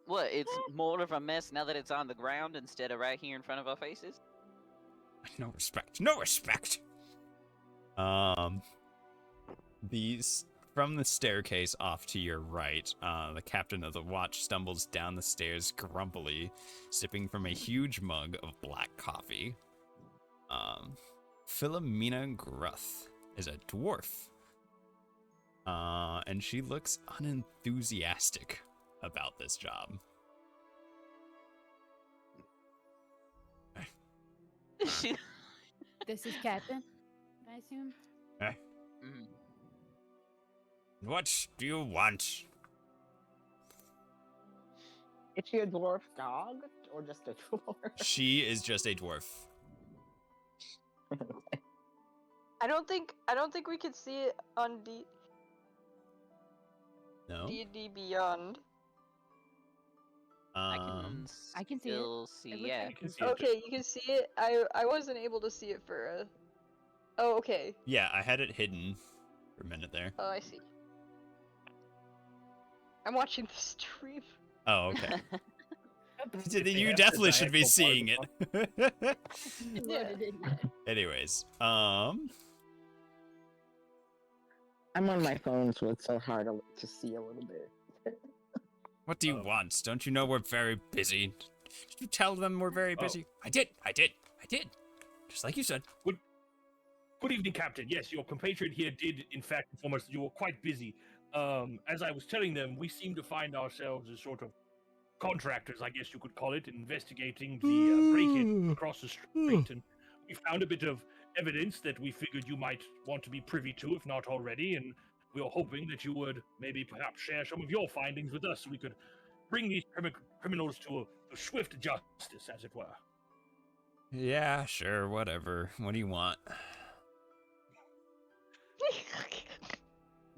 What, it's more of a mess now that it's on the ground instead of right here in front of our faces? No respect. No respect! From the staircase off to your right, the captain of the watch stumbles down the stairs grumpily, sipping from a huge mug of black coffee. Philomena Gruth is a dwarf. And she looks unenthusiastic about this job. This is Captain, I assume? Mhm. What do you want? Is she a dwarf dog or just a dwarf? She is just a dwarf. I don't think we could see it on No? D&D Beyond. I can see it. still see. It looks Yeah. You can see it Okay, you can see it. I wasn't able to see it for a. Oh, okay. Yeah, I had it hidden for a minute there. Oh, I see. I'm watching the stream. Oh, okay. If they You have definitely the should be diagonal seeing it. part of Yeah. Anyways, I'm on my phone, so it's so hard to see a little bit. what do you want? Don't you know we're very busy? Did you tell them we're very busy? I did. Just like you said. Good evening, Captain. Yes, your compatriot here did, in fact, inform us that you were quite busy. As I was telling them, we seem to find ourselves as sort of contractors, I guess you could call it, investigating the break-in across the street, and we found a bit of evidence that we figured you might want to be privy to, if not already, and we were hoping that you would maybe perhaps share some of your findings with us so we could bring these criminals to a swift justice, as it were. Yeah, sure, whatever. What do you want?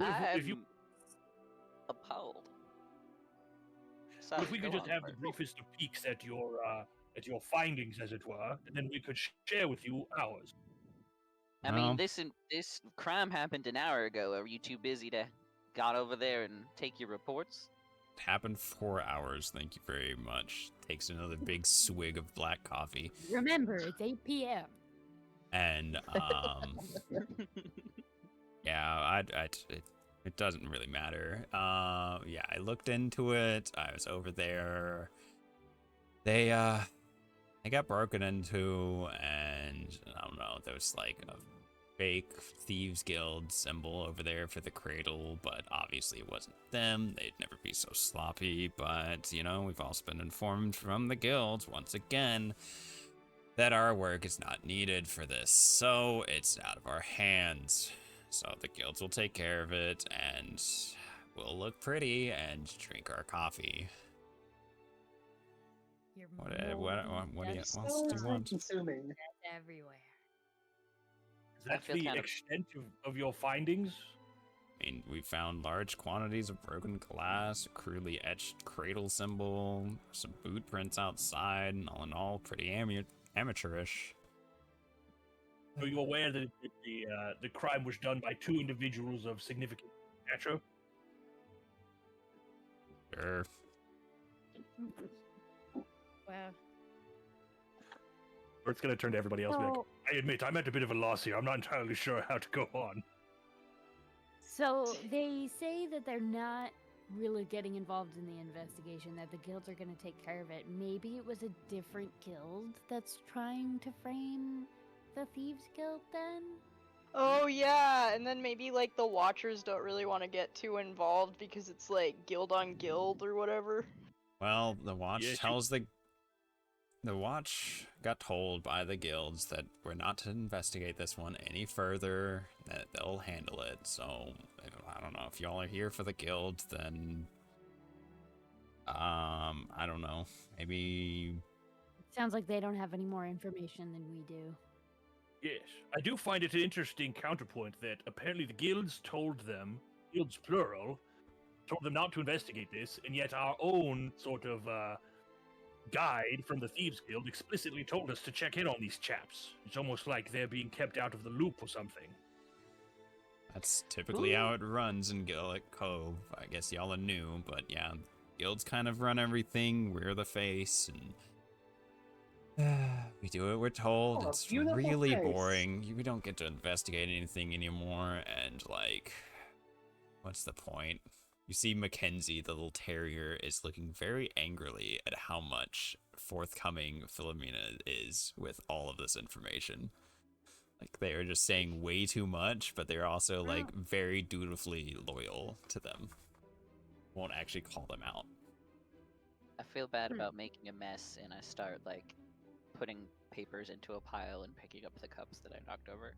If you- I'm appalled. But Sorry, if we could go just on, have the Bert. briefest of peeks at your findings, as it were, and then we could share with you ours. I Well- mean, this crime happened an hour ago. Are you too busy to got over there and take your reports? It happened 4 hours. Thank you very much. Takes another big swig of black coffee. Remember, it's 8 p.m. And yeah, it doesn't really matter. Yeah, I looked into it. I was over there. They got broken into, and I don't know, there was like a fake thieves guild symbol over there for the cradle, but obviously it wasn't them. They'd never be so sloppy, but you know, we've also been informed from the guild once again that our work is not needed for this, so it's out of our hands. So the guilds will take care of it, and we'll look pretty and drink our coffee. You're What do you that's else do you want? Consuming. everywhere. Is that feel the kind of- extent of your findings? I mean, we found large quantities of broken glass, a crudely etched cradle symbol, some boot prints outside, and all in all, pretty amateurish. Are you aware that the crime was done by two individuals of significant stature? Sure. Wow. Or it's going to turn to everybody else and be like, So, I admit, I'm at a bit of a loss here. I'm not entirely sure how to go on. so they say that they're not really getting involved in the investigation, that the guilds are going to take care of it. Maybe it was a different guild that's trying to frame the Thieves Guild then? Oh yeah, and then maybe like the Watchers don't really want to get too involved because it's like guild on guild or whatever. Well, the watch Yeah, tells the watch got told by the guilds that we're not to investigate this one any further, that they'll handle it. So I don't know if y'all are here for the guild, then I don't know, maybe. Sounds like they don't have any more information than we do. Yes, I do find it an interesting counterpoint that apparently the guilds told them, guilds plural, told them not to investigate this, and yet our own sort of guide from the Thieves Guild explicitly told us to check in on these chaps. It's almost like they're being kept out of the loop or something. That's typically how it runs in Gullet Cove. I guess y'all are new, but yeah, guilds kind of run everything. We're the face, and we do what we're told. Oh, It's beautiful really face. boring. We don't get to investigate anything anymore, and like, what's the point? You see Mackenzie, the little terrier, is looking very angrily at how much forthcoming Philomena is with all of this information. Like, they are just saying way too much, but they're also, like, very dutifully loyal to them. Won't actually call them out. I feel bad about making a mess, and I start like putting papers into a pile and picking up the cups that I knocked over.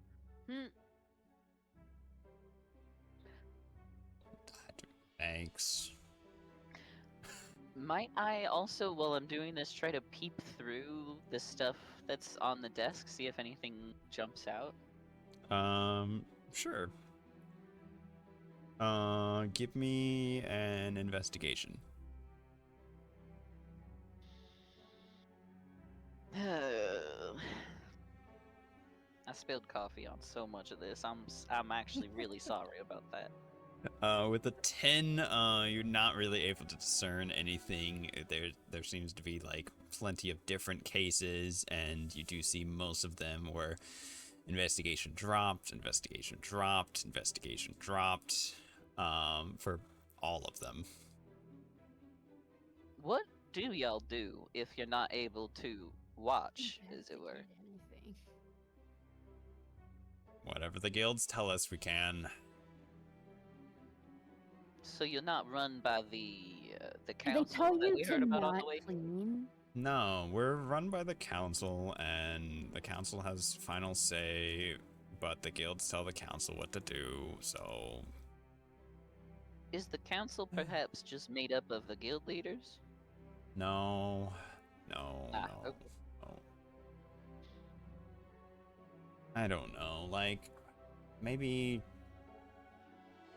Thanks. Might I also, while I'm doing this, try to peep through the stuff that's on the desk, see if anything jumps out? Sure. Give me an investigation. I spilled coffee on so much of this. I'm actually really sorry about that. With a 10, you're not really able to discern anything. There seems to be like plenty of different cases, and you do see most of them where investigation dropped, investigation dropped, investigation dropped, for all of them. What do y'all do if you're not able to watch, as it were? Anything. Whatever the guilds tell us we can. So you're not run by the Did they council tell that you we to heard about on not the way? clean? No, we're run by the council, and the council has final say, but the guilds tell the council what to do, so... Is the council perhaps just made up of the guild leaders? No, Okay. no. I don't know, like, maybe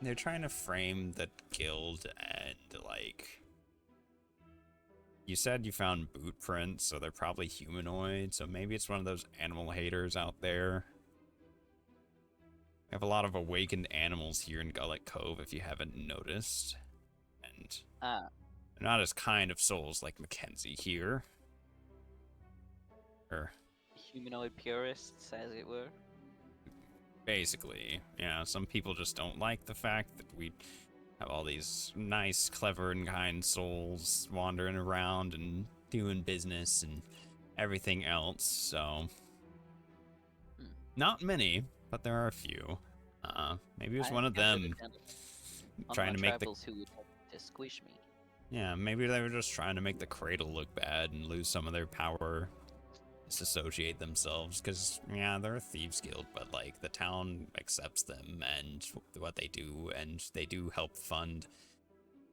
they're trying to frame the guild and, like, you said you found boot prints, so they're probably humanoid, so maybe it's one of those animal haters out there. We have a lot of awakened animals here in Gullet Cove, if you haven't noticed. And they're not as kind of souls like Mackenzie here. Humanoid purists, as it were. Basically, yeah, some people just don't like the fact that we have all these nice, clever, and kind souls wandering around and doing business and everything else, so... Not many, but there are a few. Maybe it was one of them trying to make the... who would like to squish me. Yeah, maybe they were just trying to make the cradle look bad and lose some of their power, disassociate themselves, because, yeah, they're a thieves guild, but, like, the town accepts them and what they do, and they do help fund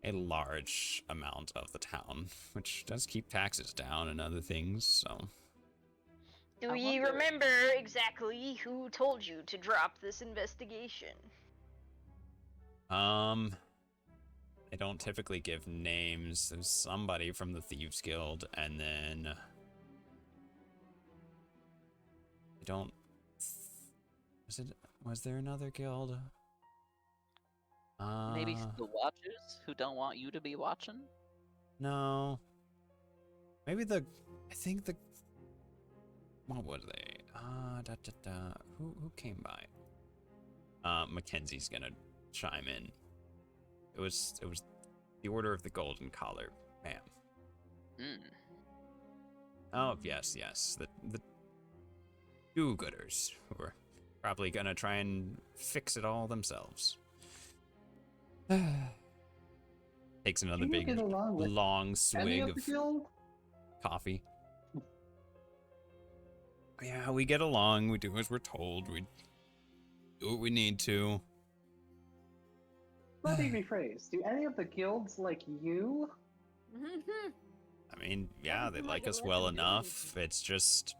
a large amount of the town, which does keep taxes down and other things, so... Do ye remember exactly who told you to drop this investigation? They don't typically give names. There's somebody from the Thieves Guild, and then... I don't... Was there another guild? Maybe the Watchers, who don't want you to be watching? No. Maybe I think the... What were they? Who came by? Mackenzie's gonna chime in. It was the Order of the Golden Collar, ma'am. Oh, yes. The do-gooders, who are probably gonna try and fix it all themselves. Takes another big, long swig of coffee. Yeah, we get along. We do as we're told. We do what we need to. Let me rephrase. Do any of the guilds like you? I mean, yeah, they like us well enough. It's just...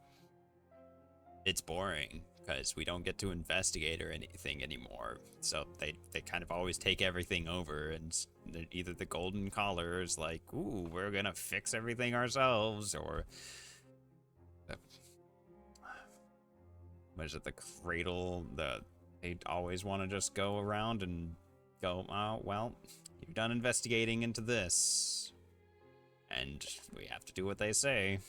It's boring, because we don't get to investigate or anything anymore. So they kind of always take everything over, and either the Golden Collar is like, ooh, we're gonna fix everything ourselves, or... What is it, the Cradle? They always want to just go around and go, oh, well, you've done investigating into this, and we have to do what they say.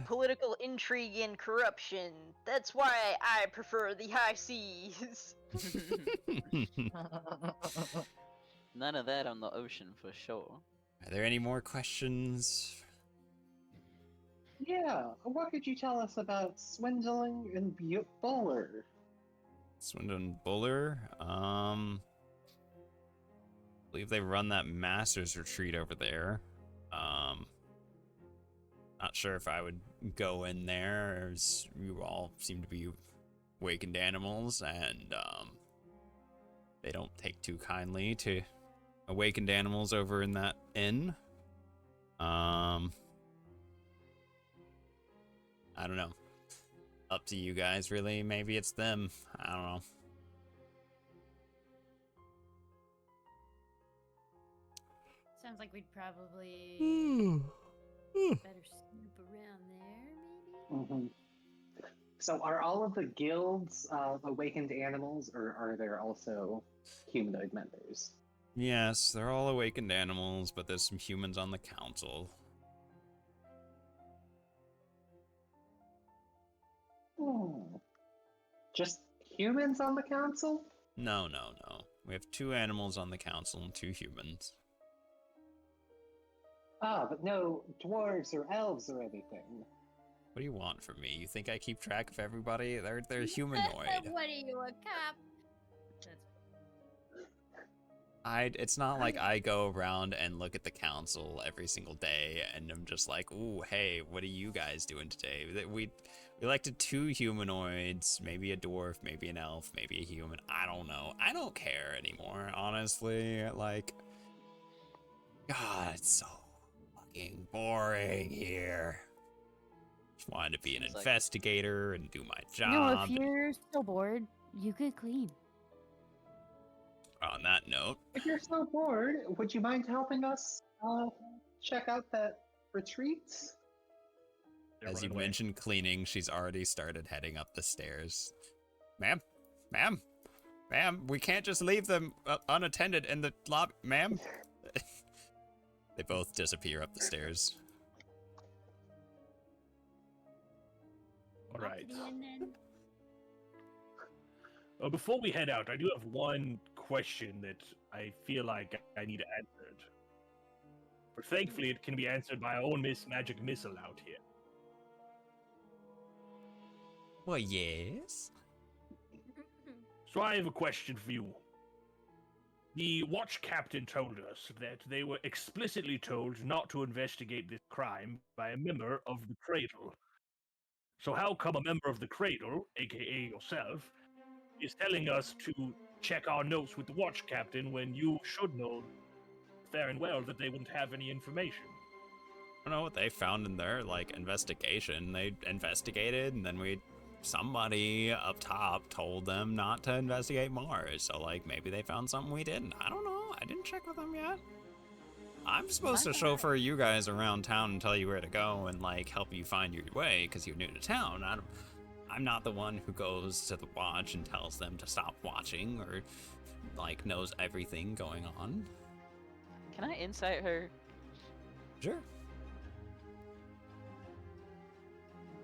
Political intrigue and corruption. That's why I prefer the high seas. None of that on the ocean for sure. Are there any more questions? Yeah, what could you tell us about Swindling and Buller? Swindon Buller? I believe they run that Master's Retreat over there. Not sure if I would go in there, as you all seem to be awakened animals, and, they don't take too kindly to awakened animals over in that inn. I don't know. Up to you guys, really. Maybe it's them. I don't know. Sounds like we'd probably better snoop around there, maybe? So are all of the guilds awakened animals, or are there also humanoid members? Yes, they're all awakened animals, but there's some humans on the council. Just humans on the council? No. We have 2 animals on the council and 2 humans. Ah, but no dwarves or elves or anything. What do you want from me? You think I keep track of everybody? They're humanoid. What are you, a cop? It's not like I go around and look at the council every single day and I'm just like, ooh, hey, what are you guys doing today? We elected 2 humanoids, maybe a dwarf, maybe an elf, maybe a human. I don't know. I don't care anymore, honestly. Like, God, it's so fucking boring here. Just wanted to be an investigator and do my job. No, if you're still bored, you could clean. On that note, If you're so bored, would you mind helping us check out that retreat? as you mentioned cleaning, she's already started heading up the stairs. Ma'am, we can't just leave them unattended in the lobby, ma'am. They both disappear up the stairs. All right. Before we head out, I do have one question that I feel like I need answered. But thankfully, it can be answered by our own Miss Magic Missile out here. Well, yes. So I have a question for you. The watch captain told us that they were explicitly told not to investigate this crime by a member of the Cradle. So how come a member of the Cradle, aka yourself, is telling us to check our notes with the watch captain when you should know fair and well that they wouldn't have any information? I don't know what they found in their, like, investigation. They investigated, and then somebody up top told them not to investigate Mars. So, like, maybe they found something we didn't. I don't know. I didn't check with them yet. I'm supposed to chauffeur you guys around town and tell you where to go and, like, help you find your way because you're new to town. I'm not the one who goes to the watch and tells them to stop watching or, like, knows everything going on. Can I insight her? Sure.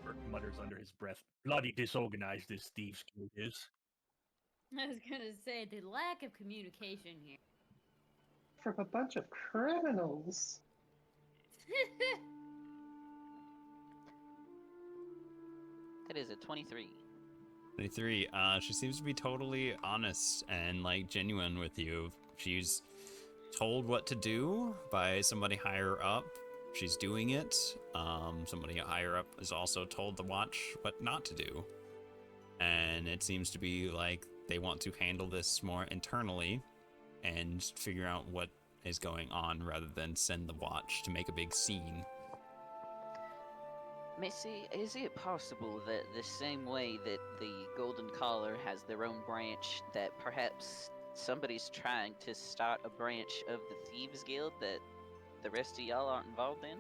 Bert mutters under his breath, bloody disorganized this thieves guild is. I was gonna say, the lack of communication here. From a bunch of criminals. That is a 23. 23. She seems to be totally honest and, like, genuine with you. She's told what to do by somebody higher up. She's doing it. Somebody higher up is also told the watch what not to do. And it seems to be like they want to handle this more internally and figure out what is going on rather than send the watch to make a big scene. Missy, is it possible that the same way that the Golden Collar has their own branch, that perhaps somebody's trying to start a branch of the Thieves Guild that the rest of y'all aren't involved in?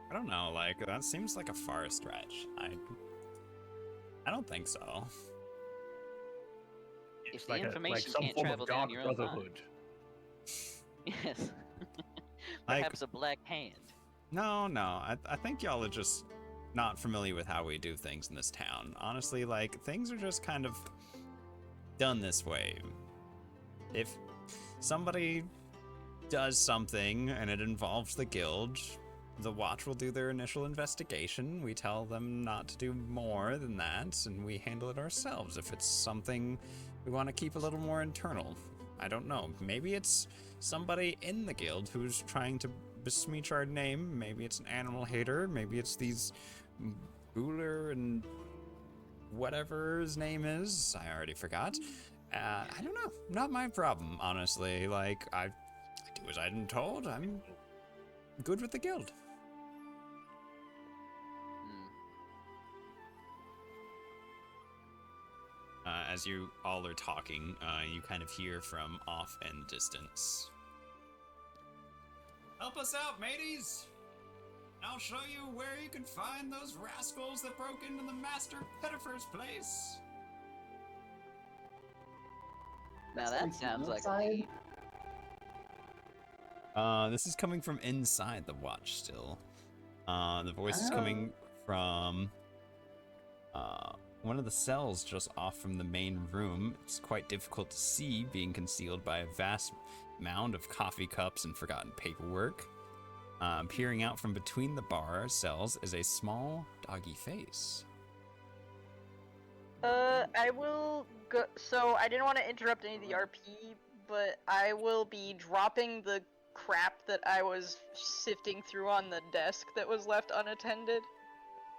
I don't know, like, that seems like a far stretch. I don't think so. If Like the information can't travel down your own line. Yes. Perhaps a black hand. No, I think y'all are just not familiar with how we do things in this town. Honestly, like, things are just kind of done this way. If somebody does something and it involves the guild, the watch will do their initial investigation. We tell them not to do more than that, and we handle it ourselves. If it's something we want to keep a little more internal, I don't know. Maybe it's somebody in the guild who's trying to besmirch our name. Maybe it's an animal hater. Maybe it's these Buller and whatever his name is. I already forgot. I don't know. Not my problem, honestly. Like, I do as I'm told. I'm good with the guild. As you all are talking, you kind of hear from off in the distance. Help us out, mateys! I'll show you where you can find those rascals that broke into the Master Pettifer's place. Now that sounds like a Outside? lead. This is coming from inside the watch still. The voice is coming from one of the cells just off from the main room. It's quite difficult to see, being concealed by a vast mound of coffee cups and forgotten paperwork. Peering out from between the bar cells is a small doggy face. I will go. So I didn't want to interrupt any of the RP, but I will be dropping the crap that I was sifting through on the desk that was left unattended.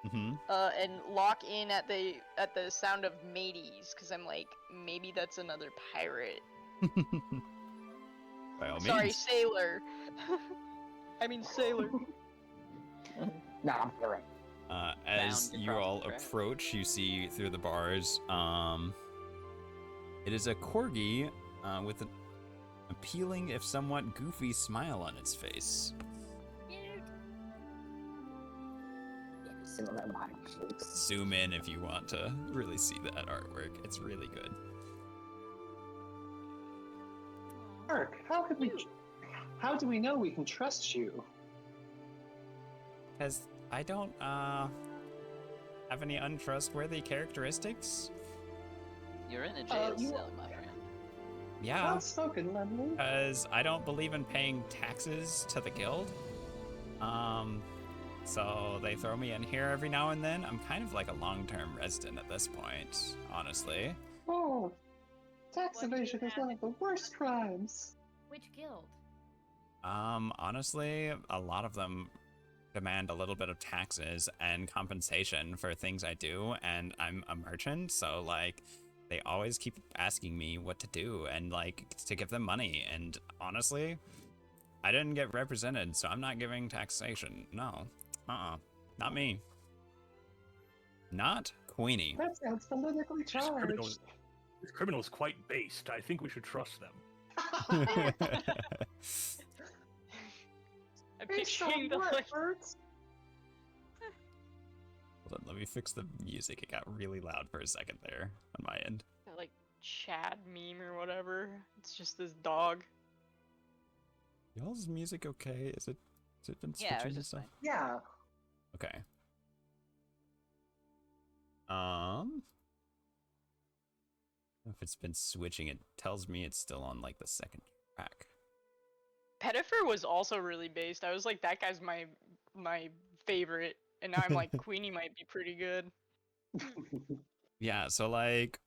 Mm-hmm. And lock in at the sound of mateys, because I'm like, maybe that's another pirate. By all Sorry, means. sailor. I mean sailor. Nah, I'm alright. As Bound you across all the track. approach, you see through the bars, it is a corgi with an appealing, if somewhat goofy, smile on its face. Similar body shapes. Zoom in if you want to really see that artwork. It's really good. Mark, how do we know we can trust you? Because I don't have any untrustworthy characteristics. You're in a jail you- cell, my friend. Yeah, Well spoken, Lemley. because I don't believe in paying taxes to the guild. So they throw me in here every now and then. I'm kind of like a long-term resident at this point, honestly. Oh, tax What evasion do you is one of the worst crimes. Which guild? Honestly, a lot of them demand a little bit of taxes and compensation for things I do, and I'm a merchant, so like they always keep asking me what to do and like to give them money, and honestly, I didn't get represented, so I'm not giving taxation. No. Not me. Not Queenie. That sounds politically charged. This criminal is quite based. I think we should trust them. I'm Based picturing the on what, like, Bert? Hold on, let me fix the music. It got really loud for a second there on my end. that, like Chad meme or whatever. It's just this dog. Y'all's music okay? Has it been Yeah, switching ours to is stuff? fine. Yeah. Okay. If it's been switching, it tells me it's still on like the second track. Pettifer was also really based. I was like, that guy's my favorite, and now I'm like, Queenie might be pretty good. Yeah, so like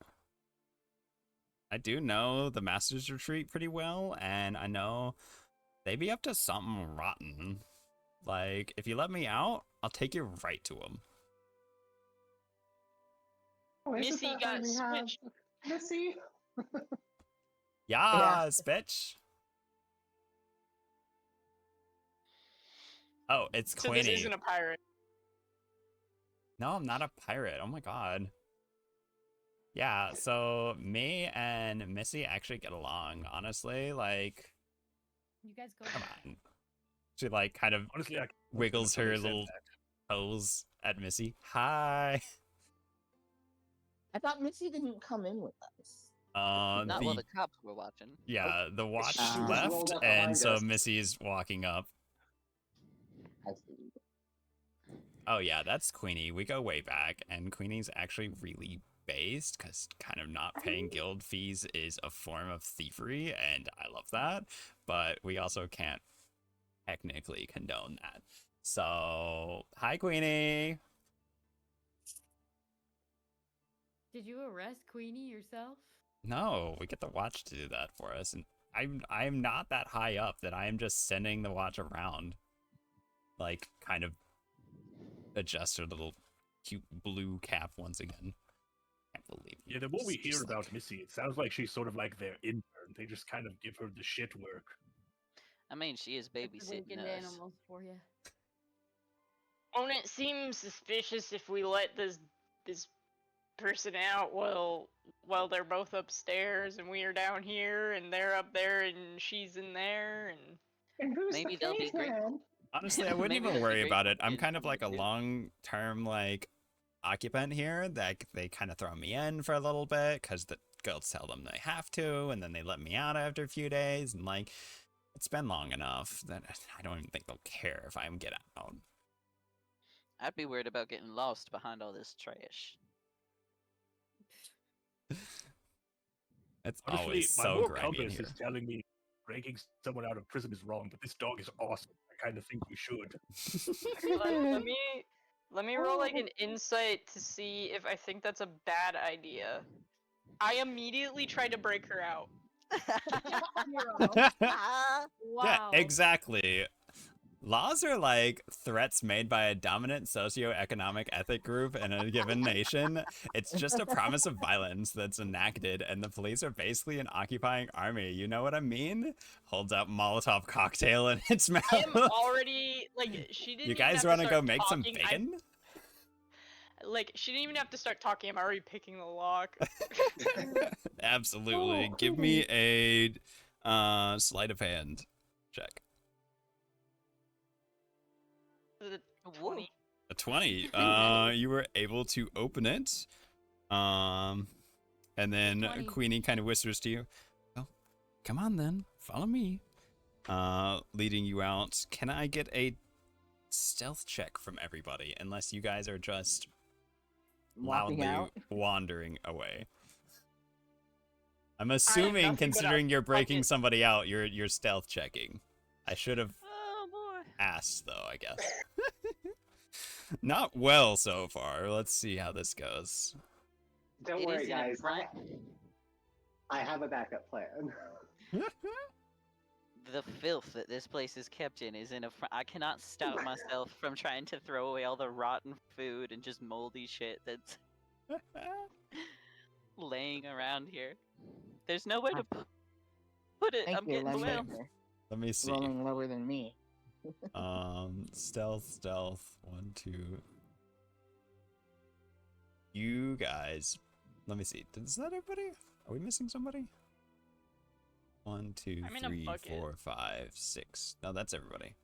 I do know the Master's Retreat pretty well, and I know they be up to something rotten. Like, if you let me out, I'll take you right to them. Oh, isn't Missy that got why we have switched. Missy? Yes, bitch. Oh, it's So Queenie. this isn't a pirate. No, I'm not a pirate. Oh my god. Yeah, so me and Missy actually get along, honestly. Like, You guys go. come on. She, like, kind of Honestly, I wiggles her understand little that. toes at Missy. Hi. I thought Missy didn't come in with us. Not while the cops were watching. Yeah, the watch She just left, rolled up and behind so us. Missy's walking up. I see. Oh yeah, that's Queenie. We go way back, and Queenie's actually really based, because kind of not paying guild fees is a form of thievery, and I love that, but we also can't technically condone that. So, hi Queenie! Did you arrest Queenie yourself? No, we get the watch to do that for us, and I'm not that high up that I am just sending the watch around. Like, kind of adjust her little cute blue cap once again. Can't believe Yeah, the more we hear about Missy, it sounds like she's sort of like their intern. They just kind of give her the shit work. I mean, she is babysitting Wicked us. animals for you. Won't it seem suspicious if we let this person out while they're both upstairs and we are down here and they're up there and she's in there And who's Maybe the they'll be great. caveman? Honestly, I wouldn't Maybe even they'll be worry about it. grateful I'm for kind of like a information. long-term like occupant here. That they kind of throw me in for a little bit because the guilds tell them they have to, and then they let me out after a few days. And like, it's been long enough that I don't even think they'll care if I get out. I'd be worried about getting lost behind all this trash. It's Honestly, always my so moral grimy in compass here. is telling me breaking someone out of prison is wrong, but this dog is awesome. I kind of think we should. Let me roll like an insight to see if I think that's a bad idea. I immediately tried to break her out. Wow. Yeah, exactly. Laws are like threats made by a dominant socioeconomic ethnic group in a given nation. It's just a promise of violence that's enacted, and the police are basically an occupying army. You know what I mean? Holds out Molotov cocktail in its mouth. I am already like she didn't. You even guys have want to to go start make some talking, bacon? Like she didn't even have to start talking. I'm already picking the lock. Absolutely. Give me a sleight of hand check. The Whoa. 20. A 20. You were able to open it. And then 20. Queenie kind of whispers to you, "Oh, come on then, follow me." Leading you out. Can I get a stealth check from everybody? Unless you guys are just Walking loudly out. wandering away. I'm assuming, nothing but a considering you're breaking fucking- somebody out, you're stealth checking. I should have Oh boy. asked though, I guess. Not well so far. Let's see how this goes. Don't It worry, is in a guys. front- I have a backup plan. The filth that this place is kept in is in a I cannot stop myself from trying to throw away all the rotten food and just moldy shit that's laying around here. There's no way to put it. Thank I'm you, getting Lemon, well. for Let me see. rolling lower than me. Stealth. 1, 2. You guys. Let me see. Is that everybody? Are we missing somebody? 1, 2, I'm in a 3, bucket. 4, 5, 6. No, that's everybody.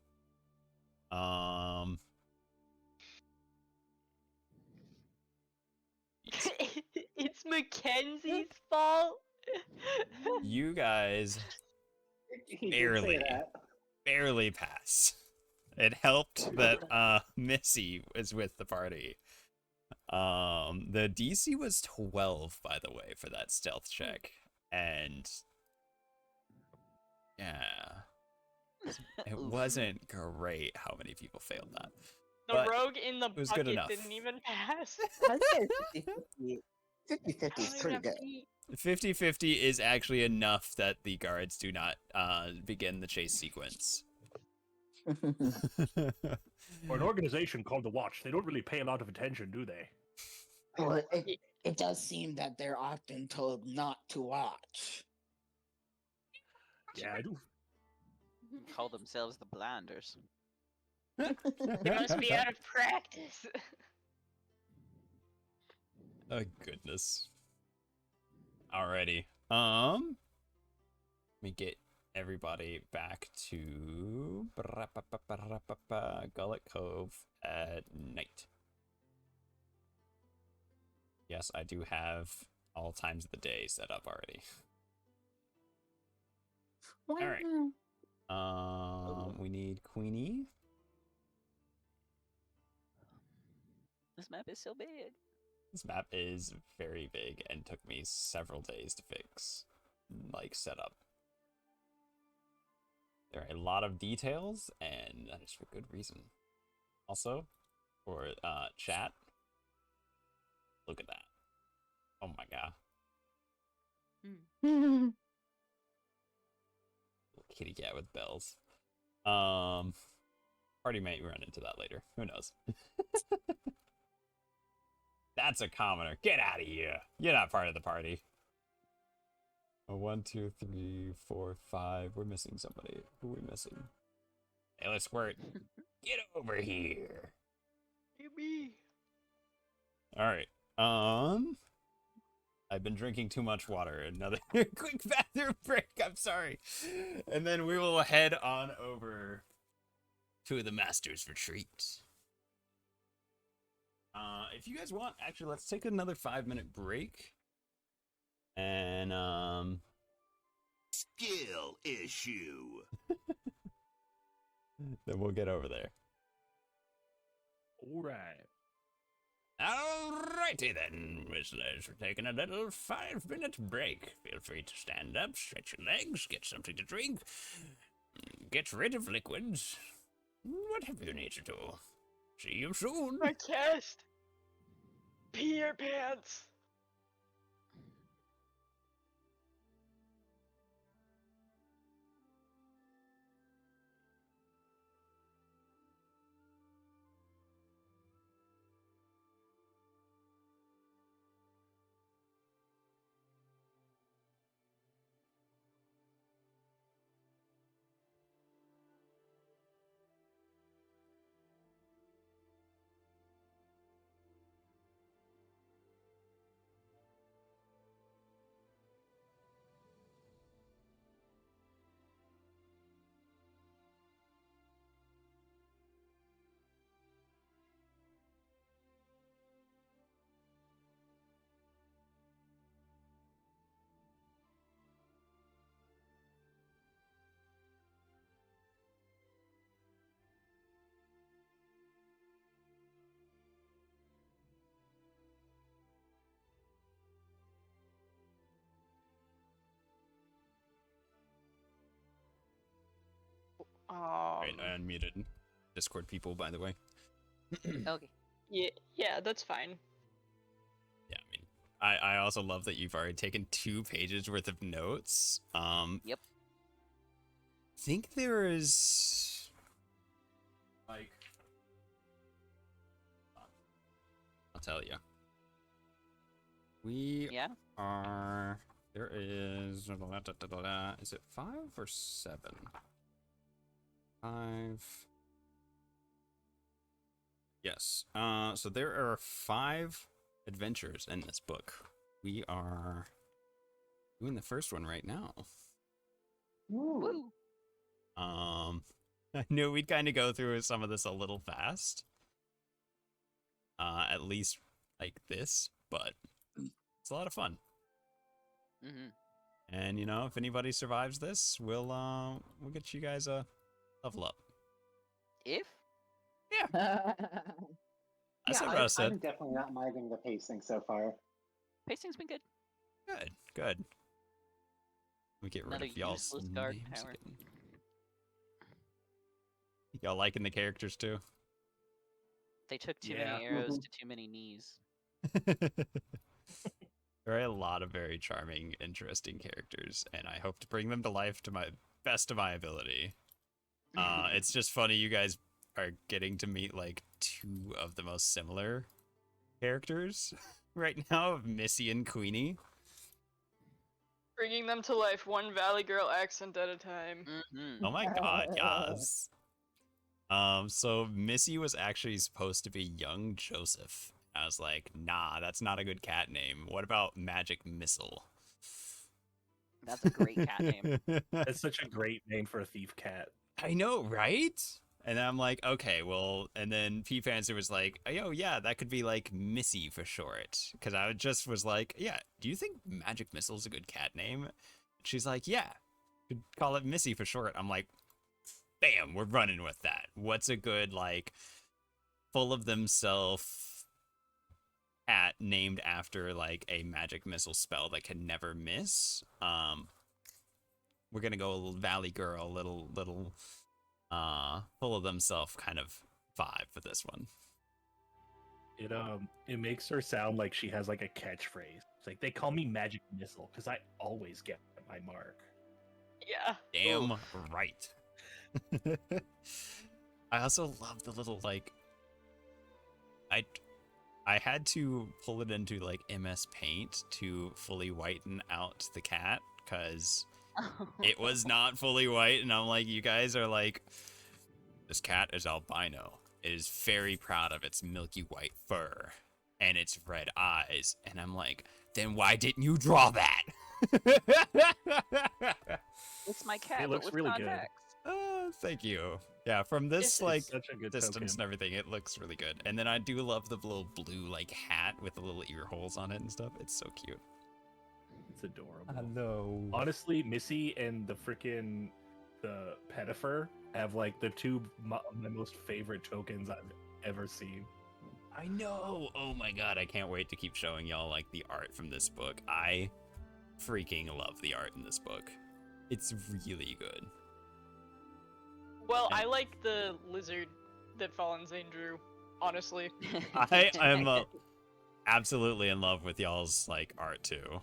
It's Mackenzie's fault. You guys He did say Barely. that. barely pass. It helped that Missy was with the party. The DC was 12, by the way, for that stealth check. And yeah, it Oof. wasn't great how many people failed that. The But rogue in the it was good bucket enough. didn't even pass. I'd say 50-50 is pretty good. 50-50 is actually enough that the guards do not begin the chase sequence. For an organization called the Watch, they don't really pay a lot of attention, do they? Well, it does seem that they're often told not to watch. Yeah, I do. Call themselves the Blinders. They must be out of practice. Oh goodness. Alrighty. Let me get everybody back to Gullet Cove at night. Yes, I do have all times of the day set up already. Alright. We need Queenie. This map is so big. This map is very big and took me several days to fix, like, set up. There are a lot of details, and that is for good reason. Also, for chat, look at that. Oh my god. Kitty cat with bells. Party might run into that later. Who knows? That's a commoner. Get out of here. You're not part of the party. Oh, 1, 2, 3, 4, 5. We're missing somebody. Who are we missing? Hey, let's squirt. Get over here. Yippee. All right. I've been drinking too much water. Another quick bathroom break. I'm sorry. And then we will head on over to the Master's Retreat. If you guys want, actually, let's take another 5-minute break. And, Skill issue. then we'll get over there. All right. Alrighty then, Wizards. We're taking a little 5-minute break. Feel free to stand up, stretch your legs, get something to drink, get rid of liquids, whatever you need to do. See you soon. My cast. Pee your pants. Right, I unmuted Discord people, by the way. Okay. Yeah, that's fine. Yeah, I mean, I also love that you've already taken 2 pages worth of notes. Yep. I think there is like, I'll tell you. We Yeah. are. There is. Is it 5 or 7? 5. Yes. So there are 5 adventures in this book. We are doing the first one right now. Ooh. I knew we'd kind of go through some of this a little fast. At least like this, but it's a lot of fun. Mm-hmm. And you know, if anybody survives this, we'll get you guys a level up. If? I said what I said. I'm definitely not minding the pacing so far. Pacing's been good. Good, good. We get rid Another of y'all's useless guard names power. again. Y'all liking the characters too? They took too Yeah. many arrows to too many knees. There are a lot of very charming, interesting characters, and I hope to bring them to life to my best of my ability. It's just funny you guys are getting to meet like 2 of the most similar characters right now, Missy and Queenie. Bringing them to life, one Valley Girl accent at a time. Mm-hmm. Oh my god, yes. So Missy was actually supposed to be young Joseph. I was like, nah, that's not a good cat name. What about Magic Missile? That's a great cat name. That's such a great name for a thief cat. I know, right? And I'm like, okay, well, and then P Fancer was like, oh yeah, that could be like Missy for short. Because I just was like, yeah, do you think Magic Missile's a good cat name? She's like, yeah, could call it Missy for short. I'm like, bam, we're running with that. What's a good, like, full of themselves cat named after, like, a magic missile spell that can never miss? We're gonna go a little Valley Girl, little full of themselves kind of vibe for this one. It makes her sound like she has like a catchphrase. It's like, they call me Magic Missile because I always get my mark. Yeah. Damn right. I also love the little, like, I had to pull it into like MS Paint to fully whiten out the cat because it was not fully white, and I'm like, you guys are like, this cat is albino. It is very proud of its milky white fur and its red eyes, and I'm like, then why didn't you draw that? It's my cat. It looks but with really good. contacts. Thank you. Yeah, from this It's like such a good distance token. and everything, it looks really good. And then I do love the little blue like hat with the little ear holes on it and stuff. It's so cute. It's adorable. Hello. Honestly, Missy and the Pettifer have like the two my most favorite tokens I've ever seen. I know. Oh my god, I can't wait to keep showing y'all like the art from this book. I freaking love the art in this book. It's really good. Well, I like the lizard that Fallen Zane drew, honestly. I am absolutely in love with y'all's like art too.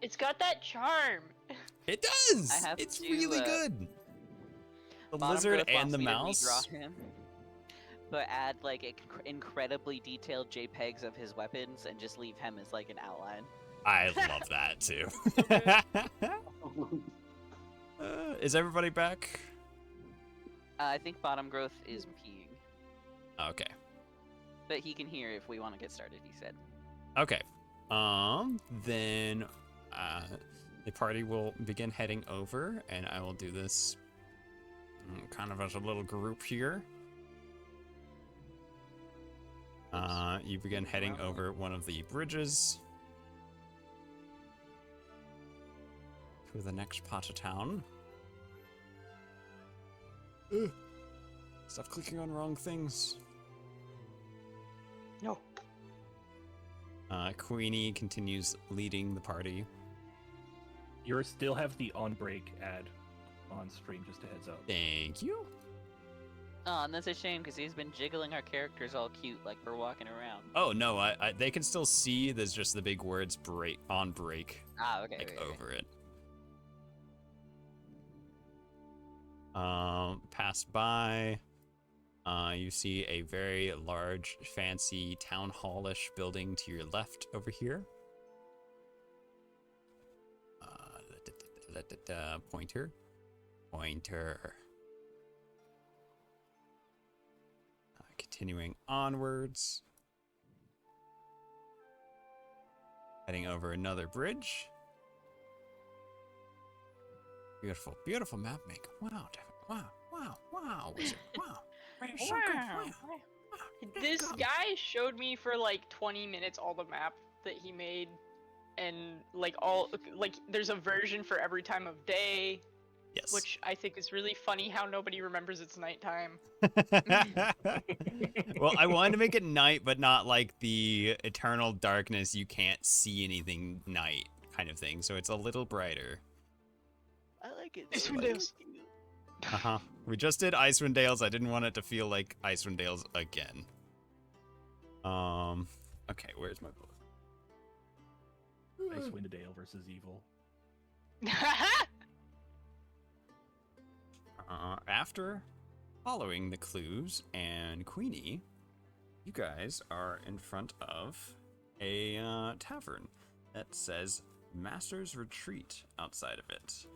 It's got that charm. It does. I have It's to, really good. The Bottom lizard Growth and wants the me to mouse. redraw him, but add like incredibly detailed JPEGs of his weapons and just leave him as like an outline. I love that too. Is everybody back? I think Bottom Growth is peeing, Okay. but he can hear if we want to get started. He said. Okay. Then the party will begin heading over, and I will do this kind of as a little group here. You begin heading over one of the bridges to the next part of town. Ugh. Stop clicking on wrong things. No. Queenie continues leading the party. You still have the on break ad on stream, just a heads up. Thank you. Oh, and that's a shame because he's been jiggling our characters all cute like we're walking around. Oh no, I they can still see. There's just the big words "break" on break, Ah, okay. like okay, okay. over it. Pass by. You see a very large, fancy town hall-ish building to your left over here. Pointer. Continuing onwards. Heading over another bridge. Beautiful, beautiful map maker. Wow, Devin. Wow. Wizard. Wow. You're so good. Wow. This guy showed me for like 20 minutes all the map that he made, and like there's a version for every time of day. Yes. Which I think is really funny how nobody remembers it's nighttime. Well, I wanted to make it night, but not like the eternal darkness, you can't see anything night kind of thing. So it's a little brighter. I like it. Icewind Dales. We just did Icewind Dales. I didn't want it to feel like Icewind Dales again. Okay, where's my book? Icewind Dale versus Evil. After following the clues and Queenie, you guys are in front of a tavern that says Master's Retreat outside of it.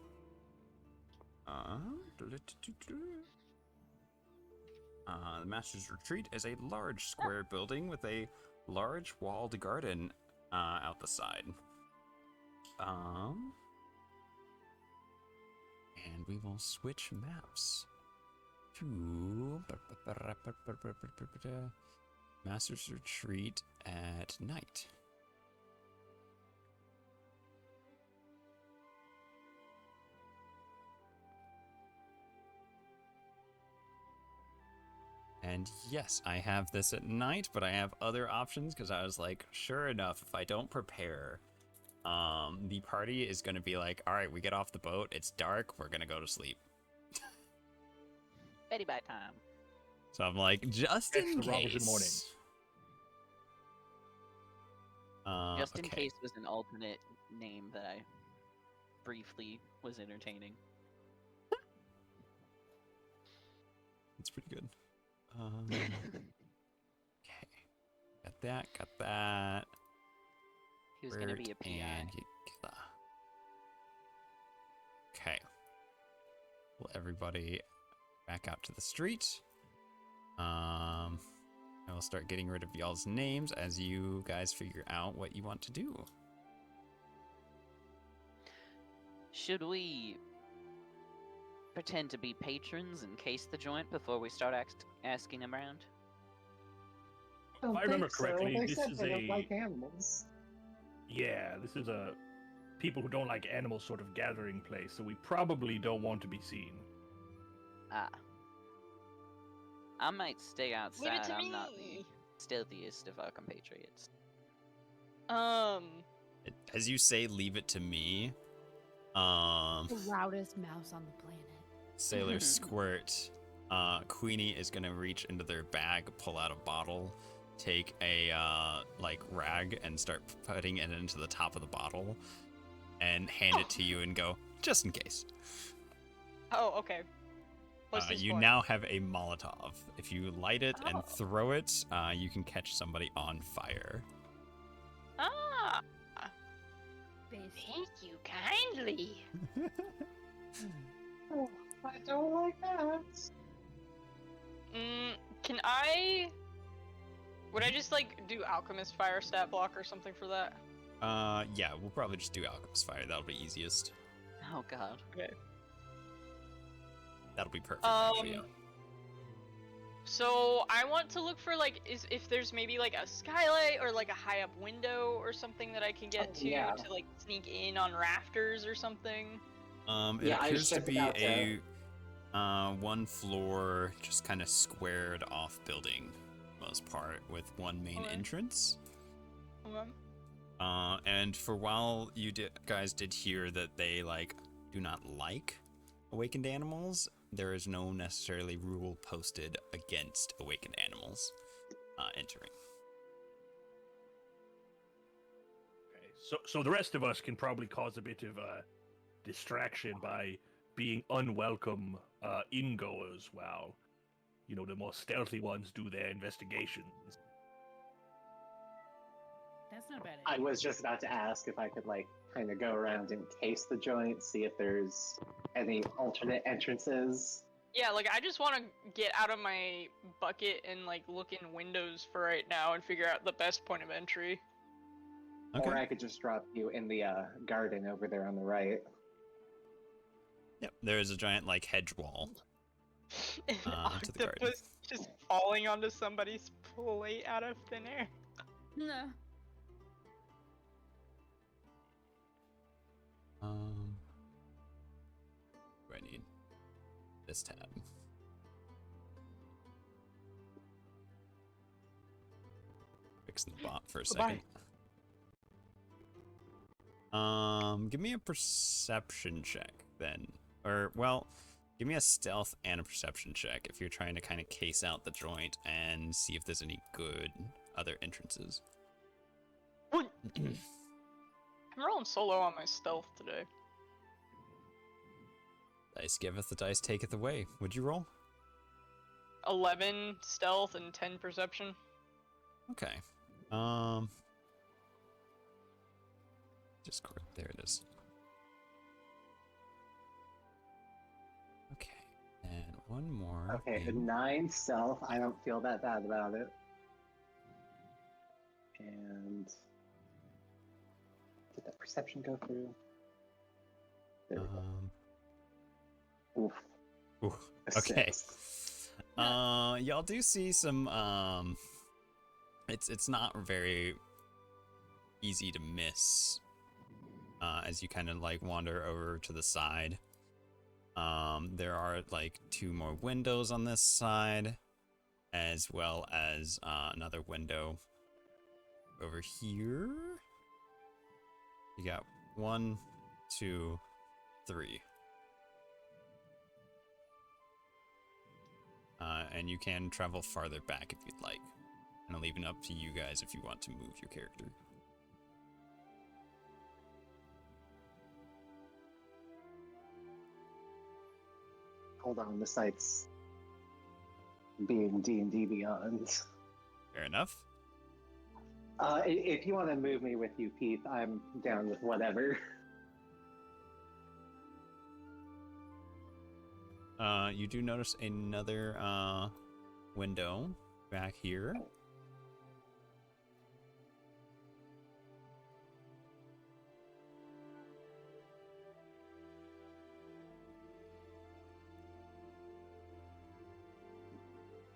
The Master's Retreat is a large square building with a large walled garden out the side. And we will switch maps to Master's Retreat at night. And yes, I have this at night, but I have other options because I was like, sure enough, if I don't prepare, the party is going to be like, all right, we get off the boat, it's dark, we're going to go to sleep. Betty by time. So I'm like, just in Extra Robinson case. morning. Just in okay. case was an alternate name that I briefly was entertaining. It's pretty good. Okay. Got that, got that. Who's gonna be a PI? And Yigla. Okay. Pull everybody back out to the street. I will start getting rid of y'all's names as you guys figure out what you want to do. Should we pretend to be patrons and case the joint before we start asking around? Don't I remember think so. correctly, They this said is they don't a- like animals. Yeah, this is a people who don't like animals sort of gathering place, so we probably don't want to be seen. Ah. I might stay outside. Leave it to I'm not the me. stealthiest of our compatriots. As you say, leave it to me. The loudest mouse on the planet. Sailor Squirt, Queenie is gonna reach into their bag, pull out a bottle, take a like rag, and start putting it into the top of the bottle, and hand it to you and go, just in case. Oh, okay. What's this You for? now have a Molotov. If you light it and Oh. throw it, you can catch somebody on fire. Ah, Based. thank you kindly. Oh, I don't like that. Can I? Would I just like do alchemist fire stat block or something for that? Yeah, we'll probably just do Alchemist Fire. That'll be easiest. Oh god. Okay. That'll be perfect. Actually, yeah. So I want to look for like if there's maybe like a skylight or like a high up window or something that I can get to yeah. to like sneak in on rafters or something. It Yeah, I appears to checked be out a one floor, just kind of squared off building, most part, with one main Okay. entrance. Okay. And for while you guys did hear that they like do not like awakened animals, there is no necessarily rule posted against awakened animals entering. Okay, so the rest of us can probably cause a bit of distraction by being unwelcome ingoers while, you know, the more stealthy ones do their investigations. That's not a bad I idea. was just about to ask if I could like kind of go around and case the joint, see if there's any alternate entrances. Yeah, like I just want to get out of my bucket and like look in windows for right now and figure out the best point of entry. Or I could just drop you in the garden over there on the right. Yep, there is a giant like hedge wall An to the garden. octopus just falling onto somebody's plate out of thin air. No. Do I need this tab? Fixing the bot for a second. Give me a perception check then, or well, give me a stealth and a perception check if you're trying to kind of case out the joint and see if there's any good other entrances. I'm rolling solo on my stealth today. Dice giveth, the dice taketh away. Would you roll? 11 stealth and 10 perception. Okay. Discord. There it is. Okay. And one more. Okay, a thing. 9 stealth. I don't feel that bad about it. And did that perception go through? There we go. Oof. Ooh, A okay. 6. Y'all do see some it's not very easy to miss as you kind of like wander over to the side. There are like 2 more windows on this side, as well as another window over here. You got 1, 2, 3. And you can travel farther back if you'd like. And I'll leave it up to you guys if you want to move your character. Hold on, the site's being D&D Beyond. Fair enough. If you want to move me with you, Keith, I'm down with whatever. You do notice another window back here.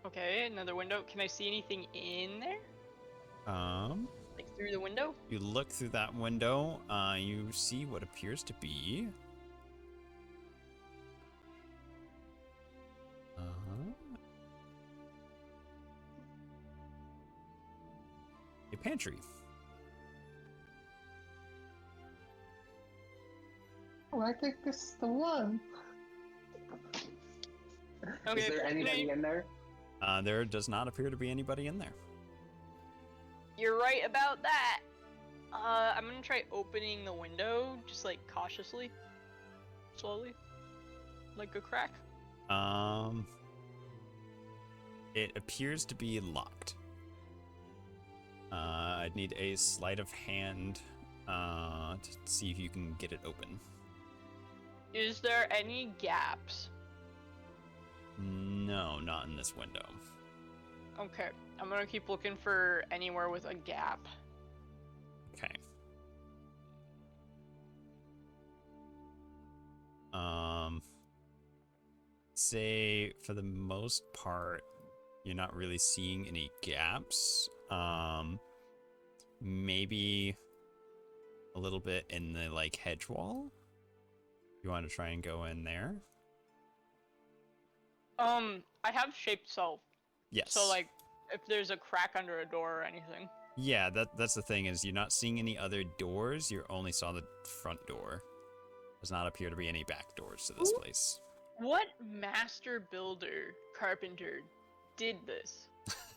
Okay, another window. Can I see anything in there? Like through the window? You look through that window, you see what appears to be a pantry. Oh, I think this is the one. Okay, Is there anybody in there? There does not appear to be anybody in there. You're right about that. I'm gonna try opening the window, just like cautiously, slowly, like a crack. It appears to be locked. I'd need a sleight of hand to see if you can get it open. Is there any gaps? No, not in this window. Okay, I'm gonna keep looking for anywhere with a gap. Okay. Say for the most part, you're not really seeing any gaps. Maybe a little bit in the like hedge wall. You want to try and go in there? I have shaped self. Yes. So like, if there's a crack under a door or anything. Yeah, that's the thing, is you're not seeing any other doors, you only saw the front door. Does not appear to be any back doors to this place. What master builder carpenter did this?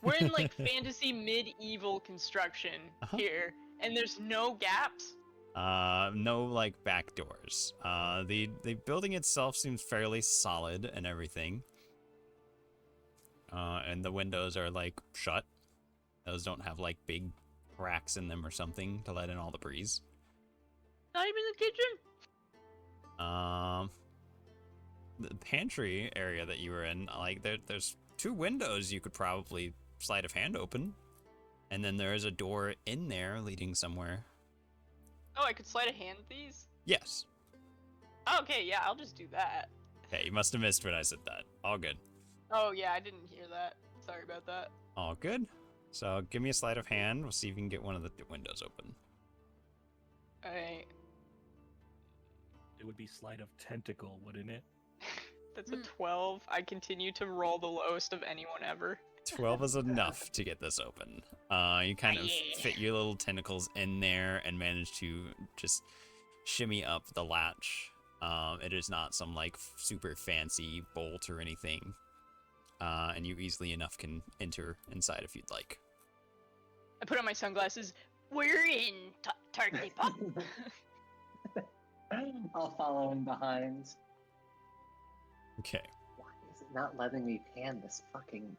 We're in like fantasy medieval construction here, and there's no gaps? No like back doors. The building itself seems fairly solid and everything. And the windows are like shut. Those don't have like big cracks in them or something to let in all the breeze. Not even the kitchen? The pantry area that you were in, like there's two windows you could probably sleight of hand open. And then there is a door in there leading somewhere. Oh, I could sleight of hand these? Yes. Okay, yeah, I'll just do that. Hey, you must have missed when I said that. All good. Oh yeah, I didn't hear that. Sorry about that. All good. So give me a sleight of hand. We'll see if you can get one of the windows open. Alright. It would be sleight of tentacle, wouldn't it? That's a 12. I continue to roll the lowest of anyone ever. 12 is enough to get this open. You kind of fit your little tentacles in there and manage to just shimmy up the latch. It is not some like super fancy bolt or anything. And you easily enough can enter inside if you'd like. I put on my sunglasses. We're in, Tarky Pop. I'll follow in behind. Okay. Why is it not letting me pan this fucking...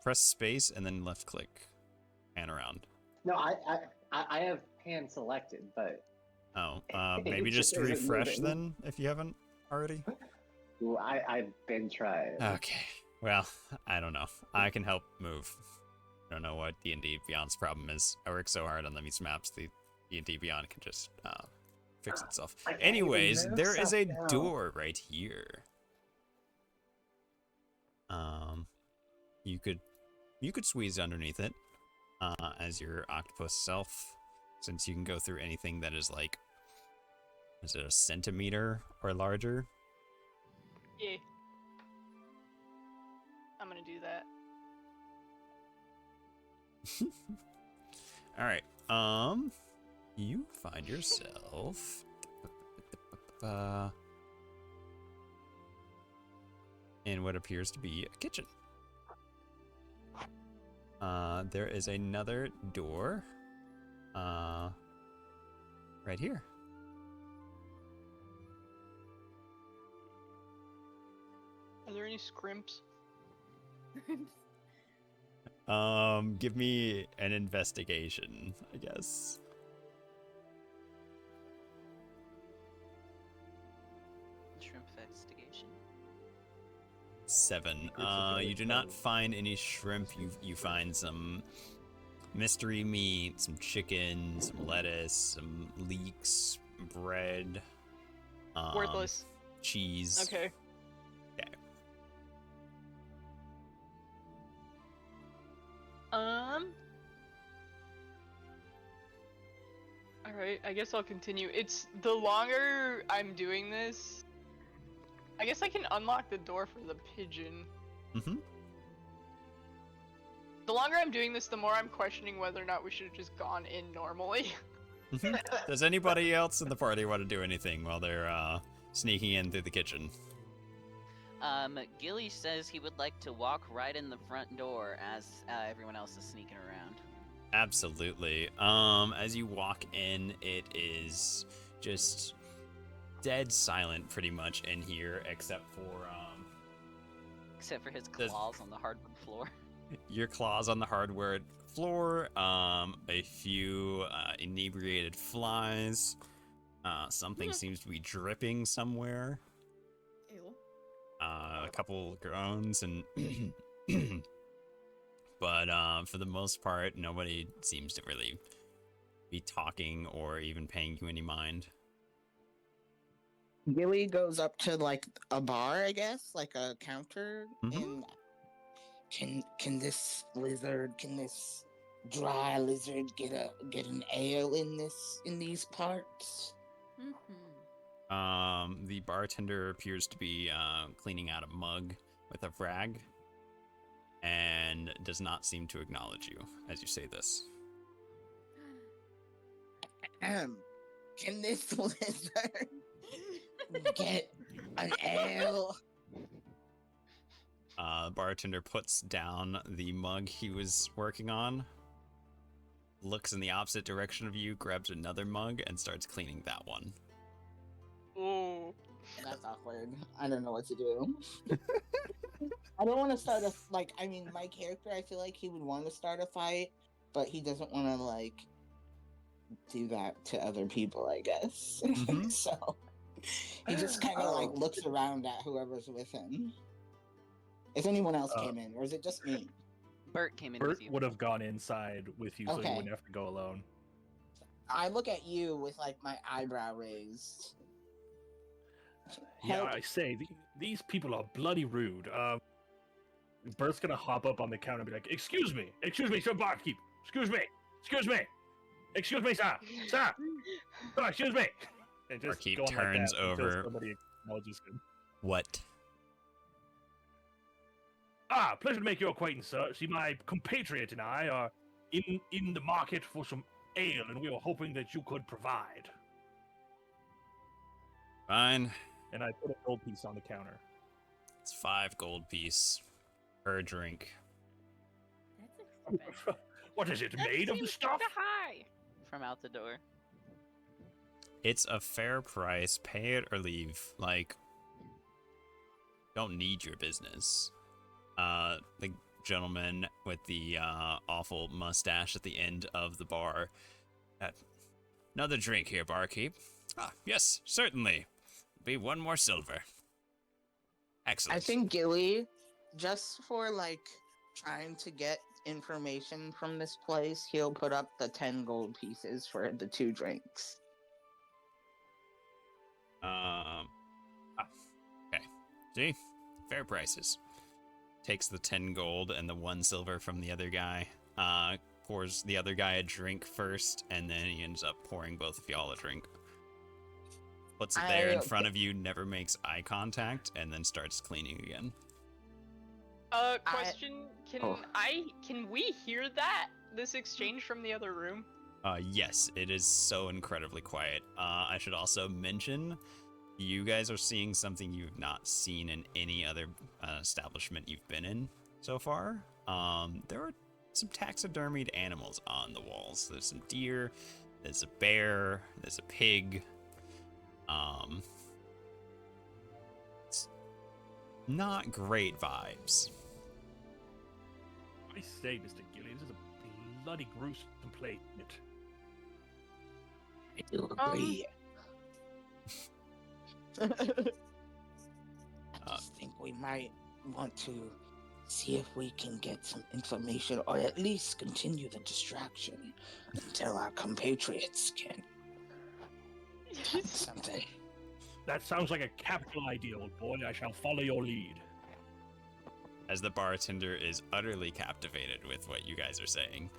Press space and then left click. Pan around. No, I have pan selected, but... Oh, maybe just refresh then, if you haven't already? Ooh, I've been trying. Okay. Well, I don't know. I can help move. I don't know what D&D Beyond's problem is. I work so hard on these maps, the D&D Beyond can just fix itself. Anyways, there is a door right here. You could squeeze underneath it as your octopus self, since you can go through anything that is like, is it a centimeter or larger? Yeah. I'm gonna do that. All right. You find yourself in what appears to be a kitchen. There is another door right here. Are there any scrimps? Give me an investigation, I guess. Shrimp investigation. 7. You do not find any shrimp. You find some mystery meat, some chicken, some lettuce, some leeks, bread. Worthless. Cheese. Okay. Okay. Alright, I guess I'll continue. It's the longer I'm doing this, I guess I can unlock the door for the pigeon. Mm-hmm. The longer I'm doing this, the more I'm questioning whether or not we should have just gone in normally. Mm-hmm. Does anybody else in the party want to do anything while they're sneaking in through the kitchen? Gilly says he would like to walk right in the front door as everyone else is sneaking around. Absolutely. As you walk in, it is just dead silent pretty much in here, except for his claws on the hardwood floor. Your claws on the hardwood floor, a few inebriated flies, something seems to be dripping somewhere. Ew. A couple groans and but for the most part nobody seems to really be talking or even paying you any mind. Gilly goes up to like a bar, I guess, like a counter, and can this dry lizard get an ale in these parts? The bartender appears to be cleaning out a mug with a rag and does not seem to acknowledge you as you say this. Can this lizard get an ale? Bartender puts down the mug he was working on, looks in the opposite direction of you, grabs another mug, and starts cleaning that one. Ooh. That's awkward. I don't know what to do. I don't want to start my character, I feel like he would want to start a fight, but he doesn't want to, like, do that to other people, I guess. So, he just kind of, like, looks around at whoever's with him. If anyone else came in, or is it just me? Bert came in Bert with you. would have gone inside with you, so Okay. you wouldn't have to go alone. I look at you with, like, my eyebrow raised. Yeah, Help. I say, these people are bloody rude. Bert's gonna hop up on the counter and be like, excuse me, sir barkeep, excuse me, excuse me, sir, excuse me. And just Barkeep go on turns like that until over. somebody acknowledges him. What? Pleasure to make your acquaintance, sir. See, my compatriot and I are in the market for some ale, and we were hoping that you could provide. Fine. And I put a gold piece on the counter. It's 5 gold piece per drink. That's expensive. What is it, made of the stuff? High. From out the door. It's a fair price. Pay it or leave. Like, don't need your business. The gentleman with the awful mustache at the end of the bar. Another drink here, barkeep. Yes, certainly. Be 1 more silver. Excellent. I think Gilly, just for, like, trying to get information from this place, he'll put up the 10 gold pieces for the 2 drinks. Okay. See? Fair prices. Takes the 10 gold and the 1 silver from the other guy. Pours the other guy a drink first, and then he ends up pouring both of y'all a drink. Puts it there in front of you, never makes eye contact, and then starts cleaning again. Question, can we hear this exchange from the other room? Yes, it is so incredibly quiet. I should also mention, you guys are seeing something you've not seen in any other establishment you've been in so far. There are some taxidermied animals on the walls. There's some deer, there's a bear, there's a pig. It's not great vibes. I say, Mr. Gillian, this is a bloody gruesome place, isn't it? I do agree. I just think we might want to see if we can get some information, or at least continue the distraction until our compatriots can do something. That sounds like a capital idea, old boy. I shall follow your lead. As the bartender is utterly captivated with what you guys are saying.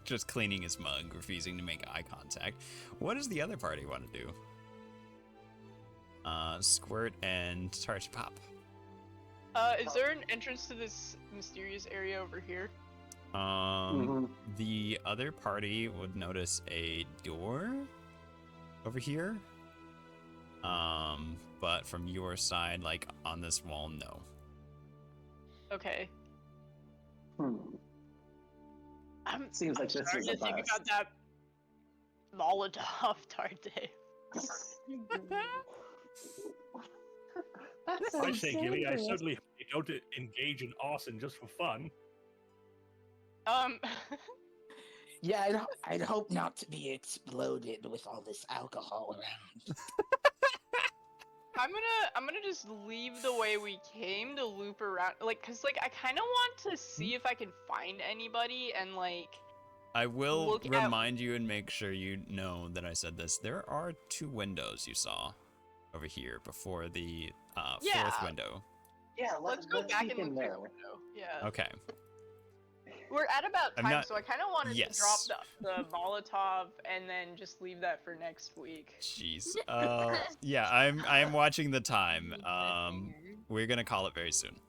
Just cleaning his mug, refusing to make eye contact. What does the other party want to do? Squirt and Tarch Pop. Is there an entrance to this mysterious area over here? The other party would notice a door over here. But from your side, like on this wall, no. Okay. Seems like this is a starting to think bust. about that Molotov tarte. I say, Gilly, I certainly don't engage in arson just for fun. Yeah, I'd hope not to be exploded with all this alcohol around. I'm gonna just leave the way we came to loop around, like, cause like I kind of want to see if I can find anybody and like. I will look remind you and make sure you know that I said this. There are 2 windows you saw over here before the fourth window. Yeah, Let's go back peek and in look through there. the window. Yeah. Okay. We're at about I'm time, not- so I kind of wanted Yes. to drop the Molotov and then just leave that for next week. Jeez. Yeah, I'm watching the time. We're gonna call it very soon.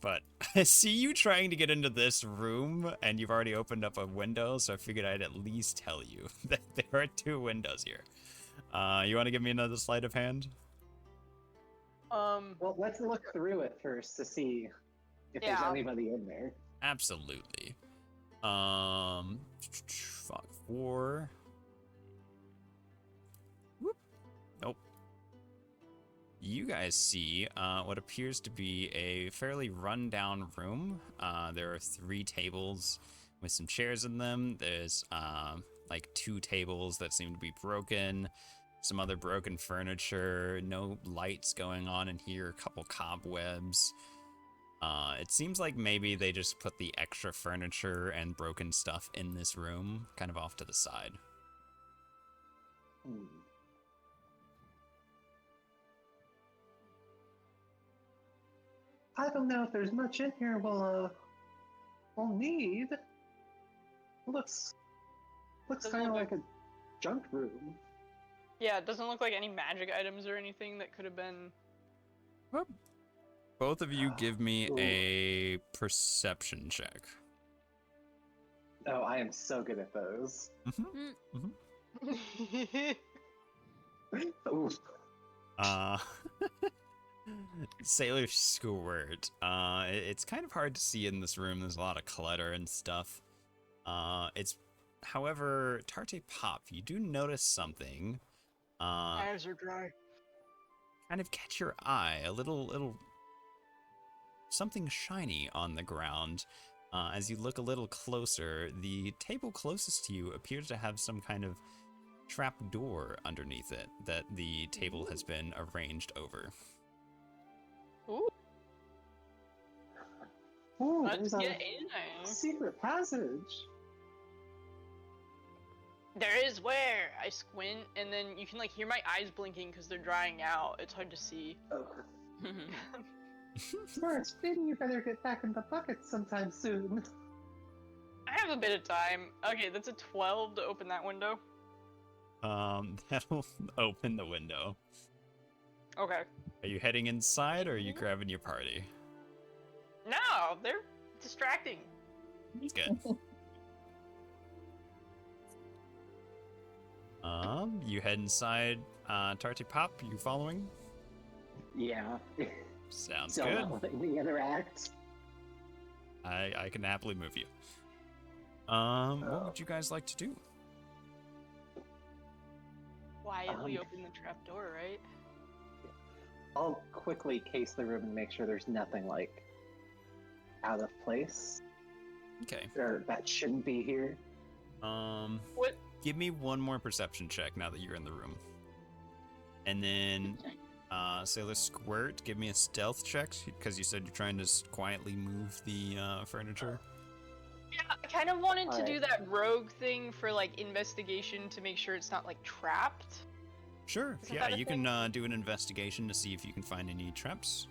But I see you trying to get into this room, and you've already opened up a window, so I figured I'd at least tell you that there are 2 windows here. You want to give me another sleight of hand? Well, let's look through it first to see if there's anybody in there. Absolutely. Fuck, 4. Whoop. Nope. You guys see what appears to be a fairly run-down room. There are 3 tables with some chairs in them. There's like 2 tables that seem to be broken. Some other broken furniture. No lights going on in here. A couple cobwebs. It seems like maybe they just put the extra furniture and broken stuff in this room, kind of off to the side. I don't know if there's much in here we'll need. Looks kind of like a junk room. Yeah, it doesn't look like any magic items or anything that could have been. Both of you give me a perception check. Oh, I am so good at those. Ooh. Sailor Squirt. It's kind of hard to see in this room. There's a lot of clutter and stuff. However, Tarte Pop, you do notice something. Eyes are dry. Kind of catch your eye. A little something shiny on the ground. As you look a little closer, the table closest to you appears to have some kind of trap door underneath it that the table has been arranged over. Ooh. Ooh, Let's there's a get in there. secret passage. There is where I squint, and then you can like hear my eyes blinking because they're drying out. It's hard to see. Oh. Smarts, maybe you better get back in the bucket sometime soon. I have a bit of time. Okay, that's a 12 to open that window. That'll open the window. Okay. Are you heading inside, or are you grabbing your party? No, they're distracting. Good. You head inside. Tarte Pop, you following? Yeah. Sounds Still good. not letting me interact. I can happily move you. What would you guys like to do? Quietly open the trap door, right? I'll quickly case the room and make sure there's nothing like out of place, Okay. or that shouldn't be here. What? Give me one more perception check now that you're in the room. And then, Sailor Squirt, give me a stealth check, because you said you're trying to quietly move the furniture. Yeah, I kind of wanted to Alright. do that rogue thing for like investigation to make sure it's not like trapped. Sure, Isn't yeah, that a you thing? can do an investigation to see if you can find any traps.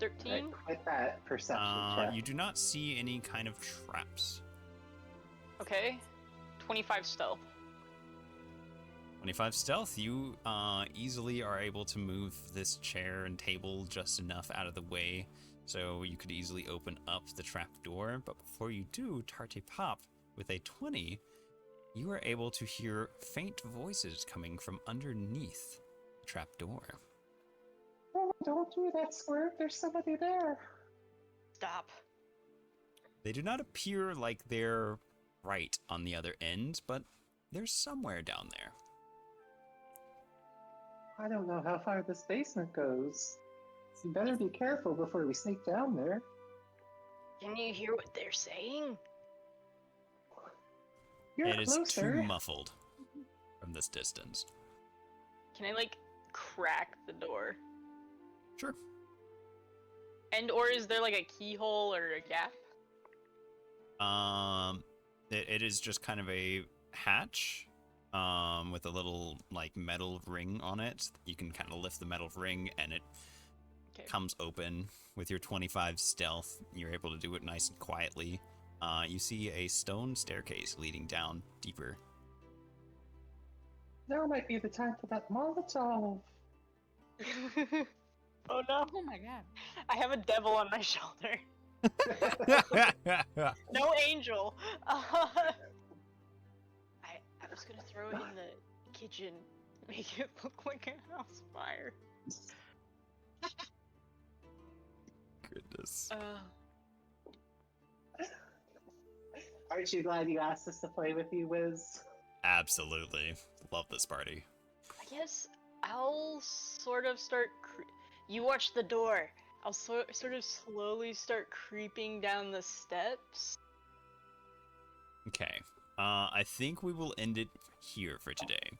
13. Right, quit that perception check. You do not see any kind of traps. Okay. 25 stealth. 25 stealth, you easily are able to move this chair and table just enough out of the way so you could easily open up the trap door. But before you do, Tarte Pop, with a 20, you are able to hear faint voices coming from underneath the trap door. Oh, don't do that, Squirt. There's somebody there. Stop. They do not appear like they're right on the other end, but they're somewhere down there. I don't know how far this basement goes. You better be careful before we sneak down there. Can you hear what they're saying? You're It is closer. too muffled from this distance. Can I like crack the door? Sure. And or is there like a keyhole or a gap? It is just kind of a hatch, with a little like metal ring on it. You can kind of lift the metal ring and it Okay. comes open. With your 25 stealth, you're able to do it nice and quietly. You see a stone staircase leading down deeper. Now might be the time for that Molotov. Oh no, Oh my god. I have a devil on my shoulder. No angel. I was gonna throw it in the kitchen, make it look like a house fire. Goodness. Aren't you glad you asked us to play with you, Wiz? Absolutely. Love this party. I guess I'll sort of start. You watch the door. I'll sort of slowly start creeping down the steps. Okay. I think we will end it here for today.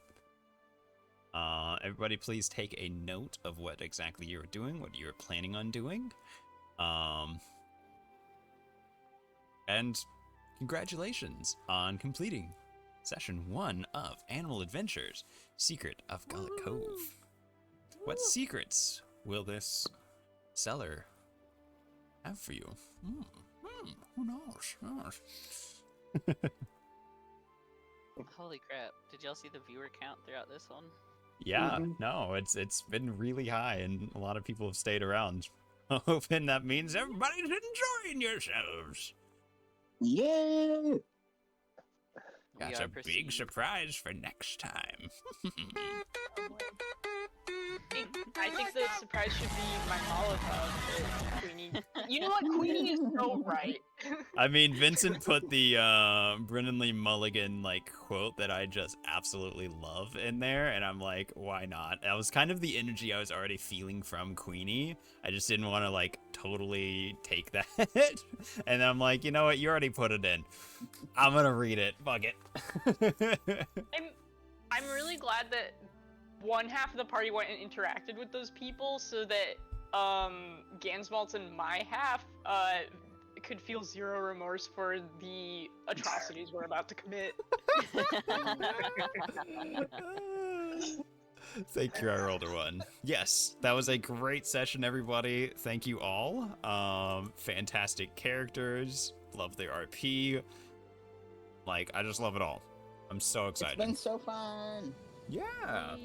Everybody please take a note of what exactly you're doing, what you're planning on doing. And congratulations on completing Session 1 of Animal Adventures, Secret of Gullet Cove. What secrets will this seller have for you? Who knows? Holy crap. Did y'all see the viewer count throughout this one? Yeah, no, it's been really high, and a lot of people have stayed around. Hoping that means everybody's enjoying yourselves. Yeah. Got a big surprise for next time. I think the surprise should be my Molotov that Queenie. You know what? Queenie is so right. I mean, Vincent put the Brennan Lee Mulligan like quote that I just absolutely love in there, and I'm like, why not? That was kind of the energy I was already feeling from Queenie. I just didn't want to like totally take that. And I'm like, you know what? You already put it in. I'm gonna read it. Fuck it. I'm really glad that one half of the party went and interacted with those people so that Gansmaltz and my half could feel zero remorse for the atrocities we're about to commit. Thank you, I rolled a 1. Yes, that was a great session, everybody. Thank you all. Fantastic characters. Love the RP. Like, I just love it all. I'm so excited. It's been so fun. Yeah.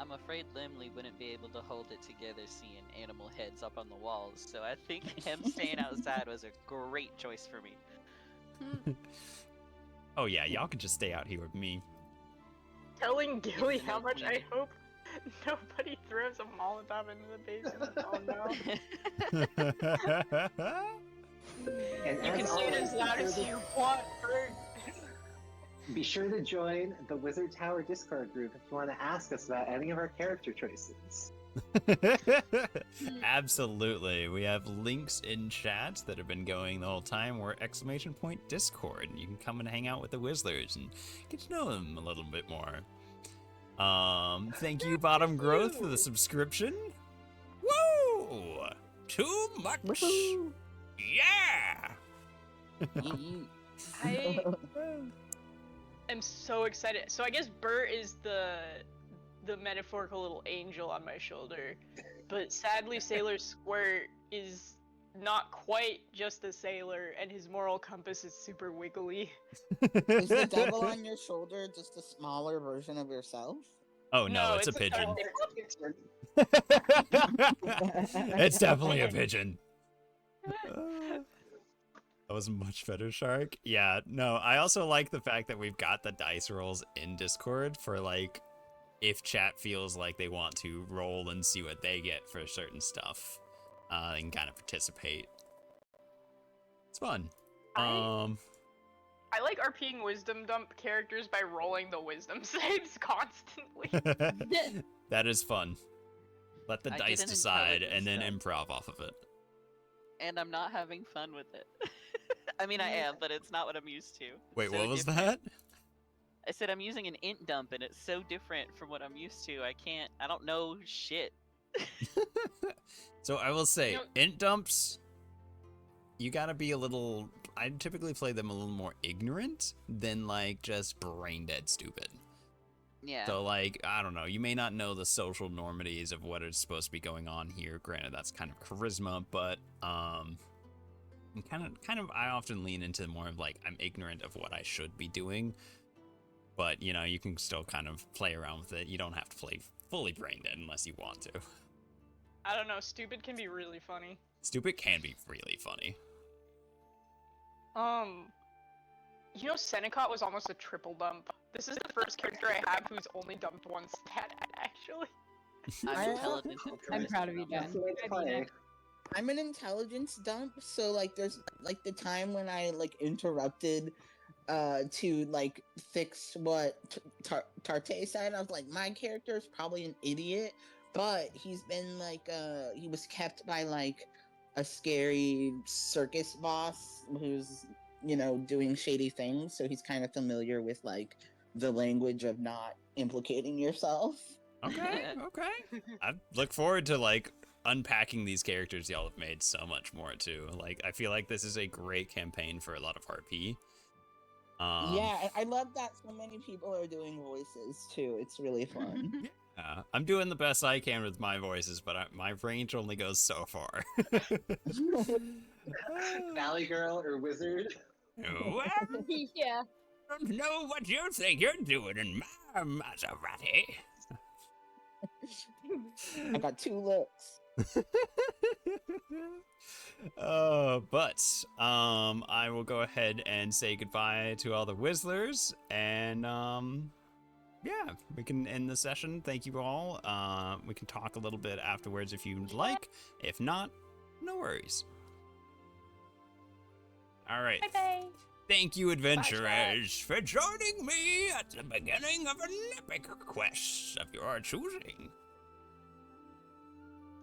I'm afraid Limley wouldn't be able to hold it together seeing animal heads up on the walls, so I think him staying outside was a great choice for me. Oh yeah, y'all can just stay out here with me. Telling Gilly how much I hope nobody throws a Molotov into the basement. Oh no. And You can as say it always, as loud as you want, Bert. be sure to join the Wizard Tower Discord group if you want to ask us about any of our character choices. Absolutely. We have links in chat that have been going the whole time. We're !Discord, and you can come and hang out with the Wizlers and get to know them a little bit more. Thank you, Bottom Growth, for the subscription. Woo! Too much. Woohoo! Yeah. I am so excited. So I guess Bert is the metaphorical little angel on my shoulder, but sadly Sailor Squirt is not quite just a sailor, and his moral compass is super wiggly. Is the devil on your shoulder just a smaller version of yourself? Oh no, it's a pigeon. Oh, It's definitely a pigeon. That was a much better, Shark. Yeah, no, I also like the fact that we've got the dice rolls in Discord for, like, if chat feels like they want to roll and see what they get for certain stuff, they can kind of participate. It's fun. I like RPing Wisdom Dump characters by rolling the wisdom saves constantly. That is fun. Let the I dice get an decide and then intelligence improv off of it. And I'm not having fun with it. I mean, I am, but it's not what I'm used to. Wait, So what was different. that? I said I'm using an int dump, and it's so different from what I'm used to. I don't know shit. So I will say, You know- int dumps, you gotta be a little, I typically play them a little more ignorant than, like, just brain dead stupid. Yeah. So, like, I don't know, you may not know the social normities of what is supposed to be going on here. Granted, that's kind of charisma, but, I often lean into more of, like, I'm ignorant of what I should be doing. But, you know, you can still kind of play around with it. You don't have to play fully brain dead unless you want to. I don't know, stupid can be really funny. Stupid can be really funny. You know, Senecott was almost a triple dump. This is the first character I have who's only dumped one stat, actually. I'm intelligent and I'm charisma proud of you, dump. That's the way to play. I'm an intelligence dump, so like there's like the time when I like interrupted to like fix what Tarte said. I was like, my character is probably an idiot, but he's been like he was kept by like a scary circus boss who's, you know, doing shady things, so he's kind of familiar with like the language of not implicating yourself. Okay, okay. I look forward to, like, unpacking these characters y'all have made so much more, too. Like, I feel like this is a great campaign for a lot of RP. Yeah, and I love that so many people are doing voices, too. It's really fun. I'm doing the best I can with my voices, but my range only goes so far. Valley Girl or Wizard? Well, Yeah. I don't know what you think you're doing in my Maserati. I got 2 looks. But I will go ahead and say goodbye to all the Wizlers, and yeah, we can end the session. Thank you all. We can talk a little bit afterwards if you'd like. If not, no worries. All right. Bye-bye. Thank you, adventurers, for joining me at the beginning of an epic quest of your choosing.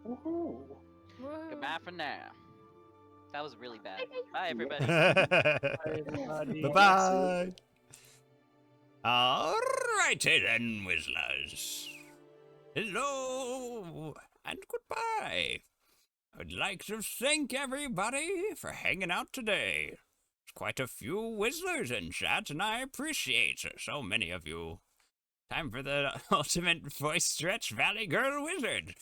Woohoo. Goodbye for now. That was really bad. Bye, everybody. Bye-bye. Alrighty then, Wizlers. Hello and goodbye. I'd like to thank everybody for hanging out today. There's quite a few Wizlers in chat, and I appreciate so many of you. Time for the ultimate voice stretch, Valley Girl Wizard.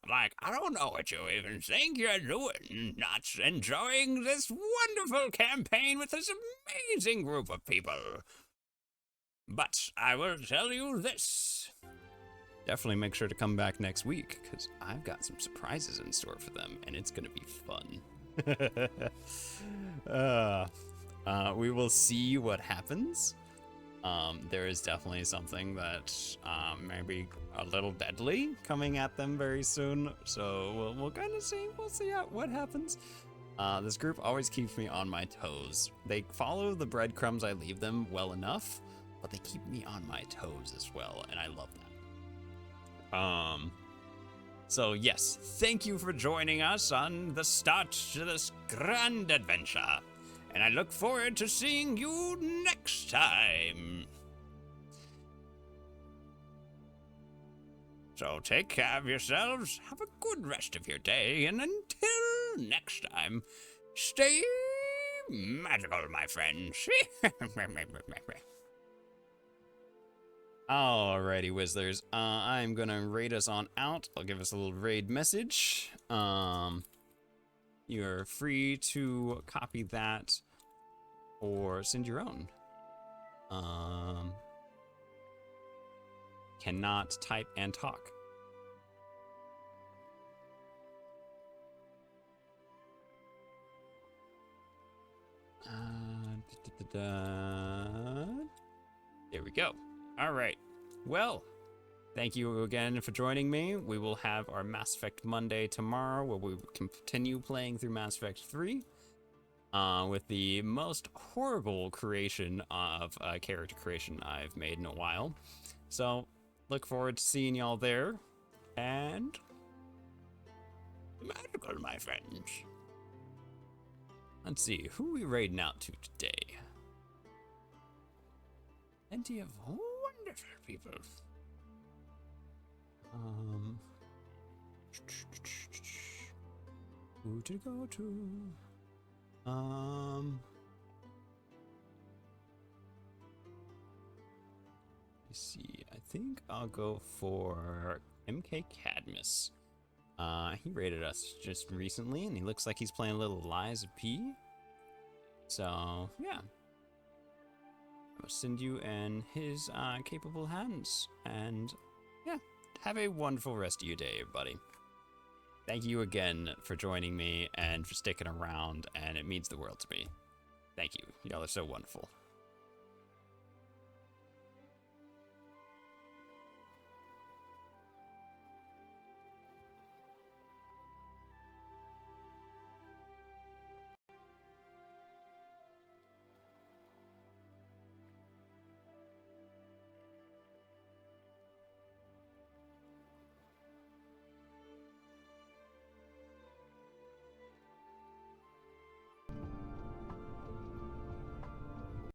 Like, I don't know what you even think you're doing, not enjoying this wonderful campaign with this amazing group of people. But I will tell you this. Definitely make sure to come back next week, because I've got some surprises in store for them, and it's going to be fun. We will see what happens. There is definitely something that may be a little deadly coming at them very soon, so we'll kind of see. We'll see what happens. This group always keeps me on my toes. They follow the breadcrumbs I leave them well enough, but they keep me on my toes as well, and I love that. So yes, thank you for joining us on the start to this grand adventure. And I look forward to seeing you next time. So take care of yourselves, have a good rest of your day, and until next time, stay magical, my friends. Alrighty, Wizarders. I'm gonna raid us on out. I'll give us a little raid message. You're free to copy that or send your own. Cannot type and talk. There we go. All right. Well, thank you again for joining me. We will have our Mass Effect Monday tomorrow, where we continue playing through Mass Effect 3 with the most horrible creation of character creation I've made in a while. So, look forward to seeing y'all there. And magical, my friends. Let's see, who are we raiding out to today? Plenty of wonderful people. Who to go to? Let's see, I think I'll go for MK Cadmus. He raided us just recently, and he looks like he's playing a little Lies of P. So, yeah. I'll send you in his capable hands. And, yeah, have a wonderful rest of your day, everybody. Thank you again for joining me and for sticking around, and it means the world to me. Thank you. Y'all are so wonderful.